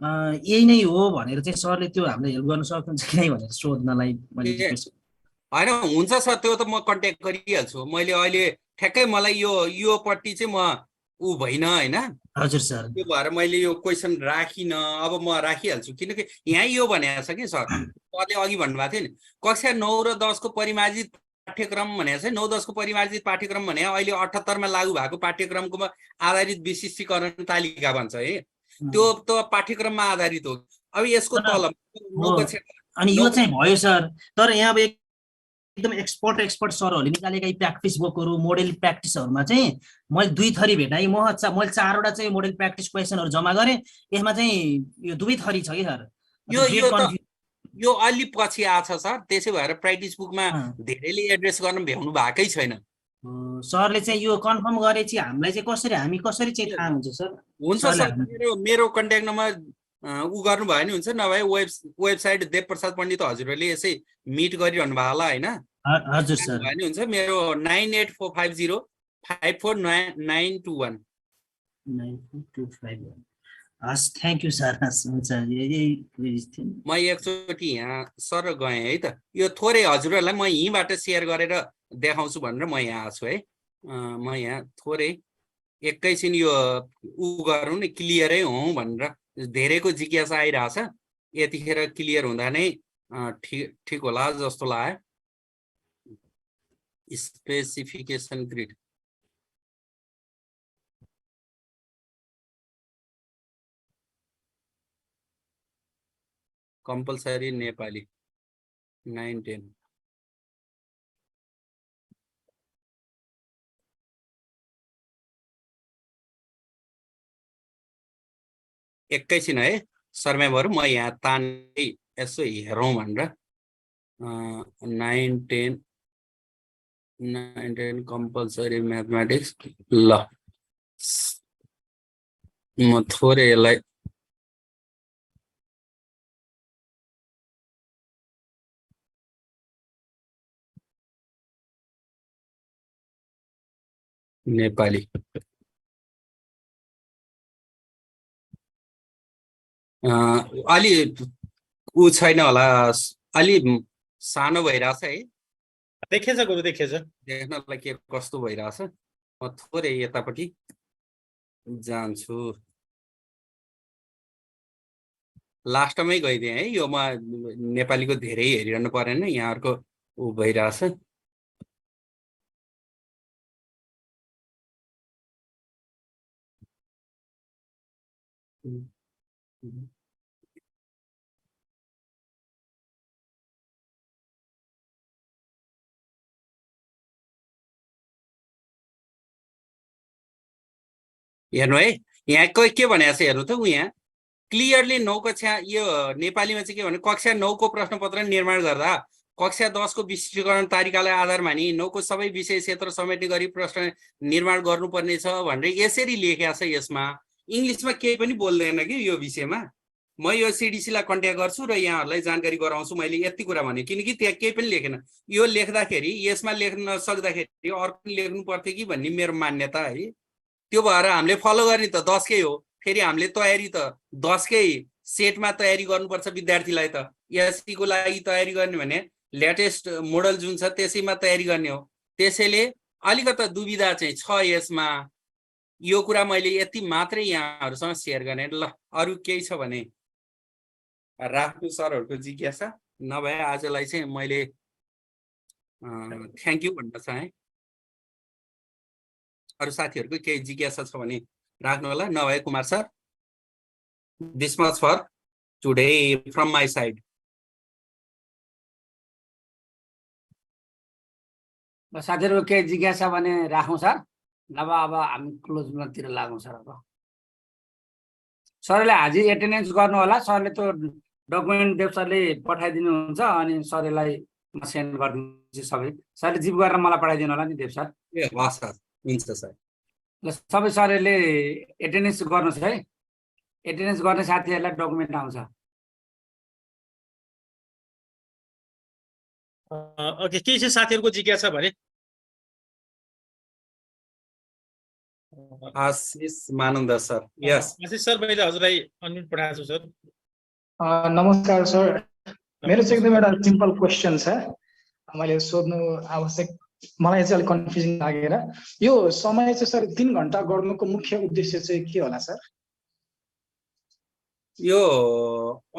यही नै हो भनेर चाहिँ सरले त्यो हामीले हेल्प गर्न सक्नुहुन्छ कि नै भनेर सोध्नलाई मैले रिक्वेस्ट हैन हुन्छ सर त्यो त म कन्ट्याक्ट गरिहाल्छु मैले अहिले ठ्याक्कै मलाई यो पट्टि चाहिँ म उ भइन हैन हजुर सर त्यो भएर मैले यो क्वेशन राखिन अब म राखिहाल्छु किनकि यहाँ यो भनेको छ कि सर सरले अघि भन्नुभएको थियो नि कक्षा 9 र 10 को परिमार्जित पाठ्यक्रम भनेको छ 9 10 को परिमार्जित पाठ्यक्रम भने अहिले 78 मा लागू भएको पाठ्यक्रमको आधारित विशिष्टीकरण तालिका भन्छ है त्यो त पाठ्यक्रममा आधारित हो अब यसको तल अनि यो चाहिँ भयो सर तर यहाँ अब एकदम एक्सपर्ट सरहरूले निकालेका प्र्याक्टिस बुकहरू मोडेल प्र्याक्टिसहरुमा चाहिँ मैले 2 थरी भेटाएँ मैले 4 वटा चाहिँ मोडेल प्र्याक्टिस क्वेशनहरु जम्मा गरे यसमा चाहिँ यो 2 थरी छ के सर यो अलि पछि आछ सर त्यसै भएर प्र्याक्टिस बुकमा धेरैले एड्रेस गर्न भ्याउनु भएकै छैन सरले चाहिँ यो कन्फर्म गरेपछि हामी कसरी चाहिँ थाहा हुन्छ सर हुन्छ सर मेरो कन्ट्याक्ट नम्बर उ गर्नु भयो नि हुन्छ नभए वेबसाइट देव प्रसाद पण्डित हजुरले यसै मिट गरिरहनु भयो होला हैन हजुर सर भयो नि हुन्छ मेरो 9845054921 हस् थ्यांक यू सर हुन्छ म एकचोटी यहाँ सर गएँ है त यो थोरै हजुरहरूलाई म यहीँबाट शेयर गरेर देखाउँछु भनेर म यहाँ आछु है म यहाँ थोरै एकैछिन यो उ गरौँ नि क्लियरै हौँ भनेर धेरैको जिज्ञासा आइरहेछ यतिखेर क्लियर हुँदा नै ठीक होला जस्तो लाग्यो स्पेसिफिकेसन ग्रिड कम्पलसरी नेपाली 9, 10 एकैछिन है शर्माहरू म यहाँ तान्दै यसो हेरौँ भनेर 9, 10 कम्पलसरी म्याथमेटिक्स ल म थोरै यसलाई नेपाली अलि ऊ छैन होला अलि सानो भइरहेछ है देखेछ गुरु देखेछ देख्नलाई के कस्तो भइरहेछ म थोरै यतापट्टि जान्छु लास्टमै गइदिएँ है यो म नेपालीको धेरै हेरिरहनु परेन यहाँहरुको ऊ भइरहेछ हेर्नु है यहाँ के भनेको छ हेर्नु त उ यहाँ क्लियरली 9 कक्षा यो नेपालीमा चाहिँ के भने कक्षा 9 को प्रश्नपत्र निर्माण गर्दा कक्षा 10 को विशिष्टीकरण तालिकालाई आधार मानि 9 को सबै विषय क्षेत्र समेट्ने गरी प्रश्न निर्माण गर्नुपर्ने छ भनेर यसरी लेखेको छ यसमा इंग्लिशमा केही पनि बोल्दैन कि यो विषयमा म यो सीडीसी लाई कन्ट्याक्ट गर्छु र यहाँहरुलाई जानकारी गराउँछु मैले यति कुरा भने किनकि त्यहाँ केही पनि लेखेन यो लेख्दाखेरि यसमा लेख्न सक्दाखेरि अर्को लेख्नु पर्थ्यो कि भन्ने मेरो मान्यता है त्यो भएर हामीले फलो गर्ने त 10 कै हो फेरि हामीले तयारी त 10 कै सेटमा तयारी गर्नुपर्छ विद्यार्थीलाई त एससी को लागि तयारी गर्ने भने लेटेस्ट मोडल जुन छ त्यसैमा तयारी गर्ने हो त्यसैले अलिकति दुविधा चाहिँ छ यसमा यो कुरा मैले यति मात्रै यहाँहरुसँग शेयर गर्ने ल अरु केही छ भने राख्नु सरहरुको जिज्ञासा नभए आजलाई चाहिँ मैले थ्यांक यू भन्न चाहे अरु साथीहरुको केही जिज्ञासा छ भने राख्नु होला नभए Kumar sir this much for today from my side साथीहरुको केही जिज्ञासा भने राखौं सर नभए अब हामी क्लोजतिर लागौं सर अब सरले आज एटेन्डेन्स गर्नु होला सरले त्यो डकुमेन्ट देव सरले पठाइदिनु हुन्छ अनि सरलाई म सेन्ड गर्दिन्छु सबै सरले जिप गरेर मलाई पठाइदिनु होला नि देव सर ए हस् सर हुन्छ सर ल सबै सरले एटेन्डेन्स गर्नुस् है एटेन्डेन्स गर्ने साथीहरुलाई डकुमेन्ट आउँछ ओके के छ साथीहरुको जिज्ञासा भने Ashish Manand sir yes Ashish sir मैले हजुरलाई अनम्युट पठाएको छु सर नमस्कार सर मेरो चाहिँ एकदम एउटा सिम्पल क्वेशन छ मैले सोध्नु आवश्यक मलाई चाहिँ अलिक कन्फ्युजन लागेर यो समय चाहिँ सर 3 घण्टा गर्नुको मुख्य उद्देश्य चाहिँ के होला सर यो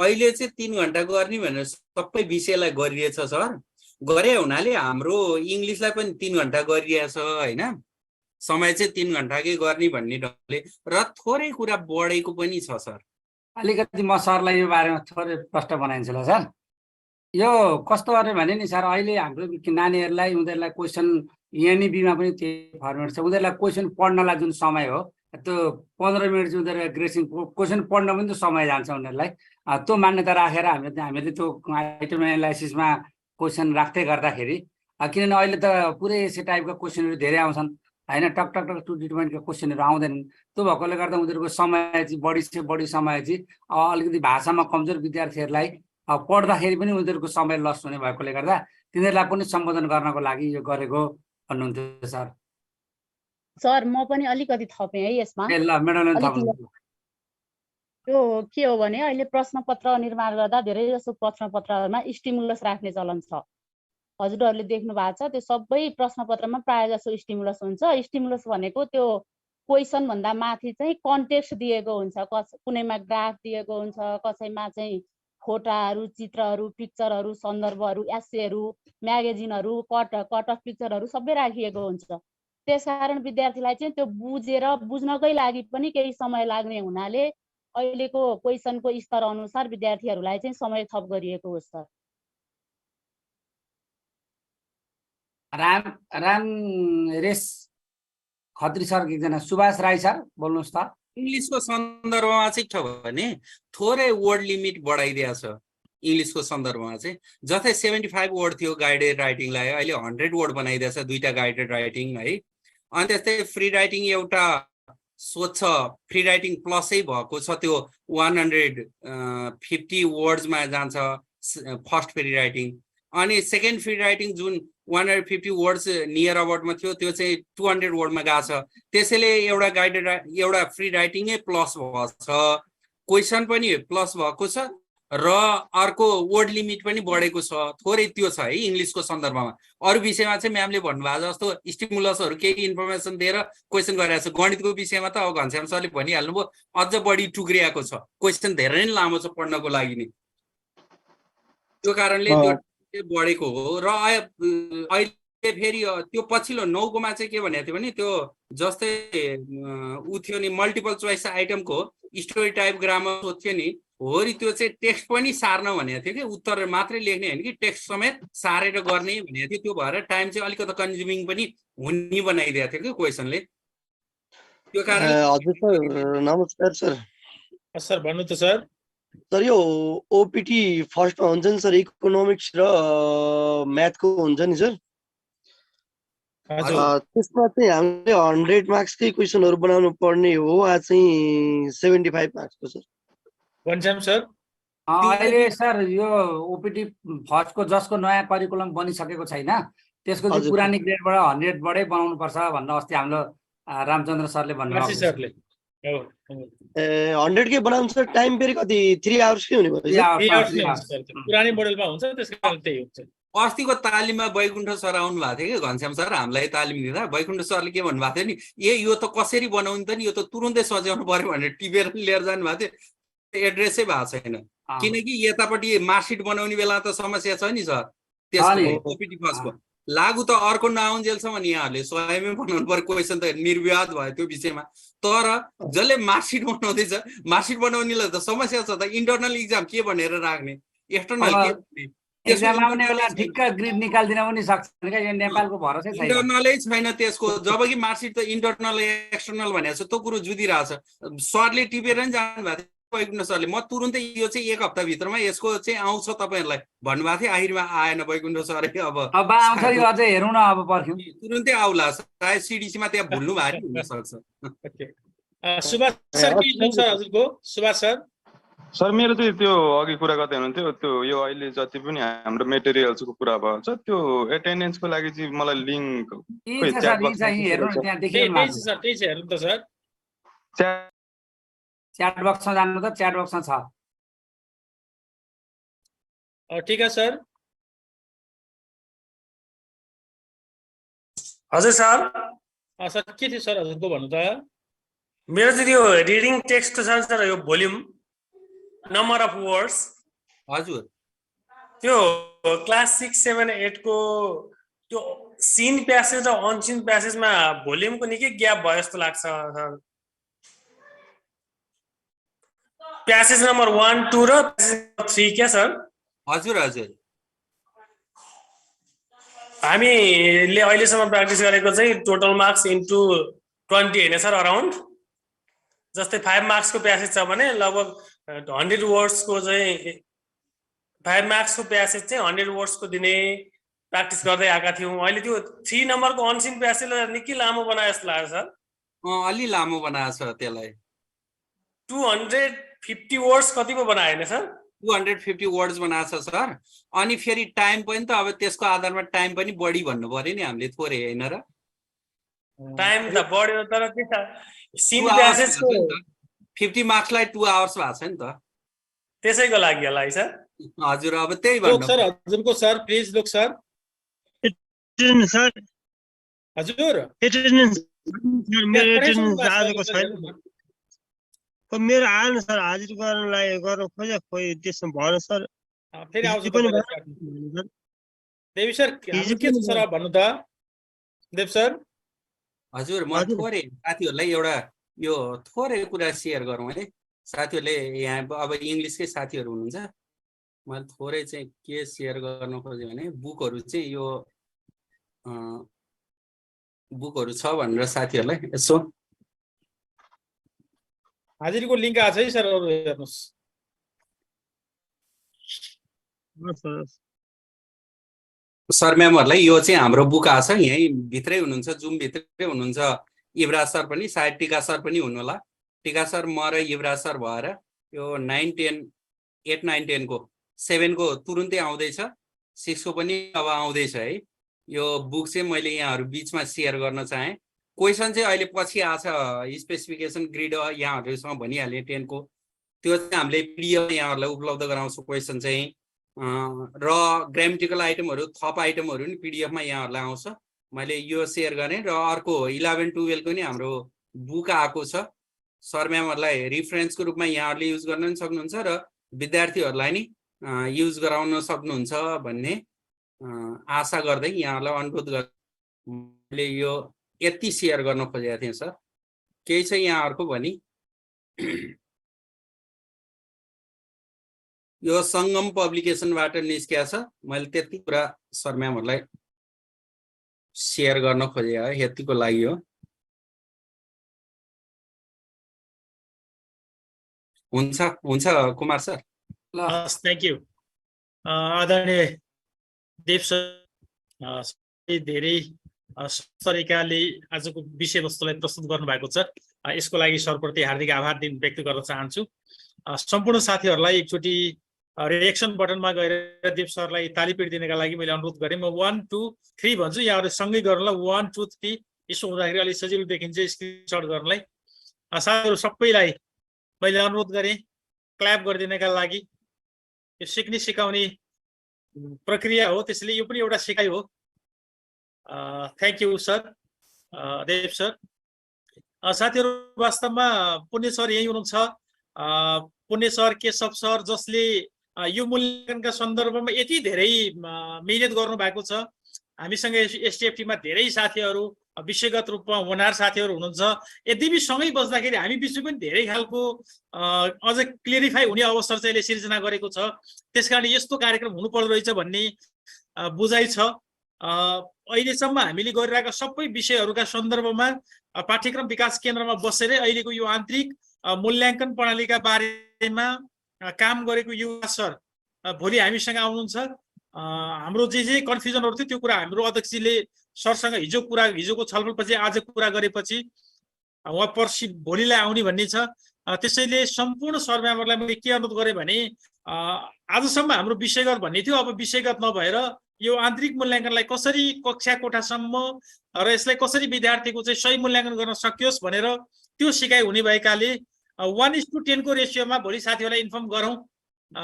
अहिले चाहिँ 3 घण्टा गर्ने भनेर सबै विषयलाई गरिरहेछ सर गरे हुनाले हाम्रो इंग्लिशलाई पनि 3 घण्टा गरिरहेछ हैन समय चाहिँ 3 घण्टाकै गर्ने भन्ने ढंगले र थोरै कुरा बढेको पनि छ सर अलिकति म सरलाई यो बारेमा थोरै प्रश्न बनाइन्छु ल सर यो कस्तो गर्ने भने नि सर अहिले हाम्रो नानीहरुलाई उनीहरुलाई क्वेशन एनईबी मा पनि त्यही फर्मेट छ उनीहरुलाई क्वेशन पढ्नलाई जुन समय हो त्यो 15 मिनेट चाहिँ उनीहरु ग्रेसिङ क्वेशन पढ्न पनि त समय जान्छ उनीहरुलाई त्यो मान्यता राखेर हामीले त्यो आइटम एनालाइसिसमा क्वेशन राख्दै गर्दाखेरि किनभने अहिले त पुरै यसै टाइपको क्वेशनहरु धेरै आउँछन् हैन टक टक टक टु डिटर्मिनेन्टको क्वेशनहरु आउँदैनन् त्यो भएकोले गर्दा उनीहरुको समय चाहिँ बढी समय चाहिँ अलिकति भाषामा कमजोर विद्यार्थीहरुलाई पढ्दाखेरि पनि उनीहरुको समय लस हुने भएकोले गर्दा तिनीहरुलाई पनि सम्बोधन गर्नको लागि यो गरेको भन्नुहुन्थ्यो सर सर म पनि अलिकति थपे है यसमा ए ल मेडमले थप्नु यो के हो भने अहिले प्रश्नपत्र निर्माण गर्दा धेरै जसो प्रश्नपत्रहरुमा स्टिमुलस राख्ने चलन छ हजुरहरुले देख्नु भएको छ त्यो सबै प्रश्नपत्रमा प्राय जसो स्टिमुलस हुन्छ स्टिमुलस भनेको त्यो क्वेशन भन्दा माथि चाहिँ कन्टेक्स्ट दिएको हुन्छ कुनैमा ग्राफ दिएको हुन्छ कसैमा चाहिँ फोटाहरु चित्रहरु पिक्चरहरु सन्दर्भहरु एसेहरु म्यागजिनहरु कट अफ पिक्चरहरु सबै राखिएको हुन्छ त्यसकारण विद्यार्थीलाई चाहिँ त्यो बुझेर बुझ्नकै लागि पनि केही समय लाग्ने हुनाले अहिलेको क्वेसनको स्तर अनुसार विद्यार्थीहरूलाई चाहिँ समय थप गरिएको हो सर। राम रेस खत्री सर एकजना सुभाष राई सर बोल्नुहोस् त। इङ्ग्लिसको सन्दर्भमा चाहिँ के भने थोरै वर्ड लिमिट बढाइदिएको छ इङ्ग्लिसको सन्दर्भमा चाहिँ। जस्तै 75 वर्ड थियो गाइडेड राइटिङलाई अहिले 100 वर्ड बनाइदिएको छ, 2टा गाइडेड राइटिङ है। अनि त्यस्तै फ्री राइटिङ एउटा सोध्छ, फ्री राइटिङ प्लसै भएको छ, त्यो 150 वर्ड्समा जान्छ फर्स्ट फ्री राइटिङ। अनि सेकेन्ड फ्री राइटिङ जुन 150 वर्ड्स नियर अबाउटमा थियो त्यो चाहिँ 200 वर्डमा गएको छ। त्यसैले एउटा गाइडेड एउटा फ्री राइटिङै प्लस भएको छ, क्वेसन पनि प्लस भएको छ र अर्को वर्ड लिमिट पनि बढेको छ, थोरै त्यो छ है इङ्ग्लिसको सन्दर्भमा। अरू विषयमा चाहिँ म्यामले भन्नुभएको जस्तो स्टिमुलसहरू केही इन्फर्मेसन दिएर क्वेसन गरिरहेको छ। गणितको विषयमा त अब घनश्याम सरले भनिहाल्नुभयो अझ बढी टुक्रिएको छ, क्वेसन धेरै नै लामो छ पढ्नको लागि नै, त्यो कारणले त्यो बढेको हो। र अहिले फेरि त्यो पछिल्लो 9कोमा चाहिँ के भनेको थियो भने त्यो जस्तै ऊ थियो नि मल्टिपल चोइस आइटमको स्टोरी टाइप ग्रामर सोध्थ्यो नि होरी, त्यो चाहिँ टेक्स्ट पनि सार्न भनेको थियो कि उत्तर मात्रै लेख्ने होइन कि टेक्स्ट समेत सारेर गर्ने भनेको थियो। त्यो भएर टाइम चाहिँ अलिकति कन्ज्युमिङ पनि हुने बनाइदिएको थियो कि क्वेसनले, त्यो कारण। हजुर सर नमस्कार सर। सर भन्नु त सर। सर यो ओपिटी फर्स्टमा हुन्छ नि सर, इकोनोमिक्स र म्याथको हुन्छ नि सर, त्यसमा चाहिँ हामीले 100 मार्क्सकै क्वेसनहरू बनाउनु पर्ने हो, आज चाहिँ 75 मार्क्सको सर। घनश्याम सर अहिले सर यो ओपिटी फर्स्टको जसको नयाँ करिकुलम बनिसकेको छैन त्यसको चाहिँ पुरानी ग्रेडबाट 100बाटै बनाउनु पर्छ भन्ने अस्ति हाम्रो रामचन्द्र सरले भन्नुभएको सरले। 100 के बनाउनु सर, टाइम फेरि कति 3 आवर्सकै हुने भयो सर? पुरानी मोडलमा हुन्छ त्यसको कारण त्यही हुन्छ। अस्तिको तालिममा बैकुण्ठ सर आउनु भएको थियो कि घनश्याम सर हामीलाई तालिम दिँदा बैकुण्ठ सरले के भन्नुभएको थियो नि, यो त कसरी बनाउने त नि, यो त तुरुन्तै सच्याउनु पर्यो भनेर टिपेर लिएर जानु भएको थियो, एड्रेसै भएको छैन। किनकि यतापट्टि मार्कसिट बनाउने बेला त समस्या छ नि सर, त्यसको ओपिटी फर्स्टको लागु त अर्को नआउन्जेलसम्म यहाँहरूले स्वयमै बनाउनु पर्यो, क्वेसन त निर्विवाद भयो त्यो विषयमा। तर जसले मार्कसिट बनाउँदैछ मार्कसिट बनाउनेलाई त समस्या छ त, इन्टरनल इक्जाम के भनेर राख्ने, एक्सटर्नल के एक्जाम आउने बेला ठिक्क ग्रेड निकाल्दिन पनि सक्छ क्या, यो नेपालको भरोसै छैन, इन्टरनलै छैन त्यसको। जबकि मार्कसिट त इन्टरनल एक्सटर्नल भनेको छ, त्यो कुरो जुदिरहेछ। सरले टिपेर नि जानु भएको थियो बैकुण्ठ सरले, म तुरुन्तै यो चाहिँ 1 हप्ताभित्रमा यसको चाहिँ आउँछ तपाईँहरूलाई भन्नुभएको थियो, आखिरमा आएन बैकुण्ठ सर। अब आउँछ नि अझै हेरौँ न, अब पर्ख्यौँ तुरुन्तै आउला, सायद सिडिसीमा त्यहाँ भुल्नु भएको हुन सक्छ। सुभाष सर के छ हजुरको? सुभाष सर सर मेरो चाहिँ त्यो अघि कुरा गर्दै हुनुहुन्थ्यो त्यो यो अहिले जति पनि हाम्रो मेटेरियल्सको कुरा भएको छ त्यो एटेन्डेन्सको लागि चाहिँ मलाई लिङ्क च्याट बक्समा जानु त, च्याट बक्समा छ। ठिक छ सर। हजुर सर। सर के थियो सर हजुरको भन्नु त? मेरो चाहिँ त्यो रिडिङ टेक्स्ट छ sir, yo volume number of words. हजुर त्यो क्लास 6, 7, 8 को त्यो सिन प्यासेज र अनसिन प्यासेजमा भोल्युमको निकै ग्याप भयो जस्तो लाग्छ सर। प्यासेज नम्बर 1, 2 र प्यासेज नम्बर 3 क्या सर? हजुर हजुर। हामीले अहिलेसम्म प्र्याक्टिस गरेको चाहिँ टोटल मार्क्स इन्टु 20 होइन सर, अराउन्ड। जस्तै 5 मार्क्सको प्यासेज छ भने लगभग 100 वर्ड्सको चाहिँ 5 मार्क्सको प्यासेज चाहिँ 100 वर्ड्सको दिने प्र्याक्टिस गर्दै आएका थियौँ। अहिले त्यो 3 नम्बरको अनसिन प्यासेजलाई निकै लामो बनाए जस्तो लाग्छ सर। अलि लामो बनाएको छ त्यसलाई। 250 वर्ड्स कति पो बनायो होइन सर? 250 वर्ड्स बनाएको छ सर। अनि फेरि टाइम पनि त अब त्यसको आधारमा टाइम पनि बढी भन्नु पर्यो नि हामीले, थोरै होइन र? टाइम त बढ्यो तर त्यो सिन प्यासेजको 50 मार्क्सलाई 2 आवर्स भएको छ नि त, त्यसैको लागि होला है सर? हजुर अब त्यही भन्नु सर। हजुरको सर प्लिज लोक सर। सर हजुर एटेन्डेन्स मेरो एटेन्डेन्स आजको छैन, मेरो आएन सर, हाजिर गर्नलाई गर्न खोजे खोइ त्यसमा भएन सर। फेरि आउँछ देवी सर के छ सर भन्नु त? देव सर हजुर म थोरै साथीहरूलाई एउटा यो थोरै कुरा सेयर गरौँ है। साथीहरूले यहाँ अब इङ्ग्लिसकै साथीहरू हुनुहुन्छ, मैले थोरै चाहिँ के सेयर गर्न खोजेँ भने बुकहरू चाहिँ यो बुकहरू छ भनेर साथीहरूलाई यसो हाजिरीको लिङ्क आएको छ है सर, अरू हेर्नुहोस्। सर म्यामहरूलाई यो चाहिँ हाम्रो बुक आएको छ, यहीँ भित्रै हुनुहुन्छ, जुम भित्रै हुनुहुन्छ। युवराज सर पनि, सायद टिका सर पनि हुनु होला। टिका सर, म र युवराज सर भएर यो 9, 10, 8, 9, 10 को 7 को तुरुन्तै आउँदैछ, 6 को पनि अब आउँदैछ है। यो बुक चाहिँ मैले यहाँहरू बिचमा सेयर गर्न चाहेँ। क्वेसन चाहिँ अहिले पछि आछ, स्पेसिफिकेसन ग्रिड यहाँहरूसँग भनिहालेँ 10 को, त्यो चाहिँ हामीले पिडिएफ यहाँहरूलाई उपलब्ध गराउँछौँ। क्वेसन चाहिँ र ग्रामेटिकल आइटमहरू, थप आइटमहरू नि पिडिएफमा यहाँहरूलाई आउँछ। मैले यो सेयर गरेँ र अर्को 11, 12 को नि हाम्रो बुक आएको छ। सर म्यामहरूलाई रिफरेन्सको रूपमा यहाँहरूले युज गर्न पनि सक्नुहुन्छ र विद्यार्थीहरूलाई नि युज गराउन सक्नुहुन्छ भन्ने आशा गर्दै यहाँहरूलाई अनुरोध गर्दै मैले यो यति सेयर गर्न खोजेको थिएँ। सर केही छ यहाँहरूको भनी? यो सङ्गम पब्लिकेसनबाट निस्किया छ, मैले त्यति कुरा सर म्यामहरूलाई सेयर गर्न खोजेँ है, यतिको लागि हो। हुन्छ हुन्छ Kumar sir. Has, thank you आदरणीय देव सर, धेरै तरिकाले आजको विषयवस्तुलाई प्रस्तुत गर्नुभएको छ। यसको लागि सरप्रति हार्दिक आभार व्यक्त गर्न चाहन्छु। सम्पूर्ण साथीहरूलाई एकचोटि रिएक्सन बटनमा गएर देव सरलाई ताली पिटिदिनका लागि मैले अनुरोध गरेँ। म 1, 2, 3 भन्छु, यहाँहरू सँगै गर्नुलाई 1, 2, 3 यसो हुँदाखेरि अलिक सजिलो देखिन्छ स्क्रिनसट गर्नलाई। साथीहरू सबैलाई मैले अनुरोध गरेँ क्ल्याप गरिदिनका लागि। यो सिक्ने सिकाउने प्रक्रिया हो, त्यसैले यो पनि एउटा सिकाइ हो। Thank you sir, Dev sir. साथीहरू वास्तवमा पुण्य सर यही हुनुहुन्छ, पुण्य सर, केशव सर, जसले यो मूल्याङ्कनका सन्दर्भमा यति धेरै मेहनत गर्नुभएको छ। हामीसँग एसटिएफटीमा धेरै साथीहरू विषयगत रूपमा होनार साथीहरू हुनुहुन्छ। यद्यपि सँगै बस्दाखेरि हामी बिचमा पनि धेरै खालको अझ क्लियरिफाई हुने अवसर चाहिँ यसले सिर्जना गरेको छ। त्यसकारण यस्तो कार्यक्रम हुनुपर्दो रहेछ भन्ने बुझाइ छ। अहिलेसम्म हामीले गरिरहेका सबै विषयहरूका सन्दर्भमा पाठ्यक्रम विकास केन्द्रमा बसेरै अहिलेको यो आन्तरिक मूल्याङ्कन प्रणालीका बारेमा काम गरेको युवा सर भोलि हामीसँग आउनुहुन्छ। हाम्रो जे कन्फ्युजनहरू थियो त्यो कुरा हाम्रो अध्यक्षले सरसँग हिजोको छलफलपछि आज कुरा गरेपछि उहाँ पर्सि भोलिलाई आउने भन्ने छ। त्यसैले सम्पूर्ण सर म्यामहरूलाई मैले के अनुरोध गरेँ भने आजसम्म हाम्रो विषयगत भन्ने थियो, अब विषयगत नभएर यो आन्तरिक मूल्याङ्कनलाई कसरी कक्षा कोठासम्म र यसलाई कसरी विद्यार्थीको चाहिँ सही मूल्याङ्कन गर्न सकियोस् भनेर त्यो सिकाइ हुने भएकाले 1:10 को रेसियोमा भोलि साथीहरूलाई इन्फर्म गरौँ।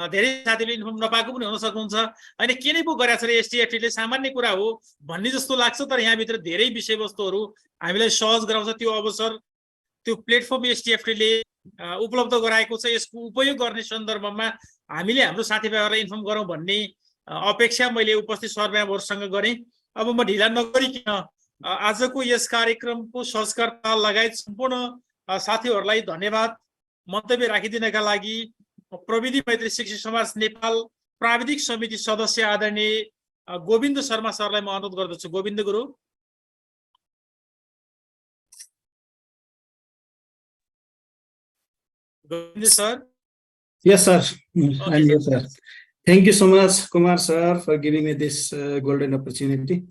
धेरै साथीहरूले इन्फर्म नपाएको पनि हुन सक्नुहुन्छ, होइन के नै पो गरेको छ रे एसटिएफटीले, सामान्य कुरा हो भन्ने जस्तो लाग्छ। तर यहाँभित्र धेरै विषयवस्तुहरू हामीलाई सहज गराउँछ। त्यो अवसर, त्यो प्लेटफर्म एसटिएफटीले उपलब्ध गराएको छ। यसको उपयोग गर्ने सन्दर्भमा हामीले हाम्रो साथीभाइहरूलाई इन्फर्म गरौँ भन्ने अपेक्षा मैले उपस्थित सरम्यामहरूसँग गरेँ। अब म ढिला नगरिकन आजको यस कार्यक्रमको संस्कर्ता लगायत सम्पूर्ण साथीहरूलाई धन्यवाद मन्तव्य राखिदिनका लागि प्रविधि मैत्री शिक्षक समाज नेपाल प्राविधिक समिति सदस्य आदरणीय गोविन्द शर्मा सरलाई म अनुरोध गर्दछु। Govinda Guru. Govinda sir. Yes, sir. I'm here, sir. Thank you so much, Kumar sir, for giving me this golden opportunity.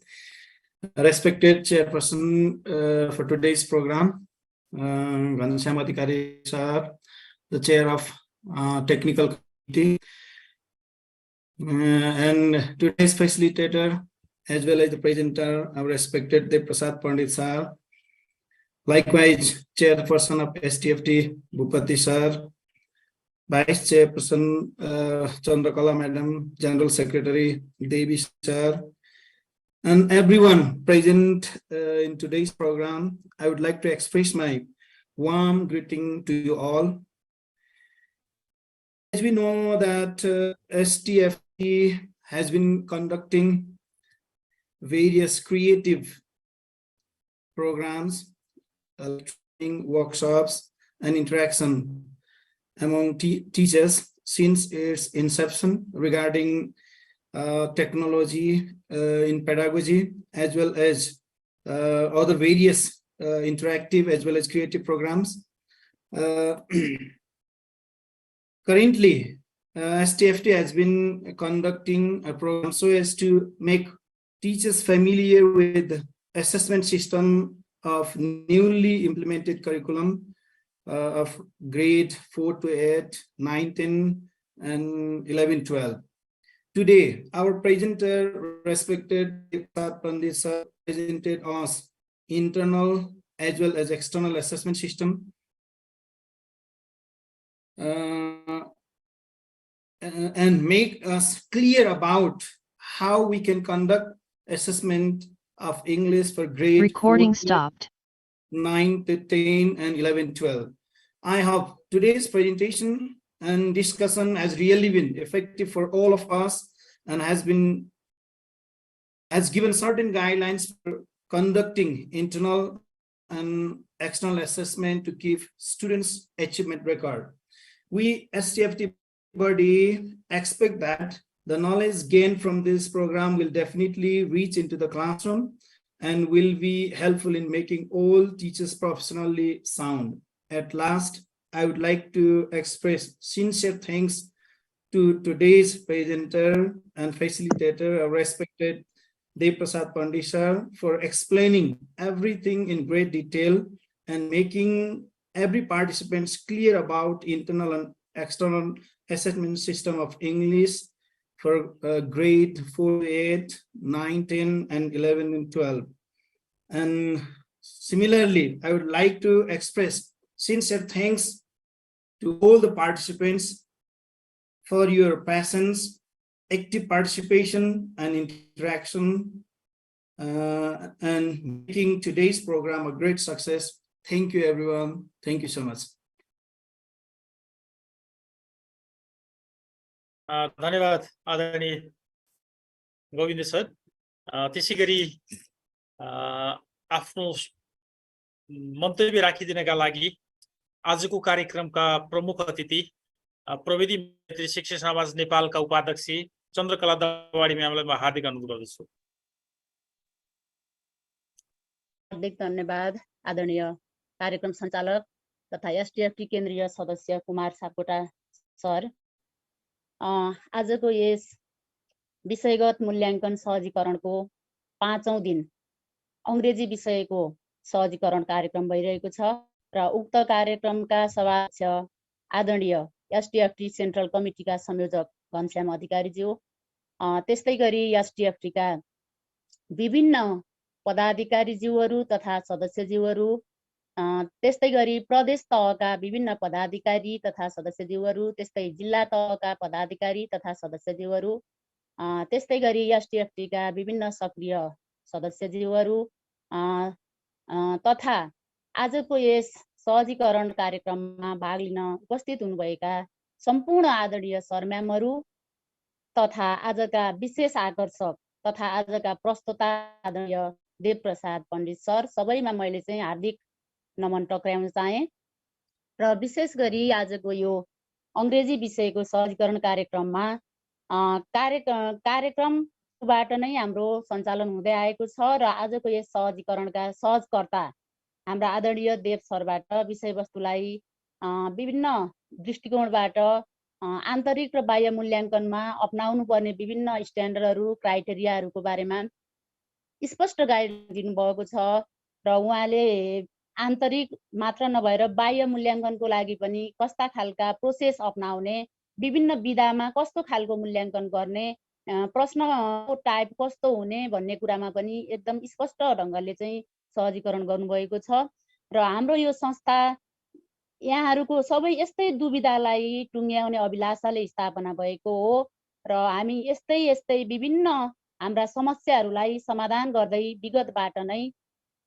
Respected chairperson for today's program, Ghanshyam Adhikari sir, the chair of technical committee, and today's facilitator, as well as the presenter, our respected Prasad Pandit sir. Likewise, chairperson of STFT, Bhupati sir, Vice Chairperson Chandrakala Madam, General Secretary Devi sir, and everyone present in today's program. I would like to express my warm greeting to you all. As we know that STFT has been conducting various creative programs, training, workshops, and interaction among teachers since its inception regarding technology in pedagogy, as well as other various interactive as well as creative programs. Currently, STFT has been conducting a program so as to make teachers familiar with the assessment system of newly implemented curriculum of grade 4 to 8, 9, 10, and 11, 12. Today, our presenter, respected Prasad Pandit sir, presented us internal as well as external assessment system. And make us clear about how we can conduct assessment of English for grade Recording 4 to stopped. 9 to 10 and 11, 12. I hope today's presentation and discussion has really been effective for all of us and has given certain guidelines for conducting internal and external assessment to keep students' achievement record. We STFT body expect that the knowledge gained from this program will definitely reach into the classroom and will be helpful in making all teachers professionally sound. At last, I would like to express sincere thanks to today's presenter and facilitator, respected Prasad Pandit sir, for explaining everything in great detail and making every participant clear about internal and external assessment system of English for grade 4, 8, 9, 10, and 11 and 12. And similarly, I would like to express sincere thanks to all the participants for your patience, active participation, and interaction, and making today's program a great success. Thank you, everyone. Thank you so much. धन्यवाद आदरणीय Govind sir. त्यसै गरी आफ्नो मन्तव्य राखिदिनका लागि आजको कार्यक्रमका प्रमुख अतिथि प्रविधि मैत्री शिक्षक समाज नेपालका उपाध्यक्ष चन्द्रकला दवाडी म्यामलाई म हार्दिक अनुरोध गर्दछु। हार्दिक धन्यवाद आदरणीय कार्यक्रम सञ्चालक तथा एसटीएफटी केन्द्रीय सदस्य कुमार सापकोटा सर। आजको यस विषयगत मूल्याङ्कन सहजीकरणको 5औं दिन अंग्रेजी विषयको सहजीकरण कार्यक्रम भइरहेको छ र उक्त कार्यक्रमका सभाध्यक्ष आदरणीय एसटीएफटी सेन्ट्रल कमिटीका संयोजक घनश्याम अधिकारीज्यू, त्यस्तै गरी एसटीएफटीका विभिन्न पदाधिकारीज्यूहरू तथा सदस्यज्यूहरू, त्यस्तै गरी प्रदेश तहका विभिन्न पदाधिकारी तथा सदस्यज्यूहरू, त्यस्तै जिल्ला तहका पदाधिकारी तथा सदस्यज्यूहरू, त्यस्तै गरी एसटीएफटीका विभिन्न सक्रिय सदस्यज्यूहरू तथा आजको यस सहजीकरण कार्यक्रममा भाग लिन उपस्थित हुनुभएका सम्पूर्ण आदरणीय सर म्यामहरू तथा आजका विशेष आकर्षक तथा आजका प्रस्तोता आदरणीय देवप्रसाद पण्डित सर, सबैमा मैले चाहिँ हार्दिक नमन टक्राउन चाहे र विशेष गरी आजको यो अंग्रेजी विषयको सहजीकरण कार्यक्रममा कार्यक्रमबाट नै हाम्रो सञ्चालन हुँदै आएको छ र आजको यस सहजीकरणका सहजकर्ता हाम्रा आदरणीय देव सरबाट विषयवस्तुलाई विभिन्न दृष्टिकोणबाट आन्तरिक र बाह्य मूल्याङ्कनमा अपनाउनु पर्ने विभिन्न स्ट्यान्डर्डहरू क्राइटेरियाहरूको बारेमा स्पष्ट गाइड दिनुभएको छ र उहाँले आन्तरिक मात्र नभएर बाह्य मूल्याङ्कनको लागि पनि कस्ता खालका प्रोसेस अपनाउने, विभिन्न विधामा कस्तो खालको मूल्याङ्कन गर्ने, प्रश्नको टाइप कस्तो हुने भन्ने कुरामा पनि एकदम स्पष्ट ढङ्गले चाहिँ सहजीकरण गर्नुभएको छ र हाम्रो यो संस्था यहाँहरूको सबै यस्तै दुविधालाई टुङ्ग्याउने अभिलाषाले स्थापना भएको हो र हामी यस्तै विभिन्न हाम्रा समस्याहरूलाई समाधान गर्दै विगतबाट नै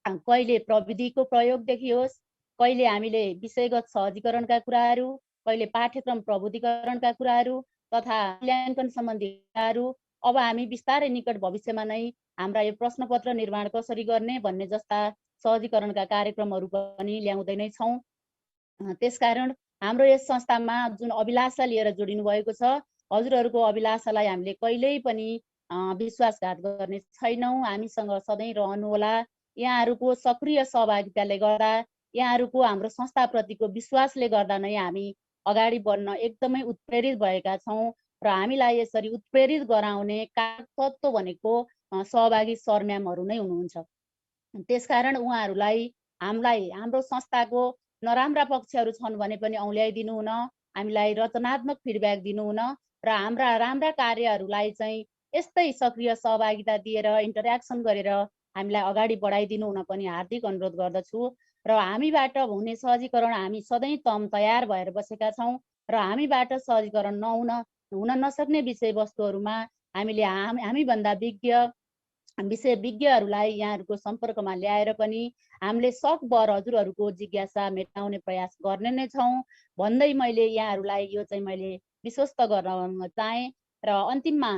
कहिले प्रविधिको प्रयोग देखियोस्, कहिले हामीले विषयगत सहजीकरणका कुराहरू, कहिले पाठ्यक्रम प्रबुद्धीकरणका कुराहरू तथा मूल्याङ्कन सम्बन्धी कुराहरू, अब हामी बिस्तारै निकट भविष्यमा नै हाम्रा यो प्रश्नपत्र निर्माण कसरी गर्ने भन्ने जस्ता सहजीकरणका कार्यक्रमहरू पनि ल्याउँदै नै छौँ। त्यसकारण हाम्रो यस संस्थामा जुन अभिलाषा लिएर जोडिनु भएको छ, हजुरहरूको अभिलाषालाई हामीले कहिल्यै पनि विश्वासघात गर्ने छैनौँ। हामीसँग सधैँ रहनुहोला। यहाँहरूको सक्रिय सहभागिताले गर्दा, यहाँहरूको हाम्रो संस्थाप्रतिको विश्वासले गर्दा नै हामी अगाडि बढ्न एकदमै उत्प्रेरित भएका छौँ र हामीलाई यसरी उत्प्रेरित गराउने तत्त्व भनेको सहभागी सर म्यामहरू नै हुनुहुन्छ। त्यसकारण उहाँहरूलाई हाम्रो संस्थाको नराम्रा पक्षहरू छन् भने पनि औल्याइदिनु हुन, हामीलाई रचनात्मक फिडब्याक दिनु हुन र हाम्रा राम्रा कार्यहरूलाई चाहिँ यस्तै सक्रिय सहभागिता दिएर इन्टरेक्सन गरेर हामीलाई अगाडि बढाइदिनु हुन पनि हार्दिक अनुरोध गर्दछु। र हामीबाट हुने सहजीकरण हामी सधैँ तयार भएर बसेका छौँ र हामीबाट सहजीकरण हुन नसक्ने विषयवस्तुहरूमा हामीले हामीभन्दा विज्ञहरूलाई यहाँहरूको सम्पर्कमा ल्याएर पनि हामीले सकभर हजुरहरूको जिज्ञासा मेटाउने प्रयास गर्ने नै छौँ भन्दै मैले यहाँहरूलाई यो चाहिँ मैले विश्वस्त गर्न चाहेँ। र अन्तिममा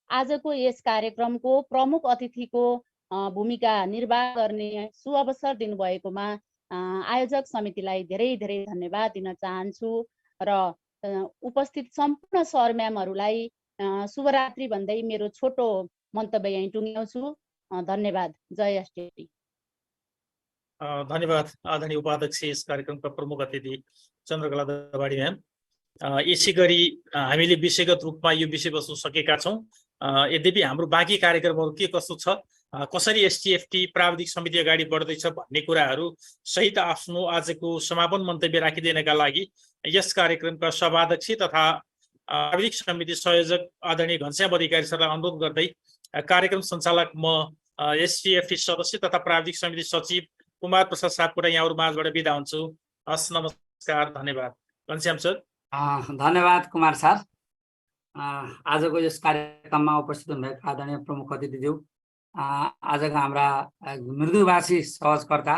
आजको यस कार्यक्रमको प्रमुख अतिथिको भूमिका निर्वाह गर्ने सुअवसर दिनुभएकोमा आयोजक समितिलाई धेरै धेरै धन्यवाद दिन चाहन्छु र उपस्थित सम्पूर्ण सर म्यामहरूलाई शुभरात्रि भन्दै मेरो छोटो मन्तव्य यहीँ टुङ्ग्याउँछु। धन्यवाद। जय एसटिएफटी। धन्यवाद आदरणीय उपाध्यक्ष, यस कार्यक्रमका प्रमुख अतिथि चन्द्रकला दवाडी म्याम। यसै गरी हामीले विषयगत रूपमा यो विषयवस्तु सकेका छौँ। यद्यपि हाम्रो बाँकी कार्यक्रमहरू के कस्तो छ, कसरी एसटिएफटी प्राविधिक समिति अगाडि बढ्दैछ भन्ने कुराहरू सहित आफ्नो आजको समापन मन्तव्य राखिदिनका लागि यस कार्यक्रमका सभाध्यक्ष तथा प्राविधिक समिति संयोजक आदरणीय घनश्याम अधिकारी सरलाई अनुरोध गर्दै कार्यक्रम सञ्चालक म एसटिएफटी सदस्य तथा प्राविधिक समिति सचिव कुमार प्रसाद सापकोटा यहाँहरू माझबाट बिदा हुन्छु। हस्, नमस्कार, धन्यवाद। घनश्याम सर। धन्यवाद कुमार सर। आजको यस कार्यक्रममा उपस्थित हुनुभएका आदरणीय प्रमुख अतिथिज्यू, आजका हाम्रा मृदुभाषी सहजकर्ता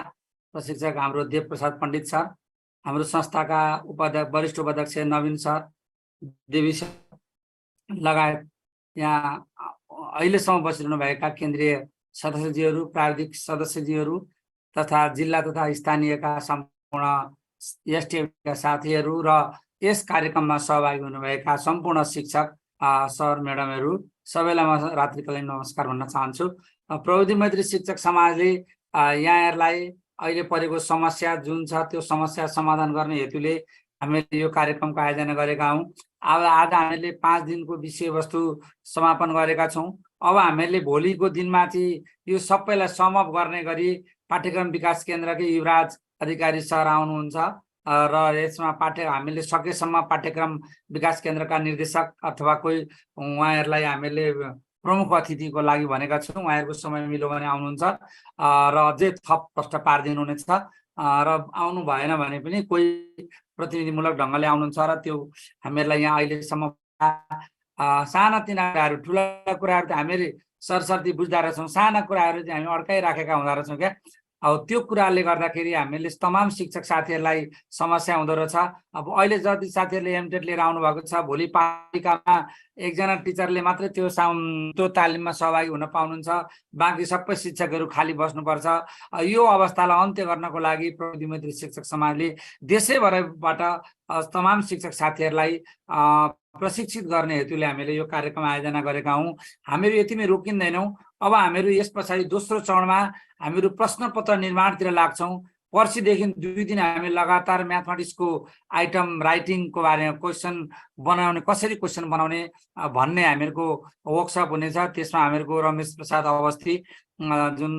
प्रशिक्षक हाम्रो देव प्रसाद पण्डित सर, हाम्रो संस्थाका वरिष्ठ उपाध्यक्ष नवीन सर, देवी सर लगायत यहाँ अहिलेसम्म बसिरहनुभएका केन्द्रीय सदस्यज्यूहरू, प्राविधिक सदस्यज्यूहरू तथा जिल्ला तथा स्थानीयका सम्पूर्ण एसटिएफका साथीहरू र यस कार्यक्रममा सहभागी हुनुभएका सम्पूर्ण शिक्षक सर म्याडमहरू सबैलाई म रात्रिकालीन नमस्कार भन्न चाहन्छु। प्रविधि मैत्री शिक्षक समाजले यहाँहरूलाई अहिले परेको समस्या जुन छ त्यो समस्या समाधान गर्ने हेतुले हामीले यो कार्यक्रमको आयोजना गरेका हौँ। अब आज हामीले 5 दिनको विषयवस्तु समापन गरेका छौँ। अब हामीले भोलिको दिनमा चाहिँ यो सबैलाई समअप गर्ने गरी पाठ्यक्रम विकास केन्द्रकै युवराज अधिकारी सर आउनुहुन्छ र यसमा हामीले सकेसम्म पाठ्यक्रम विकास केन्द्रका निर्देशक अथवा कोही उहाँहरूलाई हामीले प्रमुख अतिथिको लागि भनेका छौँ। उहाँहरूको समय मिल्यो भने आउनुहुन्छ र अझै थप प्रश्न पारिदिनु हुनेछ र आउनु भएन भने पनि कोही प्रतिनिधिमूलक ढङ्गले आउनुहुन्छ र त्यो हामीहरूलाई यहाँ अहिलेसम्म सानातिना कुराहरू, ठुला कुराहरू त हामीले सरसर्ती बुझ्दा रहेछौँ, साना कुराहरू चाहिँ हामी अड्काइराखेका हुँदो रहेछौँ क्या। अब त्यो कुराले गर्दाखेरि हामीले तमाम शिक्षक साथीहरूलाई समस्या हुँदो रहेछ। अब अहिले जति साथीहरूले एमटेट लिएर आउनुभएको छ, भोलि पालिकामा एकजना टिचरले मात्रै त्यो तालिममा सहभागी हुन पाउनुहुन्छ, बाँकी सबै शिक्षकहरू खाली बस्नुपर्छ। यो अवस्थालाई अन्त्य गर्नको लागि प्रविधि मैत्री शिक्षक समाजले देशैभरबाट तमाम शिक्षक साथीहरूलाई प्रशिक्षित गर्ने हेतुले हामीले यो कार्यक्रम आयोजना गरेका हौँ। हामीहरू यतिमै रोकिँदैनौँ। अब हामीहरू यस पछाडि दोस्रो चरणमा हामीहरू प्रश्नपत्र निर्माणतिर लाग्छौँ। पर्सिदेखि 2 दिन हामी लगातार म्याथमेटिक्सको आइटम राइटिङको बारेमा क्वेसन बनाउने, कसरी क्वेसन बनाउने भन्ने हामीहरूको वर्कसप हुनेछ। त्यसमा हामीहरूको रमेश प्रसाद अवस्थी जुन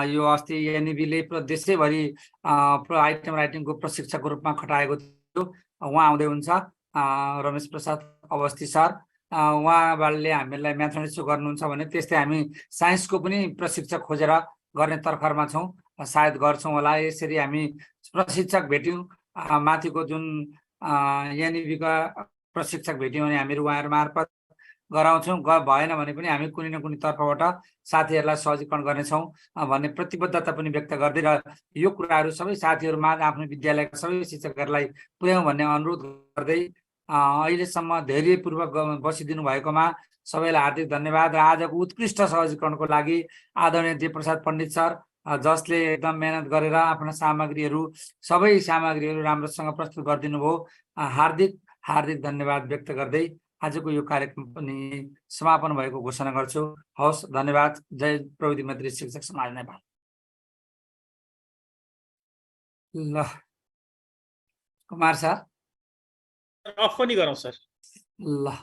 यो अस्ति एनइबीले देशैभरि आइटम राइटिङको प्रशिक्षकको रूपमा खटाएको थियो, उहाँ आउँदै हुन्छ। रमेश प्रसाद अवस्थी सर उहाँले हामीलाई म्याथमेटिक्सको गर्नुहुन्छ भने त्यस्तै हामी साइन्सको पनि प्रशिक्षक खोजेर गर्ने तर्खरमा छौँ, सायद गर्छौँ होला। यसरी हामी प्रशिक्षक भेट्यौँ, माथिको जुन एनइबीका प्रशिक्षक भेट्यौँ भने हामीहरू उहाँहरू मार्फत गराउँछौँ। भएन भने पनि हामी कुनै न कुनै तर्फबाट साथीहरूलाई सहजीकरण गर्नेछौँ भन्ने प्रतिबद्धता पनि व्यक्त गर्दै र यो कुराहरू सबै साथीहरूमा आफ्नो विद्यालयका सबै शिक्षकहरूलाई पुर्याउँ भन्ने अनुरोध गर्दै अहिलेसम्म धैर्यपूर्वक बसिदिनु भएकोमा सबैलाई हार्दिक धन्यवाद। र आजको उत्कृष्ट सहजीकरणको लागि आदरणीय देव प्रसाद पण्डित सर, जसले एकदम मेहनत गरेर आफ्ना सबै सामग्रीहरू राम्रोसँग प्रस्तुत गरिदिनु भयो, हार्दिक हार्दिक धन्यवाद व्यक्त गर्दै आजको यो कार्यक्रम पनि समापन भएको घोषणा गर्छु। हवस्, धन्यवाद। जय प्रविधि मैत्री शिक्षक समाज नेपाल। ल कुमार सर अफ पनि गरौँ सर। ल